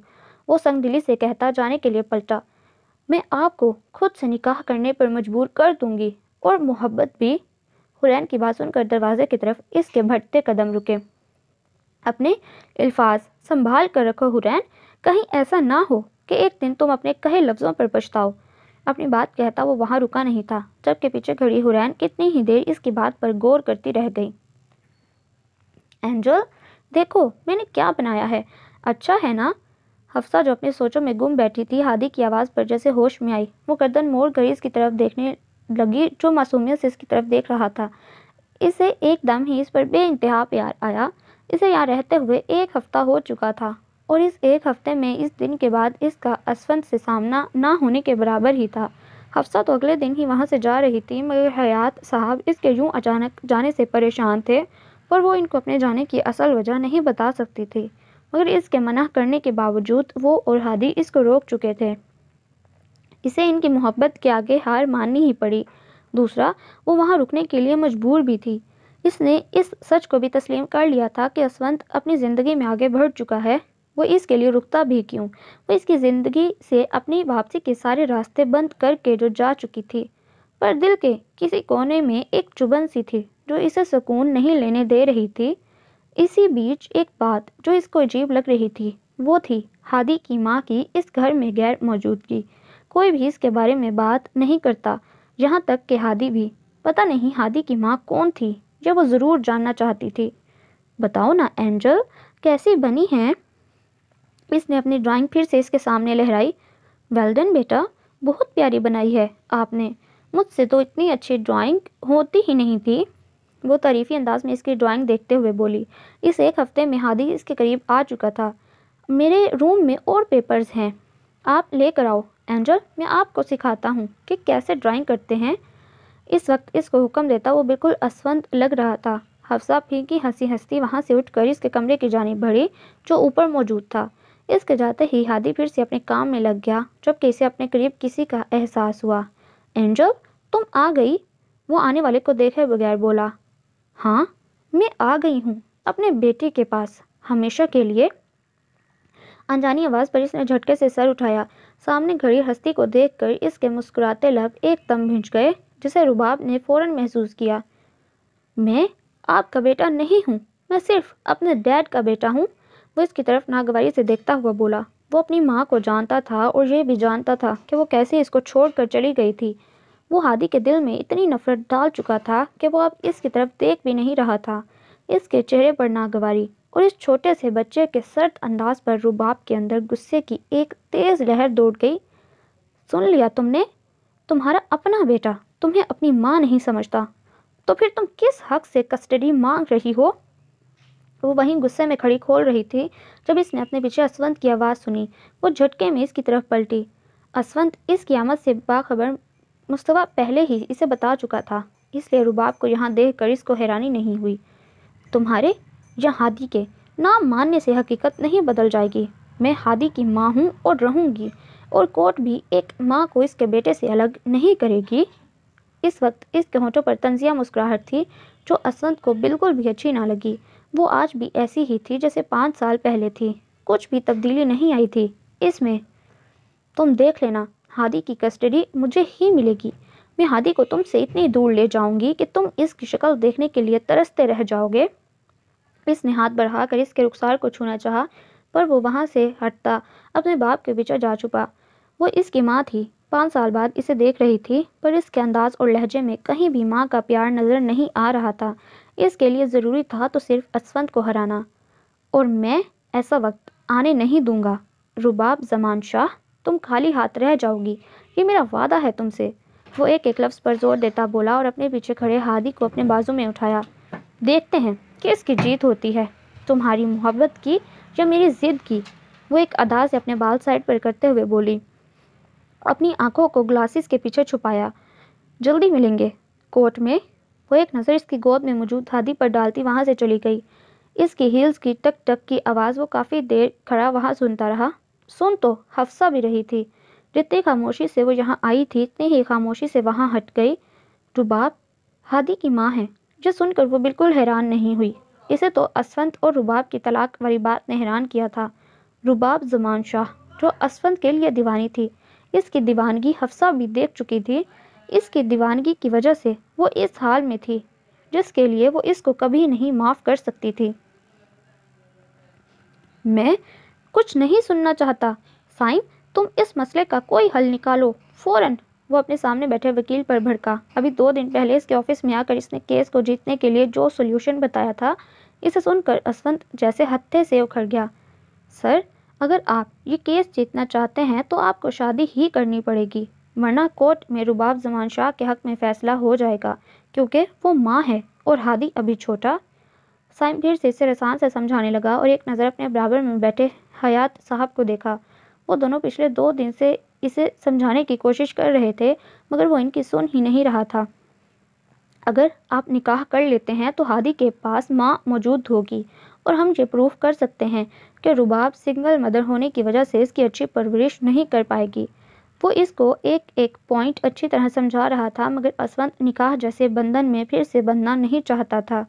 وہ سنگ دلی سے کہتا جانے کے لیے پلٹا۔ میں آپ کو خود سے نکاح کرنے پر مجبور کر دوں گی، اور محبت بھی۔ حورین کی بات سن کر دروازے کی طرف اس کے بڑھتے قدم رکے۔ اپنے الفاظ سنبھال کر رکھو حورین، کہیں ایسا نہ ہو کہ ایک دن تم اپنے کہے لفظوں پر پچھتاؤ۔ اپنی بات کہتا وہ وہاں رکا نہیں تھا، جبکہ پیچھے کھڑی حورین کتنی ہی دیر اس کی بات پر غور کرتی رہ گئی۔ اینجل، دیکھو میں نے کیا بنایا ہے، اچھا ہے نا؟ حفصہ جو اپنی سوچوں میں گم بیٹھی تھی، ہادی کی آواز پر جیسے ہوش میں آئی۔ وہ گردن موڑ کر اس کی طرف دیکھنے لگی جو معصومیت سے اس کی طرف دیکھ رہا تھا۔ اسے ایک دم ہی اس پر بے انتہا پیار آیا۔ اسے یہاں رہتے ہوئے 1 ہفتہ ہو چکا تھا، اور اس 1 ہفتے میں اس دن کے بعد اس کا اسفند سے سامنا نہ ہونے کے برابر ہی تھا۔ حفصہ تو اگلے دن ہی وہاں سے جا رہی تھی، مگر حیات صاحب اس کے یوں اچانک جانے سے پریشان تھے، پر وہ ان کو اپنے جانے کی اصل وجہ نہیں بتا سکتی تھی، مگر اس کے منع کرنے کے باوجود وہ اور ہادی اس کو روک چکے تھے۔ اسے ان کی محبت کے آگے ہار ماننی ہی پڑی۔ دوسرا، وہ وہاں رکنے کے لیے مجبور بھی تھی۔ اس نے اس سچ کو بھی تسلیم کر لیا تھا کہ اسفند اپنی زندگی میں آگے بڑھ چکا ہے، وہ اس کے لیے رکتا بھی کیوں؟ وہ اس کی زندگی سے اپنی واپسی کے سارے راستے بند کر کے جو جا چکی تھی، پر دل کے کسی کونے میں ایک چبھن سی تھی جو اسے سکون نہیں لینے دے رہی تھی۔ اسی بیچ ایک بات جو اس کو عجیب لگ رہی تھی، وہ تھی ہادی کی ماں کی اس گھر میں غیر موجودگی۔ کوئی بھی اس کے بارے میں بات نہیں کرتا، یہاں تک کہ ہادی بھی۔ پتہ نہیں ہادی کی ماں کون تھی، یہ وہ ضرور جاننا چاہتی تھی۔ بتاؤ نا اینجل، کیسی بنی ہیں؟ اس نے اپنی ڈرائنگ پھر سے اس کے سامنے لہرائی۔ ویل ڈن بیٹا، بہت پیاری بنائی ہے آپ نے، مجھ سے تو اتنی اچھی ڈرائنگ ہوتی ہی نہیں تھی، وہ تعریفی انداز میں اس کی ڈرائنگ دیکھتے ہوئے بولی۔ اس ایک ہفتے میں ہادی اس کے قریب آ چکا تھا۔ میرے روم میں اور پیپرز ہیں، آپ لے کر آؤ اینجل، میں آپ کو سکھاتا ہوں کہ کیسے ڈرائنگ کرتے ہیں۔ اس وقت اس کو حکم دیتا وہ بالکل اسفند لگ رہا تھا۔ حفصہ پھینکی ہنسی ہنستی وہاں سے اٹھ کر اس کے کمرے کی جانب بڑھی جو اوپر موجود تھا۔ اس کے جاتے ہی ہادی پھر سے اپنے کام میں لگ گیا، جبکہ اسے اپنے قریب کسی کا احساس ہوا۔ اینجل، تم آ گئی؟ وہ آنے والے کو دیکھے بغیر بولا۔ ہاں، میں آ گئی ہوں اپنے بیٹے کے پاس، ہمیشہ کے لیے۔ انجانی آواز پر اس نے جھٹکے سے سر اٹھایا۔ سامنے کھڑی ہستی کو دیکھ کر اس کے مسکراتے لب ایک دم بھنج گئے، جسے رباب نے فوراً محسوس کیا۔ میں آپ کا بیٹا نہیں ہوں، میں صرف اپنے ڈیڈ کا بیٹا ہوں، وہ اس کی طرف ناگواری سے دیکھتا ہوا بولا۔ وہ اپنی ماں کو جانتا تھا اور یہ بھی جانتا تھا کہ وہ کیسے اس کو چھوڑ کر چلی گئی تھی۔ وہ ہادی کے دل میں اتنی نفرت ڈال چکا تھا کہ وہ اب اس کی طرف دیکھ بھی نہیں رہا تھا۔ اس کے چہرے پر ناگواری اور اس چھوٹے سے بچے کے سرد انداز پر رباب کے اندر غصے کی ایک تیز لہر دوڑ گئی۔ سن لیا تم نے؟ تمہارا اپنا بیٹا تمہیں اپنی ماں نہیں سمجھتا، تو پھر تم کس حق سے کسٹڈی مانگ رہی ہو؟ وہ وہیں غصے میں کھڑی کھول رہی تھی جب اس نے اپنے پیچھے اسفند کی آواز سنی۔ وہ جھٹکے میں اس کی طرف پلٹی۔ اسفند اس کی آمد سے باخبر مصطفیٰ پہلے ہی اسے بتا چکا تھا، اس لیے رباب کو یہاں دیکھ کر اس کو حیرانی نہیں ہوئی۔ تمہارے یا ہادی کے نام ماننے سے حقیقت نہیں بدل جائے گی۔ میں ہادی کی ماں ہوں اور رہوں گی، اور کورٹ بھی ایک ماں کو اس کے بیٹے سے الگ نہیں کرے گی۔ اس وقت اس کے ہونٹوں پر طنزیہ مسکراہٹ تھی جو اسفند کو بالکل بھی اچھی نہ لگی۔ وہ آج بھی ایسی ہی تھی جیسے 5 سال پہلے تھی، کچھ بھی تبدیلی نہیں آئی تھی اس میں۔ تم دیکھ لینا، ہادی کی کسٹڈی مجھے ہی ملے گی۔ میں ہادی کو تم سے اتنی دور لے جاؤں گی کہ تم اس کی شکل دیکھنے کے لیے ترستے رہ جاؤ گے۔ اس نے ہاتھ بڑھا کر اس کے رخسار کو چھونا چاہا، پر وہ وہاں سے ہٹتا اپنے باپ کے پیچھے جا چھپا۔ وہ اس کی ماں تھی، 5 سال بعد اسے دیکھ رہی تھی، پر اس کے انداز اور لہجے میں کہیں بھی ماں کا پیار نظر نہیں آ رہا تھا۔ اس کے لیے ضروری تھا تو صرف اسفند کو ہرانا، اور میں ایسا وقت آنے نہیں دوں گا۔ رباب زمان شاہ، تم خالی ہاتھ رہ جاؤ گی، یہ میرا وعدہ ہے تم سے، وہ ایک ایک لفظ پر زور دیتا بولا اور اپنے پیچھے کھڑے ہادی کو اپنے بازو میں اٹھایا۔ دیکھتے ہیں کہ اس کی جیت ہوتی ہے، تمہاری محبت کی یا میری ضد کی، وہ ایک ادا سے اپنے بال سائڈ پر کرتے ہوئے بولی۔ اپنی آنکھوں کو گلاسز کے پیچھے چھپایا۔ جلدی ملیں گے کورٹ میں، وہ ایک نظر اس کی گود میں موجود ہادی پر ڈالتی وہاں سے چلی گئی۔ اس کی ہیلز کی ٹک ٹک کی آواز وہ کافی دیر کھڑا وہاں سنتا رہا۔ سن تو حفصہ بھی رہی تھی، جتنی خاموشی سے وہ یہاں آئی تھی اتنی ہی خاموشی سے وہاں ہٹ گئی۔ رباب ہادی کی ماں ہے، جو سن کر وہ بالکل حیران نہیں ہوئی۔ اسے تو اسفند اور رباب کی طلاق والی بات نے حیران کیا تھا۔ رباب زمان شاہ جو اسفند کے لیے دیوانی تھی، اس کی دیوانگی حفصہ بھی دیکھ چکی تھی۔ اس کی دیوانگی کی وجہ سے وہ اس حال میں تھی جس کے لیے وہ اس کو کبھی نہیں معاف کر سکتی تھی۔ میں کچھ نہیں سننا چاہتا، سائم، تم اس مسئلے کا کوئی حل نکالو فوراً، وہ اپنے سامنے بیٹھے وکیل پر بھڑکا۔ ابھی 2 دن پہلے اس کے آفس میں آ کر اس نے کیس کو جیتنے کے لیے جو سولوشن بتایا تھا، اسے سن کر اسفند جیسے ہتھے سے اکھڑ گیا۔ سر، اگر آپ یہ کیس جیتنا چاہتے ہیں تو آپ کو شادی ہی کرنی پڑے گی، ورنہ کورٹ میں رباب زمان شاہ کے حق میں فیصلہ ہو جائے گا، کیونکہ وہ ماں ہے اور ہادی ابھی چھوٹا۔ سائم پھر سے اسے رسان سے سمجھانے لگا اور ایک نظر اپنے برابر میں بیٹھے حیات صاحب کو دیکھا۔ وہ دونوں پچھلے 2 دن سے اسے سمجھانے کی کوشش کر رہے تھے، مگر وہ ان کی سن ہی نہیں رہا تھا۔ اگر آپ نکاح کر لیتے ہیں تو ہادی کے پاس ماں موجود ہوگی، اور ہم یہ پروف کر سکتے ہیں کہ رباب سنگل مدر ہونے کی وجہ سے اس کی اچھی پرورش نہیں کر پائے گی۔ وہ اس کو ایک ایک پوائنٹ اچھی طرح سمجھا رہا تھا، مگر اسفند نکاح جیسے بندھن میں پھر سے بندھنا نہیں چاہتا تھا۔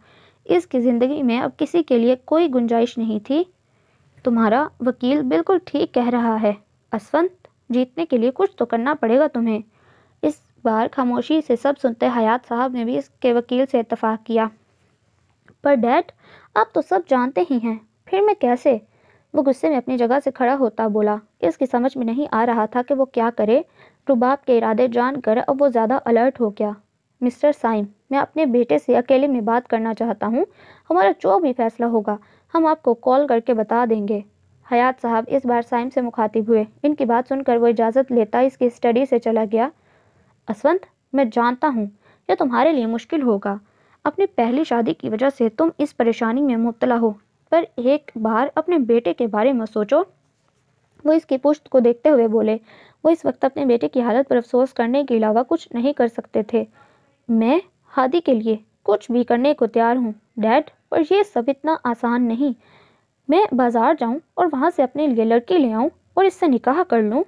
اس کی زندگی میں اب کسی کے لیے کوئی گنجائش نہیں تھی۔ تمہارا وکیل بالکل ٹھیک کہہ رہا ہے اسفند، جیتنے کے لیے کچھ تو کرنا پڑے گا تمہیں۔ اس بار خاموشی سے سب سنتے حیات صاحب نے بھی اس کے وکیل سے اتفاق کیا۔ پر ڈیڈ، آپ تو سب جانتے ہی ہیں، پھر میں کیسے؟ وہ غصے میں اپنی جگہ سے کھڑا ہوتا بولا۔ اس کی سمجھ میں نہیں آ رہا تھا کہ وہ کیا کرے۔ رباب کے ارادے جان کر اب وہ زیادہ الرٹ ہو گیا۔ مسٹر سائم، میں اپنے بیٹے سے اکیلے میں بات کرنا چاہتا ہوں۔ ہمارا جو بھی فیصلہ ہوگا ہم آپ کو کال کر کے بتا دیں گے۔ حیات صاحب اس بار سائم سے مخاطب ہوئے۔ ان کی بات سن کر وہ اجازت لیتا اس کی اسٹڈی سے چلا گیا۔ اسونت، میں جانتا ہوں یہ تمہارے لیے مشکل ہوگا۔ اپنی پہلی شادی کی وجہ سے تم اس پریشانی میں مبتلا ہو، پر ایک بار اپنے بیٹے کے بارے میں سوچو۔ وہ اس کی پشت کو دیکھتے ہوئے بولے۔ وہ اس وقت اپنے بیٹے کی حالت پر افسوس کرنے کے علاوہ کچھ نہیں کر سکتے تھے۔ میں ہادی کے لیے کچھ بھی کرنے کو تیار ہوں ڈیڈ، پر یہ سب اتنا آسان نہیں۔ میں بازار جاؤں اور وہاں سے اپنے لیے لڑکی لے آؤں اور اس سے نکاح کر لوں۔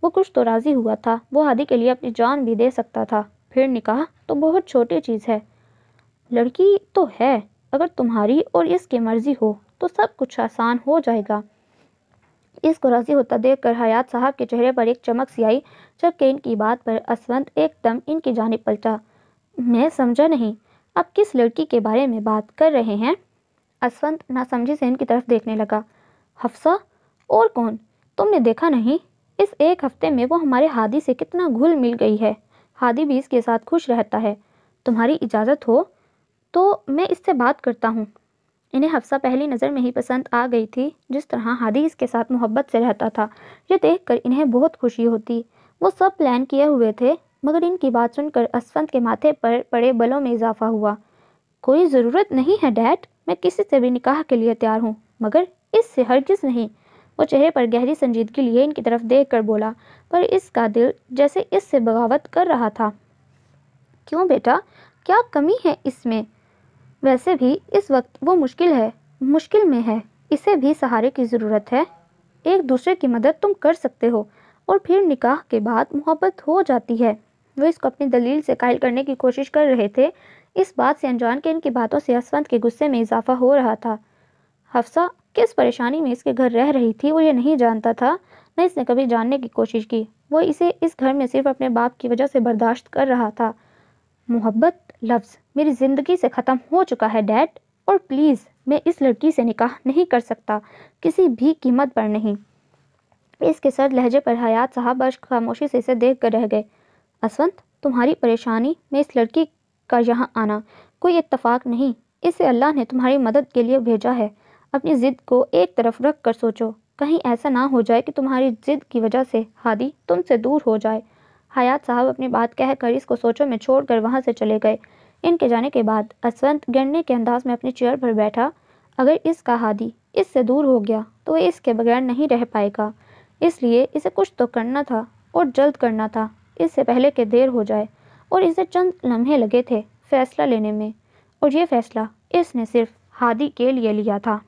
وہ کچھ تو راضی ہوا تھا۔ وہ ہادی کے لیے اپنی جان بھی دے سکتا تھا، پھر نکاح تو بہت چھوٹی چیز ہے۔ لڑکی تو ہے، اگر تمہاری اور اس کی مرضی ہو تو سب کچھ آسان ہو جائے گا۔ اس کو راضی ہوتا دیکھ کر حیات صاحب کے چہرے پر ایک چمک سی آئی، جبکہ ان کی بات پر اسونت ایک دم ان کی جانب پلٹا۔ میں سمجھا نہیں، آپ کس لڑکی کے بارے میں بات کر رہے ہیں؟ اسونت ناسمجھی سے ان کی طرف دیکھنے لگا۔ حفصہ؟ اور کون؟ تم نے دیکھا نہیں؟ اس ایک ہفتے میں وہ ہمارے ہادی سے کتنا گھل مل گئی ہے۔ ہادی بھی اس کے ساتھ خوش رہتا ہے۔ تمہاری اجازت ہو تو میں اس سے بات کرتا ہوں۔ انہیں حفصہ پہلی نظر میں ہی پسند آ گئی تھی، جس طرح ہادی اس کے ساتھ محبت سے رہتا تھا۔ یہ دیکھ کر انہیں بہت خوشی ہوتی۔ وہ سب پلان کیے ہوئے تھے، مگر ان کی بات سن کر اسونت کے ماتھے پر پڑے بلوں میں اضافہ ہوا۔ کوئی ضرورت نہیں ہے ڈیڈ، میں کسی سے بھی نکاح کے لیے تیار ہوں، مگر اس سے ہرگز نہیں۔ وہ چہرے پر گہری سنجیدگی لیے ان کی طرف دیکھ کر بولا، پر اس کا دل جیسے اس سے بغاوت کر رہا تھا۔ کیوں بیٹا، کیا کمی ہے اس میں؟ ویسے بھی اس وقت وہ مشکل میں ہے، اسے بھی سہارے کی ضرورت ہے۔ ایک دوسرے کی مدد تم کر سکتے ہو، اور پھر نکاح کے بعد محبت ہو جاتی ہے۔ وہ اس کو اپنی دلیل سے قائل کرنے کی کوشش کر رہے تھے، اس بات سے انجان کہ ان کی باتوں سے اسونت کے غصے میں اضافہ ہو رہا تھا۔ حفصہ کس پریشانی میں اس کے گھر رہ رہی تھی وہ یہ نہیں جانتا تھا، نہ اس نے کبھی جاننے کی کوشش کی۔ وہ اسے اس گھر میں صرف اپنے باپ کی وجہ سے برداشت کر رہا تھا۔ محبت لفظ میری زندگی سے ختم ہو چکا ہے ڈیڈ، اور پلیز میں اس لڑکی سے نکاح نہیں کر سکتا، کسی بھی قیمت پر نہیں۔ اس کے سرد لہجے پر حیات صاحب اشک خاموشی سے اسے دیکھ کر رہ گئے۔ اسونت، تمہاری پریشانی میں اس لڑکی کا یہاں آنا کوئی اتفاق نہیں، اسے اللہ نے تمہاری مدد کے لیے بھیجا ہے۔ اپنی ضد کو ایک طرف رکھ کر سوچو، کہیں ایسا نہ ہو جائے کہ تمہاری ضد کی وجہ سے ہادی تم سے دور ہو جائے۔ حیات صاحب اپنی بات کہہ کر اس کو سوچوں میں چھوڑ کر وہاں سے چلے گئے۔ ان کے جانے کے بعد اسونت گرنے کے انداز میں اپنی چیئر پر بیٹھا۔ اگر اس کا ہادی اس سے دور ہو گیا تو وہ اس کے بغیر نہیں رہ پائے گا، اس لیے اسے کچھ تو کرنا تھا، اور جلد کرنا تھا، اس سے پہلے کہ دیر ہو جائے۔ اور اسے چند لمحے لگے تھے فیصلہ لینے میں، اور یہ فیصلہ اس نے صرف ہادی کے لیے لیا تھا۔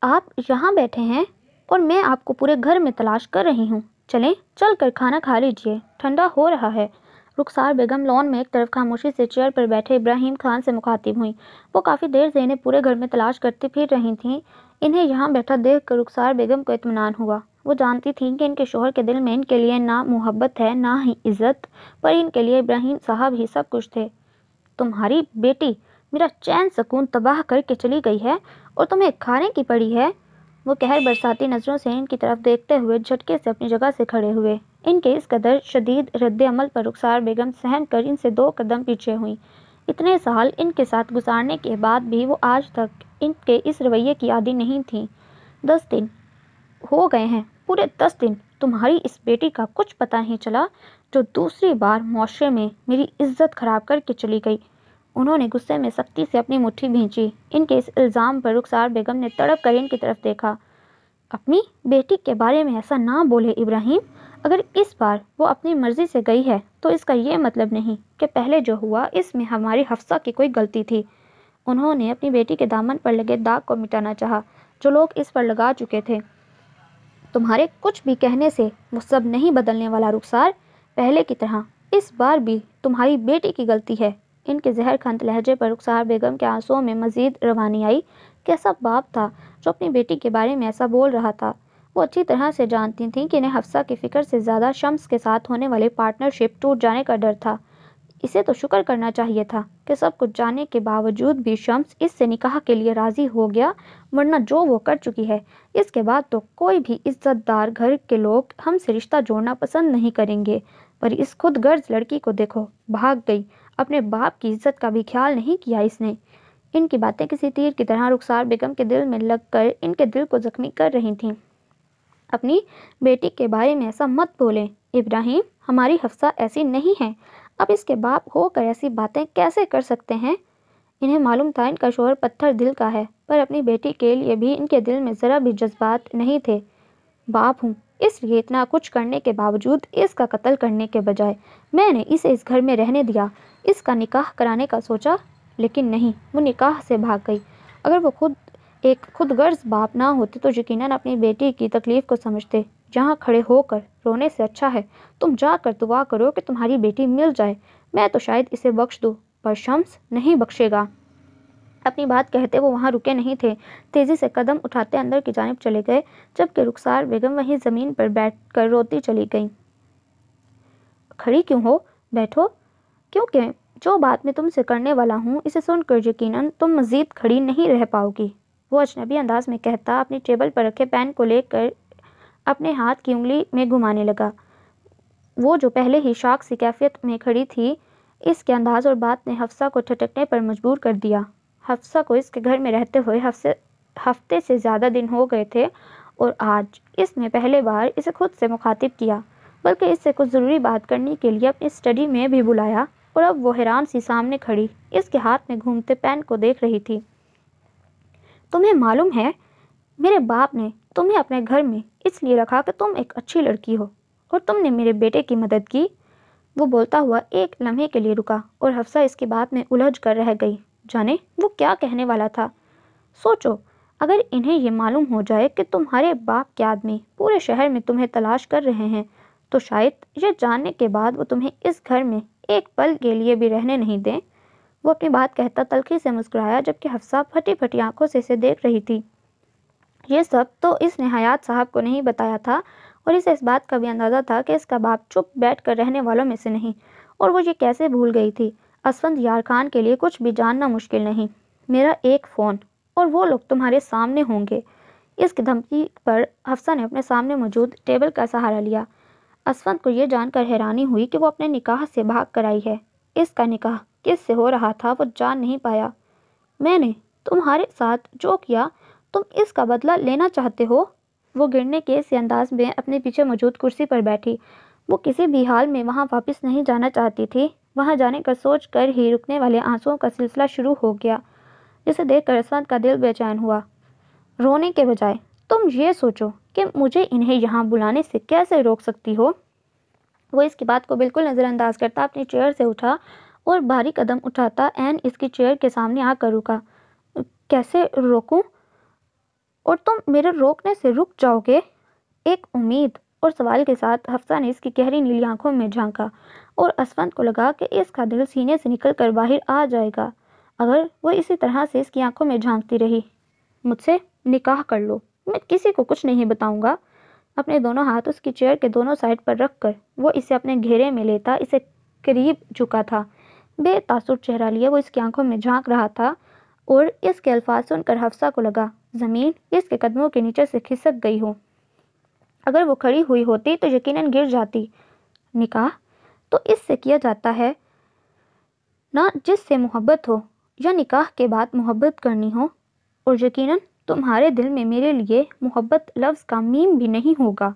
آپ یہاں بیٹھے ہیں اور میں آپ کو پورے گھر میں تلاش کر رہی ہوں، چلیں چل کر کھانا کھا لیجئے، ٹھنڈا ہو رہا ہے۔ رخسار بیگم لان میں ایک طرف خاموشی سے چیئر پر بیٹھے ابراہیم خان سے مخاطب ہوئیں۔ وہ کافی دیر سے انہیں پورے گھر میں تلاش کرتی پھر رہی تھیں۔ انہیں یہاں بیٹھا دیکھ کر رخسار بیگم کو اطمینان ہوا۔ وہ جانتی تھیں کہ ان کے شوہر کے دل میں ان کے لیے نہ محبت ہے نہ ہی عزت، پر ان کے لیے ابراہیم صاحب ہی سب کچھ تھے۔ تمہاری بیٹی میرا چین سکون تباہ کر کے چلی گئی ہے، اور تمہیں کھانے کی پڑی ہے؟ وہ قہر برساتی نظروں سے ان کی طرف دیکھتے ہوئے جھٹکے سے اپنی جگہ سے کھڑے ہوئے۔ ان کے اس قدر شدید رد عمل پر رخسار بیگم سہم کر ان سے 2 قدم پیچھے ہوئیں۔ اتنے سال ان کے ساتھ گزارنے کے بعد بھی وہ آج تک ان کے اس رویے کی عادی نہیں تھیں۔ 10 دن ہو گئے ہیں، پورے 10 دن تمہاری اس بیٹی کا کچھ پتہ نہیں چلا، جو دوسری بار معاشرے میں میری عزت خراب کر کے چلی گئی۔ انہوں نے غصے میں سختی سے اپنی مٹھی بھینچی۔ ان کے اس الزام پر رخسار بیگم نے تڑپ کر ان کی طرف دیکھا۔ اپنی بیٹی کے بارے میں ایسا نہ بولے ابراہیم، اگر اس بار وہ اپنی مرضی سے گئی ہے تو اس کا یہ مطلب نہیں کہ پہلے جو ہوا اس میں ہماری حفصہ کی کوئی غلطی تھی۔ انہوں نے اپنی بیٹی کے دامن پر لگے داغ کو مٹانا چاہا جو لوگ اس پر لگا چکے تھے۔ تمہارے کچھ بھی کہنے سے وہ سب نہیں بدلنے والا رخسار، پہلے کی طرح اس بار بھی تمہاری بیٹی کی غلطی ہے۔ ان کے زہر کھنت لہجے پر رخسار بیگم کے آنسوؤں میں مزید روانی آئی۔ کیسا باپ تھا جو اپنی بیٹی کے بارے میں ایسا بول رہا تھا؟ وہ اچھی طرح سے جانتی تھیں کہ انہیں حفصہ کی فکر سے زیادہ شمس کے ساتھ ہونے والے پارٹنرشپ ٹوٹ جانے کا ڈر تھا۔ اسے تو شکر کرنا چاہیے تھا کہ سب کچھ جاننے کے باوجود بھی شمس اس سے نکاح کے لیے راضی ہو گیا، ورنہ جو وہ کر چکی ہے اس کے بعد تو کوئی بھی عزت دار گھر کے لوگ ہم سے رشتہ جوڑنا پسند نہیں کریں گے۔ پر اس خود غرض لڑکی کو دیکھو، بھاگ گئی، اپنے باپ کی عزت کا بھی خیال نہیں کیا اس نے۔ ان کی باتیں کسی تیر کی طرح رخسار بیگم کے دل میں لگ کر ان کے دل کو زخمی کر رہی تھیں۔ اپنی بیٹی کے بارے میں ایسا مت بولیں ابراہیم، ہماری حفصہ ایسی نہیں ہے، اب اس کے باپ ہو کر ایسی باتیں کیسے کر سکتے ہیں؟ انہیں معلوم تھا ان کا شوہر پتھر دل کا ہے، پر اپنی بیٹی کے لیے بھی ان کے دل میں ذرا بھی جذبات نہیں تھے۔ باپ ہوں، اس لیے اتنا کچھ کرنے کے باوجود اس کا قتل کرنے کے بجائے میں نے اسے اس گھر میں رہنے دیا، اس کا نکاح کرانے کا سوچا، لیکن نہیں، وہ نکاح سے بھاگ گئی۔ اگر وہ خود غرض باپ نہ ہوتے تو یقیناً اپنی بیٹی کی تکلیف کو سمجھتے۔ جہاں کھڑے ہو کر رونے سے اچھا ہے تم جا کر دعا کرو کہ تمہاری بیٹی مل جائے، میں تو شاید اسے بخش دوں، پر شمس نہیں بخشے گا۔ اپنی بات کہتے وہ وہاں رکے نہیں تھے، تیزی سے قدم اٹھاتے اندر کی جانب چلے گئے، جبکہ رخسار بیگم وہیں زمین پر بیٹھ کر روتی چلی گئیں۔ کھڑی کیوں ہو؟ بیٹھو۔ کیونکہ جو بات میں تم سے کرنے والا ہوں اسے سن کر یقیناً تم مزید کھڑی نہیں رہ پاؤ گی، وہ اجنبی انداز میں کہتا اپنی ٹیبل پر رکھے پین کو لے کر اپنے ہاتھ کی انگلی میں گھمانے لگا۔ وہ جو پہلے ہی شاک سی کیفیت میں کھڑی تھی، اس کے انداز اور بات نے حفصہ کو ٹھٹکنے پر مجبور کر دیا۔ حفصہ کو اس کے گھر میں رہتے ہوئے ہفتے سے زیادہ دن ہو گئے تھے، اور آج اس نے پہلے بار اسے خود سے مخاطب کیا، بلکہ اس سے کچھ ضروری بات کرنے کے لیے اپنی اسٹڈی میں بھی بلایا، اور اب وہ حیران سی سامنے کھڑی اس کے ہاتھ میں گھومتے پین کو دیکھ رہی تھی۔ تمہیں معلوم ہے میرے باپ نے تمہیں اپنے گھر میں اس لیے رکھا کہ تم ایک اچھی لڑکی ہو، اور تم نے میرے بیٹے کی مدد کی۔ وہ بولتا ہوا ایک لمحے کے لیے رکا، اور حفصہ اس کی بات میں الجھ کر رہ گئی، جانے وہ کیا کہنے والا تھا۔ سوچو، اگر انہیں یہ معلوم ہو جائے کہ تمہارے باپ کے آدمی پورے شہر میں تمہیں تلاش کر رہے ہیں تو شاید یہ جاننے کے بعد وہ تمہیں اس گھر میں ایک پل کے لیے بھی رہنے نہیں دیں۔ وہ اپنی بات کہتا تلخی سے مسکرایا، جبکہ حفصہ پھٹی پھٹی آنکھوں سے اسے دیکھ رہی تھی۔ یہ سب تو اس نے حیات صاحب کو نہیں بتایا تھا، اور اسے اس بات کا بھی اندازہ تھا کہ اس کا باپ چپ بیٹھ کر رہنے والوں میں سے نہیں، اور وہ یہ کیسے بھول گئی تھی۔ اسفند یار خان کے لیے کچھ بھی جاننا مشکل نہیں، میرا ایک فون اور وہ لوگ تمہارے سامنے ہوں گے۔ اس کی دھمکی پر حفصہ نے اپنے سامنے موجود ٹیبل کا سہارا لیا۔ اسفند کو یہ جان کر حیرانی ہوئی کہ وہ اپنے نکاح سے بھاگ کر آئی ہے۔ اس کا نکاح کس سے ہو رہا تھا وہ جان نہیں پایا۔ میں نے تمہارے ساتھ جو کیا تم اس کا بدلہ لینا چاہتے ہو؟ وہ گرنے کے اسی انداز میں اپنے پیچھے موجود کرسی پر بیٹھی۔ وہ کسی بھی حال میں وہاں واپس نہیں جانا چاہتی تھی۔ وہاں جانے کا سوچ کر ہی رکنے والے آنسوؤں کا سلسلہ شروع ہو گیا، جسے دیکھ کر اسفند کا دل بے چین ہوا۔ رونے کے بجائے تم یہ سوچو کہ مجھے انہیں یہاں بلانے سے کیسے روک سکتی ہو۔ وہ اس کی بات کو بالکل نظر انداز کرتا اپنی چیئر سے اٹھا اور بھاری قدم اٹھاتا عین اس کی چیئر کے سامنے آ کر رکا۔ کیسے روکوں؟ اور تم میرے روکنے سے رک جاؤ گے؟ ایک امید اور سوال کے ساتھ حفصہ نے اس کی گہری نیلی آنکھوں میں جھانکا، اور اسفند کو لگا کہ اس کا دل سینے سے نکل کر باہر آ جائے گا اگر وہ اسی طرح سے اس کی آنکھوں میں جھانکتی رہی۔ مجھ سے نکاح کر لو، میں کسی کو کچھ نہیں بتاؤں گا۔ اپنے دونوں ہاتھ اس کی چیئر کے دونوں سائڈ پر رکھ کر وہ اسے اپنے گھیرے میں لیتا اسے قریب جھکا تھا۔ بے تاثر چہرہ لیے وہ اس کی آنکھوں میں جھانک رہا تھا، اور اس کے الفاظ سن کر حفصہ کو لگا زمین اس کے قدموں کے نیچے سے کھسک گئی ہو۔ اگر وہ کھڑی ہوئی ہوتی تو یقیناً گر جاتی۔ نکاح تو اس سے کیا جاتا ہے نہ جس سے محبت ہو، یا نکاح کے بعد محبت کرنی ہو، اور یقیناً تمہارے دل میں میرے لیے محبت لفظ کا میم بھی نہیں ہوگا۔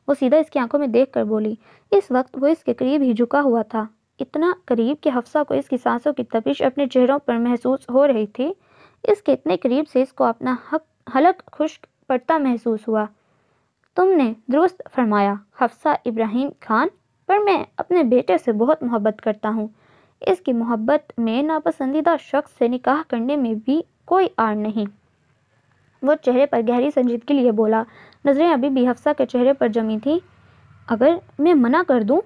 وہ سیدھا اس کی آنکھوں میں دیکھ کر بولی۔ اس وقت وہ اس کے قریب ہی جھکا ہوا تھا، اتنا قریب کہ حفصہ کو اس کی سانسوں کی تپش اپنے چہروں پر محسوس ہو رہی تھی۔ اس کے اتنے قریب سے اس کو اپنا حلق خشک پڑتا محسوس ہوا۔ تم نے درست فرمایا حفصہ ابراہیم خان، پر میں اپنے بیٹے سے بہت محبت کرتا ہوں۔ اس کی محبت میں ناپسندیدہ شخص سے نکاح کرنے میں بھی کوئی آڑ نہیں۔ وہ چہرے پر گہری سنجیدگی لیے بولا، نظریں ابھی بھی حفصہ کے چہرے پر جمی تھیں۔ اگر میں منع کر دوں؟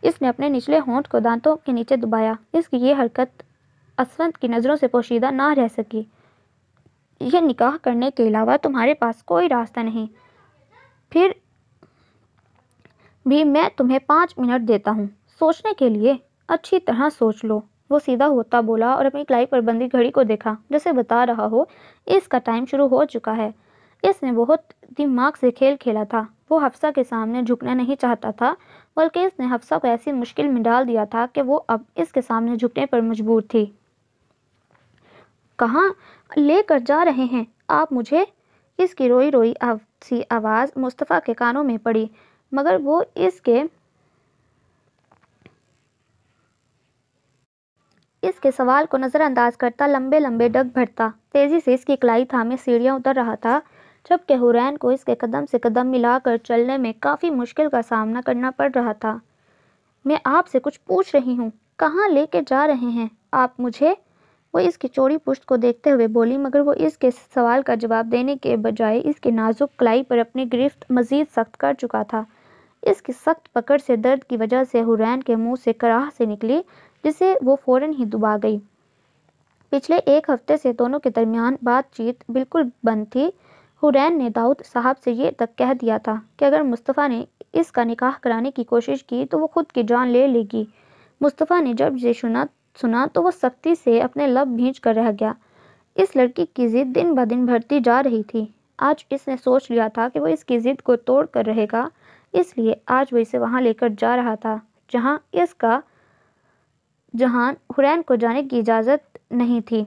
اس نے اپنے نچلے ہونٹ کو دانتوں کے نیچے دبایا۔ اس کی یہ حرکت اسفند کی نظروں سے پوشیدہ نہ رہ سکی۔ یہ نکاح کرنے کے علاوہ تمہارے پاس کوئی راستہ نہیں، پھر بھی میں تمہیں 5 منٹ دیتا ہوں سوچنے کے لیے۔ اچھی طرح سوچ لو۔ وہ سیدھا ہوتا بولا اور اپنی کلائی پر بندی گھڑی کو دیکھا، جیسے بتا رہا ہو اس کا ٹائم شروع ہو چکا ہے۔ اس نے بہت دماغ سے کھیل کھیلا تھا۔ وہ حفصہ کے سامنے جھکنا نہیں چاہتا تھا، بلکہ اس نے حفصہ کو ایسی مشکل میں ڈال دیا تھا کہ وہ اب اس کے سامنے جھکنے پر مجبور تھی۔ کہاں لے کر جا رہے ہیں آپ مجھے؟ اس کی روئی روئی سی آواز مصطفیٰ کے کانوں میں پڑی، مگر وہ اس کے سوال کو نظر انداز کرتا لمبے لمبے ڈگ بھرتا تیزی سے اس کی کلائی تھامے سیڑھیاں اتر رہا تھا، جبکہ حورین کو اس کے قدم سے قدم ملا کر چلنے میں کافی مشکل کا سامنا کرنا پڑ رہا تھا۔ میں آپ سے کچھ پوچھ رہی ہوں، کہاں لے کے جا رہے ہیں آپ مجھے؟ وہ اس کی چوڑی پشت کو دیکھتے ہوئے بولی، مگر وہ اس کے سوال کا جواب دینے کے بجائے اس کی نازک کلائی پر اپنی گرفت مزید سخت کر چکا تھا۔ اس کی سخت پکڑ سے درد کی وجہ سے حورین کے منہ سے کراہ سے نکلی، جسے وہ فوراً ہی دبا گئی۔ پچھلے ایک ہفتے سے دونوں کے درمیان بات چیت بالکل بند تھی۔ حورین نے داؤد صاحب سے یہ تک کہہ دیا تھا کہ اگر مصطفیٰ نے اس کا نکاح کرانے کی کوشش کی تو وہ خود کی جان لے لے گی۔ مصطفیٰ نے جب یہ سنا تو وہ سختی سے اپنے لب بھینچ کر رہ گیا۔ اس لڑکی کی ضد دن بہ دن بڑھتی جا رہی تھی۔ آج اس نے سوچ لیا تھا کہ وہ اس کی ضد کو توڑ کر رہے گا، اس لیے آج وہ اسے وہاں لے کر جا رہا تھا جہاں حورین کو جانے کی اجازت نہیں تھی۔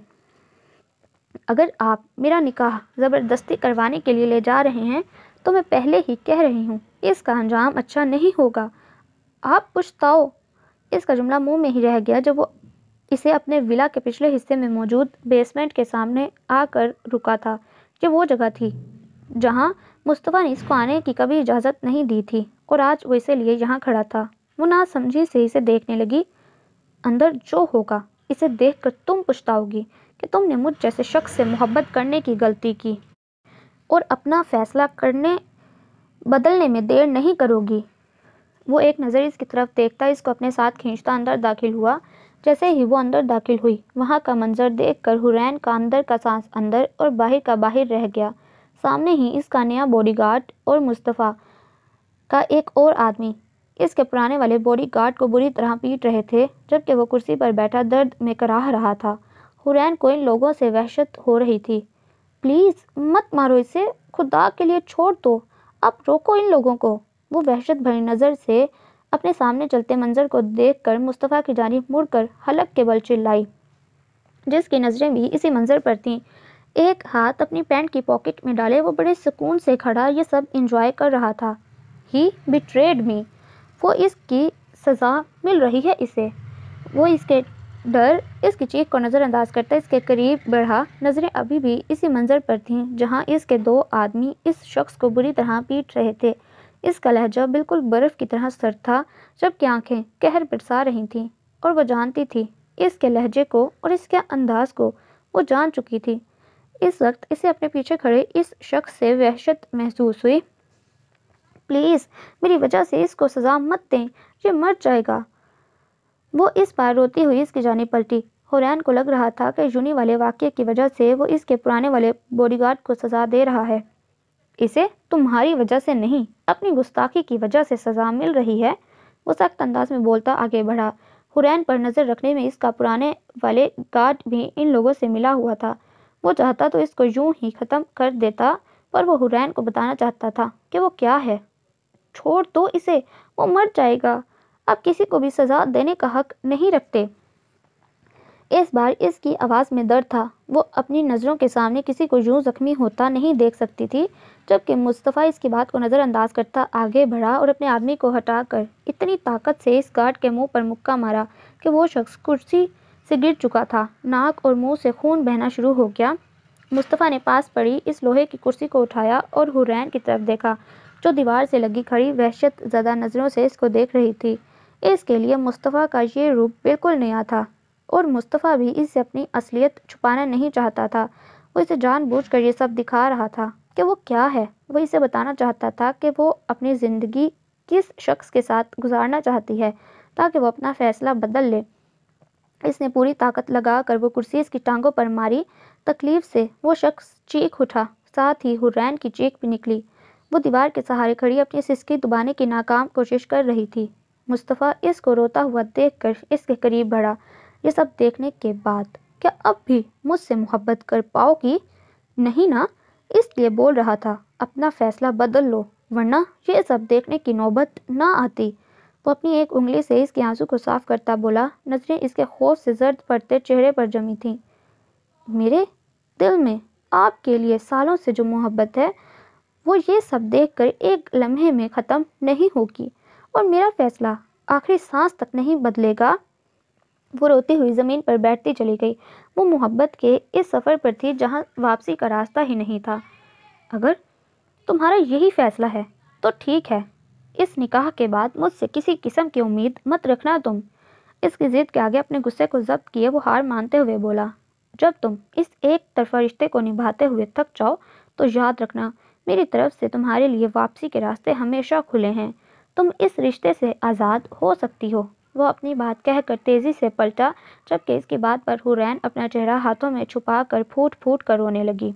اگر آپ میرا نکاح زبردستی کروانے کے لیے لے جا رہے ہیں تو میں پہلے ہی کہہ رہی ہوں اس کا انجام اچھا نہیں ہوگا۔ آپ پچھتاؤ۔ اس کا جملہ منہ میں ہی رہ گیا جب وہ اسے اپنے ولا کے پچھلے حصے میں موجود بیسمنٹ کے سامنے آ کر رکا تھا۔ یہ وہ جگہ تھی جہاں مصطفیٰ نے اس کو آنے کی کبھی اجازت نہیں دی تھی، اور آج وہ اسے لیے یہاں کھڑا تھا۔ وہ ناسمجھی سے اسے دیکھنے لگی۔ اندر جو ہوگا اسے دیکھ کر تم پچھتاؤ گی کہ تم نے مجھ جیسے شخص سے محبت کرنے کی غلطی کی، اور اپنا فیصلہ بدلنے میں دیر نہیں کرو گی۔ وہ ایک نظر اس کی طرف دیکھتا اس کو اپنے ساتھ کھینچتا اندر داخل ہوا۔ جیسے ہی وہ اندر داخل ہوئی، وہاں کا منظر دیکھ کر حورین کا اندر کا سانس اندر اور باہر کا باہر رہ گیا۔ سامنے ہی اس کا نیا باڈی گارڈ اور مصطفیٰ کا ایک اور آدمی اس کے پرانے والے باڈی گارڈ کو بری طرح پیٹ رہے تھے، جبکہ وہ کرسی پر بیٹھا درد میں کراہ رہا تھا۔ حورین کو ان لوگوں سے وحشت ہو رہی تھی۔ پلیز مت مارو اسے، خدا کے لیے چھوڑ دو، اب روکو ان لوگوں کو۔ وہ وحشت بھری نظر سے اپنے سامنے چلتے منظر کو دیکھ کر مصطفیٰ کی جانب مڑ کر حلق کے بل چلائی، جس کی نظریں بھی اسی منظر پر تھیں۔ ایک ہاتھ اپنی پینٹ کی پاکٹ میں ڈالے وہ بڑے سکون سے کھڑا یہ سب انجوائے کر رہا تھا۔ ہی بیٹریڈ می، وہ اس کی سزا مل رہی ہے اسے۔ وہ اس کے ڈر اس کی چیخ کو نظر انداز کرتا اس کے قریب بڑھا۔ نظریں ابھی بھی اسی منظر پر تھیں جہاں اس کے دو آدمی اس شخص کو بری طرح پیٹ رہے تھے۔ اس کا لہجہ بالکل برف کی طرح سرد تھا، جبکہ آنکھیں قہر برسا رہی تھیں، اور وہ جانتی تھی اس کے لہجے کو اور اس کے انداز کو وہ جان چکی تھی۔ اس وقت اسے اپنے پیچھے کھڑے اس شخص سے وحشت محسوس ہوئی۔ پلیز میری وجہ سے اس کو سزا مت دیں، یہ مر جائے گا۔ وہ اس بار روتی ہوئی اس کی جانب پلٹی۔ حورین کو لگ رہا تھا کہ جونی والے واقعے کی وجہ سے وہ اس کے پرانے والے باڈی گارڈ کو سزا دے رہا ہے۔ اسے تمہاری وجہ سے نہیں، اپنی گستاخی کی وجہ سے سزا مل رہی ہے، وہ سخت انداز میں بولتا آگے بڑھا۔ حورین پر نظر رکھنے میں اس کا پرانے والے گارڈ بھی ان لوگوں سے ملا ہوا تھا۔ وہ چاہتا تو اس کو یوں ہی ختم کر دیتا، پر وہ حورین کو بتانا چاہتا تھا کہ وہ کیا ہے۔ چھوڑ دو اسے، وہ مر جائے گا، آپ کسی کو بھی سزا دینے کا حق نہیں رکھتے۔ اس بار اس کی آواز میں درد تھا۔ وہ اپنی نظروں کے سامنے کسی کو یوں زخمی ہوتا نہیں دیکھ سکتی تھی، جبکہ مصطفیٰ اس کی بات کو نظر انداز کرتا آگے بڑھا اور اپنے آدمی کو ہٹا کر اتنی طاقت سے اس گارڈ کے منہ پر مکہ مارا کہ وہ شخص کرسی سے گر چکا تھا۔ ناک اور منہ سے خون بہنا شروع ہو گیا۔ مصطفیٰ نے پاس پڑی اس لوہے کی کرسی کو اٹھایا اور حورین کی طرف دیکھا، جو دیوار سے لگی کھڑی وحشت زدہ نظروں سے اس کو دیکھ رہی تھی۔ اس کے لیے مصطفیٰ کا یہ روپ بالکل نیا تھا، اور مصطفیٰ بھی اس سے اپنی اصلیت چھپانا نہیں چاہتا تھا۔ وہ اسے جان بوجھ کر یہ سب دکھا رہا تھا کہ وہ کیا ہے۔ وہ اسے بتانا چاہتا تھا کہ وہ اپنی زندگی کس شخص کے ساتھ گزارنا چاہتی ہے تاکہ وہ اپنا فیصلہ بدل لے۔ اس نے پوری طاقت لگا کر وہ کرسی اس کی ٹانگوں پر ماری۔ تکلیف سے وہ شخص چیخ اٹھا، ساتھ ہی حورین کی چیخ بھی نکلی۔ وہ دیوار کے سہارے کھڑی اپنی سسکی دبانے کی ناکام کوشش کر رہی تھی۔ مصطفیٰ اس کو روتا ہوا دیکھ کر اس کے قریب بڑھا۔ یہ سب دیکھنے کے بعد کیا اب بھی مجھ سے محبت کر پاؤ گی؟ نہیں نا، اس لیے بول رہا تھا اپنا فیصلہ بدل لو ورنہ یہ سب دیکھنے کی نوبت نہ آتی۔ وہ اپنی ایک انگلی سے اس کے آنسو کو صاف کرتا بولا، نظریں اس کے خوف سے زرد پڑتے چہرے پر جمی تھیں۔ میرے دل میں آپ کے لیے سالوں سے جو محبت ہے وہ یہ سب دیکھ کر ایک لمحے میں ختم نہیں ہوگی، اور میرا فیصلہ آخری سانس تک نہیں بدلے گا۔ وہ روتی ہوئی زمین پر بیٹھتی چلی گئی۔ وہ محبت کے اس سفر پر تھی جہاں واپسی کا راستہ ہی نہیں تھا۔ اگر تمہارا یہی فیصلہ ہے تو ٹھیک ہے، اس نکاح کے بعد مجھ سے کسی قسم کی امید مت رکھنا تم۔ اس کی ضد کے آگے اپنے غصے کو ضبط کیے وہ ہار مانتے ہوئے بولا، جب تم اس ایک طرفہ رشتے کو نبھاتے ہوئے تھک جاؤ تو یاد رکھنا میری طرف سے تمہارے لیے واپسی کے راستے ہمیشہ کھلے ہیں۔ تم اس رشتے سے آزاد ہو سکتی ہو۔ وہ اپنی بات کہہ کر تیزی سے پلٹا، جبکہ اس کی بات پر حورین اپنا چہرہ ہاتھوں میں چھپا کر پھوٹ پھوٹ کر رونے لگی۔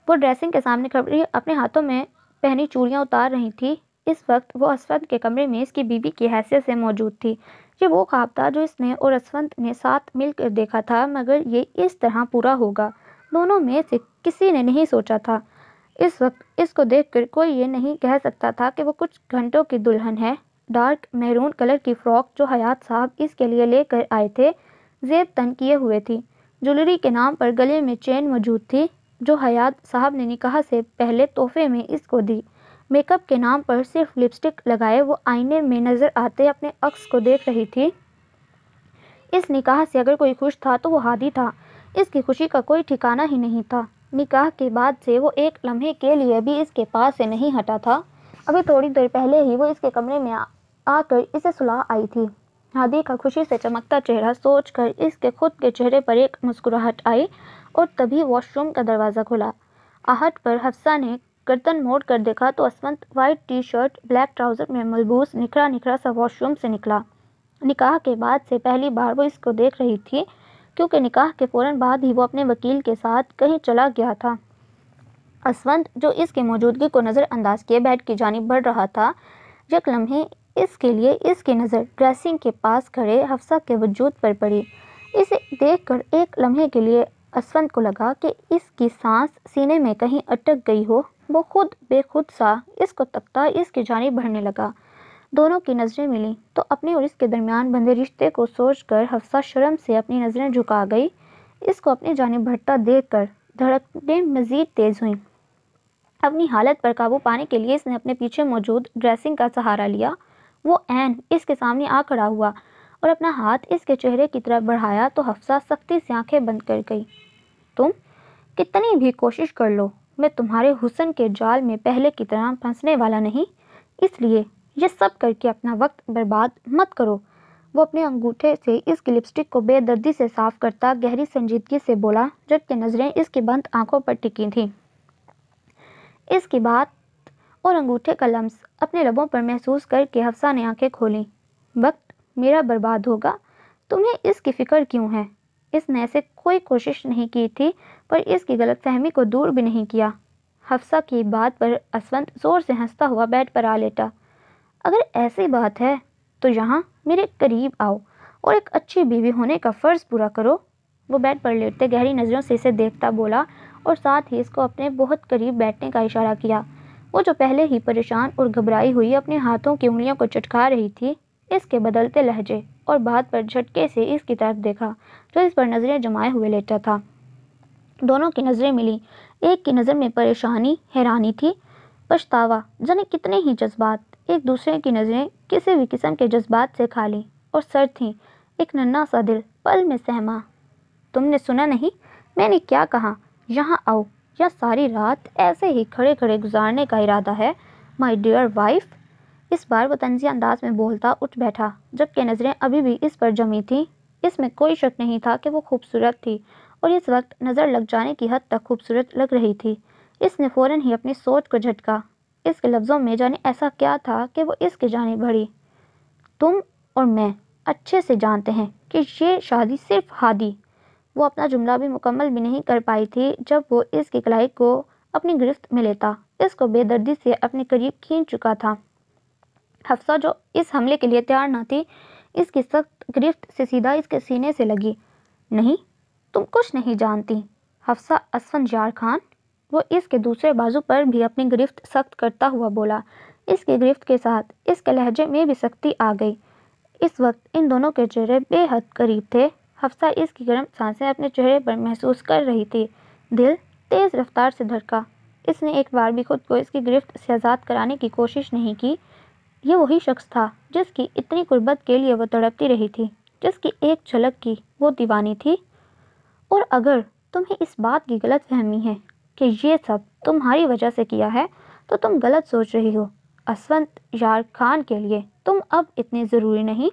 وہ ڈریسنگ کے سامنے کھڑی اپنے ہاتھوں میں پہنی چوڑیاں اتار رہی تھی۔ اس وقت وہ اسفند کے کمرے میں اس کی بیوی کی حیثیت سے موجود تھی۔ یہ وہ خواب تھا جو اس نے اور اسفند نے ساتھ مل کر دیکھا تھا، مگر یہ اس طرح پورا ہوگا دونوں میں سے کسی نے نہیں سوچا تھا۔ اس وقت اس کو دیکھ کر کوئی یہ نہیں کہہ سکتا تھا کہ وہ کچھ گھنٹوں کی دلہن ہے۔ ڈارک میرون کلر کی فراک جو حیات صاحب اس کے لیے لے کر آئے تھے زیب تن کیے ہوئے تھی۔ جویلری کے نام پر گلے میں چین موجود تھی جو حیات صاحب نے نکاح سے پہلے تحفے میں اس کو دی۔ میک اپ کے نام پر صرف لپسٹک لگائے وہ آئینے میں نظر آتے اپنے عکس کو دیکھ رہی تھی۔ اس نکاح سے اگر کوئی خوش تھا تو وہ ہادی تھا۔ اس کی خوشی کا کوئی ٹھکانہ ہی نہیں تھا۔ نکاح کے بعد سے وہ ایک لمحے کے لیے بھی اس کے پاس سے نہیں ہٹا تھا۔ ابھی تھوڑی دیر پہلے ہی وہ اس کے کمرے میں آ کر اسے سلا آئی تھی۔ ہادی کا خوشی سے چمکتا چہرہ سوچ کر اس کے خود کے چہرے پر ایک مسکراہٹ آئی، اور تبھی واش روم کا دروازہ کھلا۔ آہٹ پر حفصہ نے گردن موڑ کر دیکھا تو Asfand white T shirt black trouser میں ملبوس نکھرا نکھرا سا واش روم سے نکلا۔ نکاح کے بعد سے پہلی بار وہ اس کو دیکھ رہی تھی، کیونکہ نکاح کے فوراً بعد ہی وہ اپنے وکیل کے ساتھ کہیں چلا گیا تھا۔ اسفند جو اس کی موجودگی کو نظر انداز کیے بیڈ کی جانب بڑھ رہا تھا، یک لمحے اس کے لیے اس کی نظر ڈریسنگ کے پاس کھڑے حفصہ کے وجود پر پڑی۔ اسے دیکھ کر ایک لمحے کے لیے اسفند کو لگا کہ اس کی سانس سینے میں کہیں اٹک گئی ہو۔ وہ خود بے خود سا اس کو تکتا اس کی جانب بڑھنے لگا۔ دونوں کی نظریں ملیں تو اپنے اور اس کے درمیان بندھے رشتے کو سوچ کر حفصہ شرم سے اپنی نظریں جھکا گئی۔ اس کو اپنی جانب بڑھتا دیکھ کر دھڑکنیں مزید تیز ہوئیں۔ اپنی حالت پر قابو پانے کے لیے اس نے اپنے پیچھے موجود ڈریسنگ کا سہارا لیا۔ وہ عین اس کے سامنے آ کھڑا ہوا اور اپنا ہاتھ اس کے چہرے کی طرف بڑھایا تو حفصہ سختی سے آنکھیں بند کر گئی۔ تم کتنی بھی کوشش کر لو، میں تمہارے حسن کے جال میں پہلے کی طرح پھنسنے والا نہیں، اس لیے یہ سب کر کے اپنا وقت برباد مت کرو۔ وہ اپنے انگوٹھے سے اس کی لپسٹک کو بے دردی سے صاف کرتا گہری سنجیدگی سے بولا، جبکہ نظریں اس کی بند آنکھوں پر ٹکی تھیں۔ اس کی بات اور انگوٹھے کا لمس اپنے لبوں پر محسوس کر کے حفصہ نے آنکھیں کھولیں۔ وقت میرا برباد ہوگا، تمہیں اس کی فکر کیوں ہے؟ اس نے ایسے کوئی کوشش نہیں کی تھی، پر اس کی غلط فہمی کو دور بھی نہیں کیا۔ حفصہ کی بات پر اسفند زور سے ہنستا ہوا بیڈ پر آ لیٹا۔ اگر ایسی بات ہے تو یہاں میرے قریب آؤ اور ایک اچھی بیوی ہونے کا فرض پورا کرو۔ وہ بیڈ پر لیٹتے گہری نظروں سے اسے دیکھتا بولا، اور ساتھ ہی اس کو اپنے بہت قریب بیٹھنے کا اشارہ کیا۔ وہ جو پہلے ہی پریشان اور گھبرائی ہوئی اپنے ہاتھوں کی انگلیوں کو چٹکا رہی تھی، اس کے بدلتے لہجے اور بات پر جھٹکے سے اس کی طرف دیکھا جو اس پر نظریں جمائے ہوئے لیٹا تھا۔ دونوں کی نظریں ملیں۔ ایک کی نظر میں پریشانی، حیرانی تھی، پچھتاوا، جانے کتنے ہی جذبات۔ ایک دوسرے کی نظریں کسی بھی قسم کے جذبات سے خالی اور سرد تھیں۔ ایک ننھا سا دل پل میں سہما۔ تم نے سنا نہیں میں نے کیا کہا؟ یہاں آؤ، یا ساری رات ایسے ہی کھڑے کھڑے گزارنے کا ارادہ ہے مائی ڈیئر وائف؟ اس بار وہ طنزیہ انداز میں بولتا اٹھ بیٹھا، جبکہ نظریں ابھی بھی اس پر جمی تھیں۔ اس میں کوئی شک نہیں تھا کہ وہ خوبصورت تھی، اور اس وقت نظر لگ جانے کی حد تک خوبصورت لگ رہی تھی۔ اس نے فوراً ہی اپنی سوچ کو جھٹکا۔ اس کے لفظوں میں جانے ایسا کیا تھا کہ وہ اس کی جانب بڑھی۔ تم اور میں اچھے سے جانتے ہیں کہ یہ شادی صرف ہادی۔ وہ اپنا جملہ بھی مکمل بھی نہیں کر پائی تھی جب وہ اس کی کلائی کو اپنی گرفت میں لیتا اس کو بے دردی سے اپنے قریب کھینچ چکا تھا۔ حفصہ جو اس حملے کے لیے تیار نہ تھی اس کی سخت گرفت سے سیدھا اس کے سینے سے لگی۔ نہیں، تم کچھ نہیں جانتی حفصہ اسفندیار خان، وہ اس کے دوسرے بازو پر بھی اپنی گرفت سخت کرتا ہوا بولا۔ اس کی گرفت کے ساتھ اس کے لہجے میں بھی سختی آ گئی۔ اس وقت ان دونوں کے چہرے بے حد قریب تھے۔ حفصہ اس کی گرم سانسیں اپنے چہرے پر محسوس کر رہی تھی۔ دل تیز رفتار سے دھڑکا۔ اس نے ایک بار بھی خود کو اس کی گرفت سے آزاد کرانے کی کوشش نہیں کی۔ یہ وہی شخص تھا جس کی اتنی قربت کے لیے وہ تڑپتی رہی تھی، جس کی ایک جھلک کی وہ دیوانی تھی۔ اور اگر تمہیں اس بات کی غلط فہمی ہے کہ یہ سب تمہاری وجہ سے کیا ہے تو تم غلط سوچ رہی ہو۔ اسفندیار خان کے لیے تم اب اتنی ضروری نہیں۔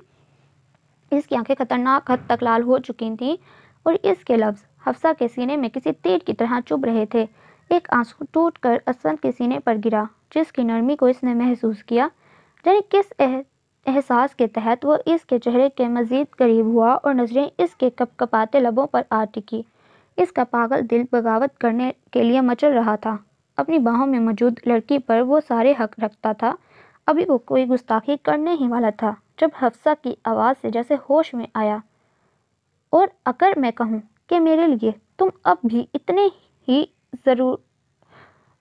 اس کی آنکھیں خطرناک حد تک لال ہو چکی تھیں اور اس کے لفظ حفصہ کے سینے میں کسی تیر کی طرح چبھ رہے تھے۔ ایک آنسو ٹوٹ کر اسفند کے سینے پر گرا، جس کی نرمی کو اس نے محسوس کیا۔ جانے کس احساس کے تحت وہ اس کے چہرے کے مزید قریب ہوا اور نظریں اس کے کپ کپاتے لبوں پر آ ٹکی۔ اس کا پاگل دل بغاوت کرنے کے لیے مچل رہا تھا۔ اپنی باہوں میں موجود لڑکی پر وہ سارے حق رکھتا تھا۔ ابھی وہ کوئی گستاخی کرنے ہی والا تھا جب حفصہ کی آواز سے جیسے ہوش میں آیا۔ اور اگر میں کہوں کہ میرے لیے تم اب بھی اتنے ہی ضرور۔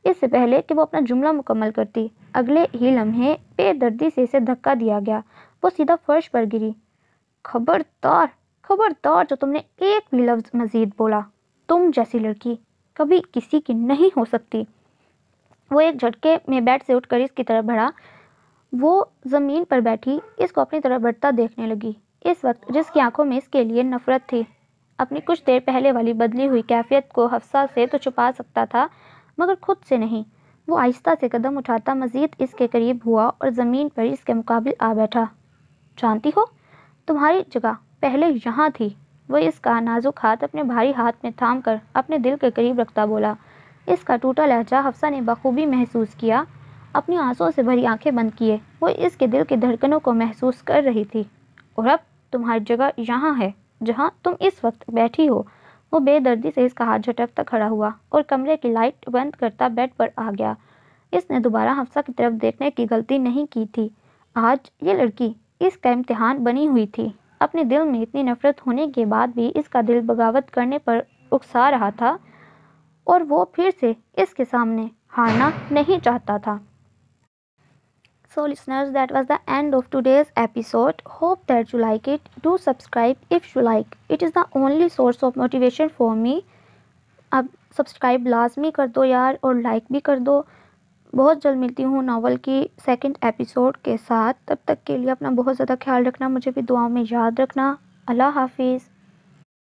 اس سے پہلے کہ وہ اپنا جملہ مکمل کرتی، اگلے ہی لمحے بے دردی سے اسے دھکا دیا گیا۔ وہ سیدھا فرش پر گری۔ خبردار، خبردار جو تم نے ایک بھی لفظ مزید بولا، تم جیسی لڑکی کبھی کسی کی نہیں ہو سکتی۔ وہ ایک جھٹکے میں بیڈ سے اٹھ کر اس کی طرف بڑھا۔ وہ زمین پر بیٹھی اس کو اپنی طرف بڑھتا دیکھنے لگی۔ اس وقت جس کی آنکھوں میں اس کے لیے نفرت تھی، اپنی کچھ دیر پہلے والی بدلی ہوئی کیفیت کو حفصہ سے تو چھپا سکتا تھا مگر خود سے نہیں۔ وہ آہستہ سے قدم اٹھاتا مزید اس کے قریب ہوا اور زمین پر اس کے مقابل آ بیٹھا۔ جانتی ہو، تمہاری جگہ پہلے یہاں تھی۔ وہ اس کا نازک ہاتھ اپنے بھاری ہاتھ میں تھام کر اپنے دل کے قریب رکھتا بولا۔ اس کا ٹوٹا لہجہ حفصہ نے بخوبی محسوس کیا۔ اپنی آنسوؤں سے بھری آنکھیں بند کیے وہ اس کے دل کی دھڑکنوں کو محسوس کر رہی تھی۔ اور اب تمہاری جگہ یہاں ہے جہاں تم اس وقت بیٹھی ہو۔ وہ بے دردی سے اس کا ہاتھ جھٹکتا کھڑا ہوا اور کمرے کی لائٹ بند کرتا بیڈ پر آ گیا۔ اس نے دوبارہ حفصہ کی طرف دیکھنے کی غلطی نہیں کی تھی۔ آج یہ لڑکی اس کا امتحان بنی ہوئی تھی۔ اپنے دل میں اتنی نفرت ہونے کے بعد بھی اس کا دل بغاوت کرنے پر اکسا رہا تھا اور وہ پھر سے اس کے سامنے ہارنا نہیں چاہتا تھا۔ So listeners, that was the end of today's episode. Hope that you like it. Do subscribe if you like. It is the only source of motivation for me. اب سبسکرائب لازمی کر دو یار اور لائک بھی کر دو۔ بہت جلد ملتی ہوں ناول کی سیکنڈ ایپیسوڈ کے ساتھ۔ تب تک کے لیے اپنا بہت زیادہ خیال رکھنا، مجھے بھی دعاؤں میں یاد رکھنا۔ اللہ حافظ۔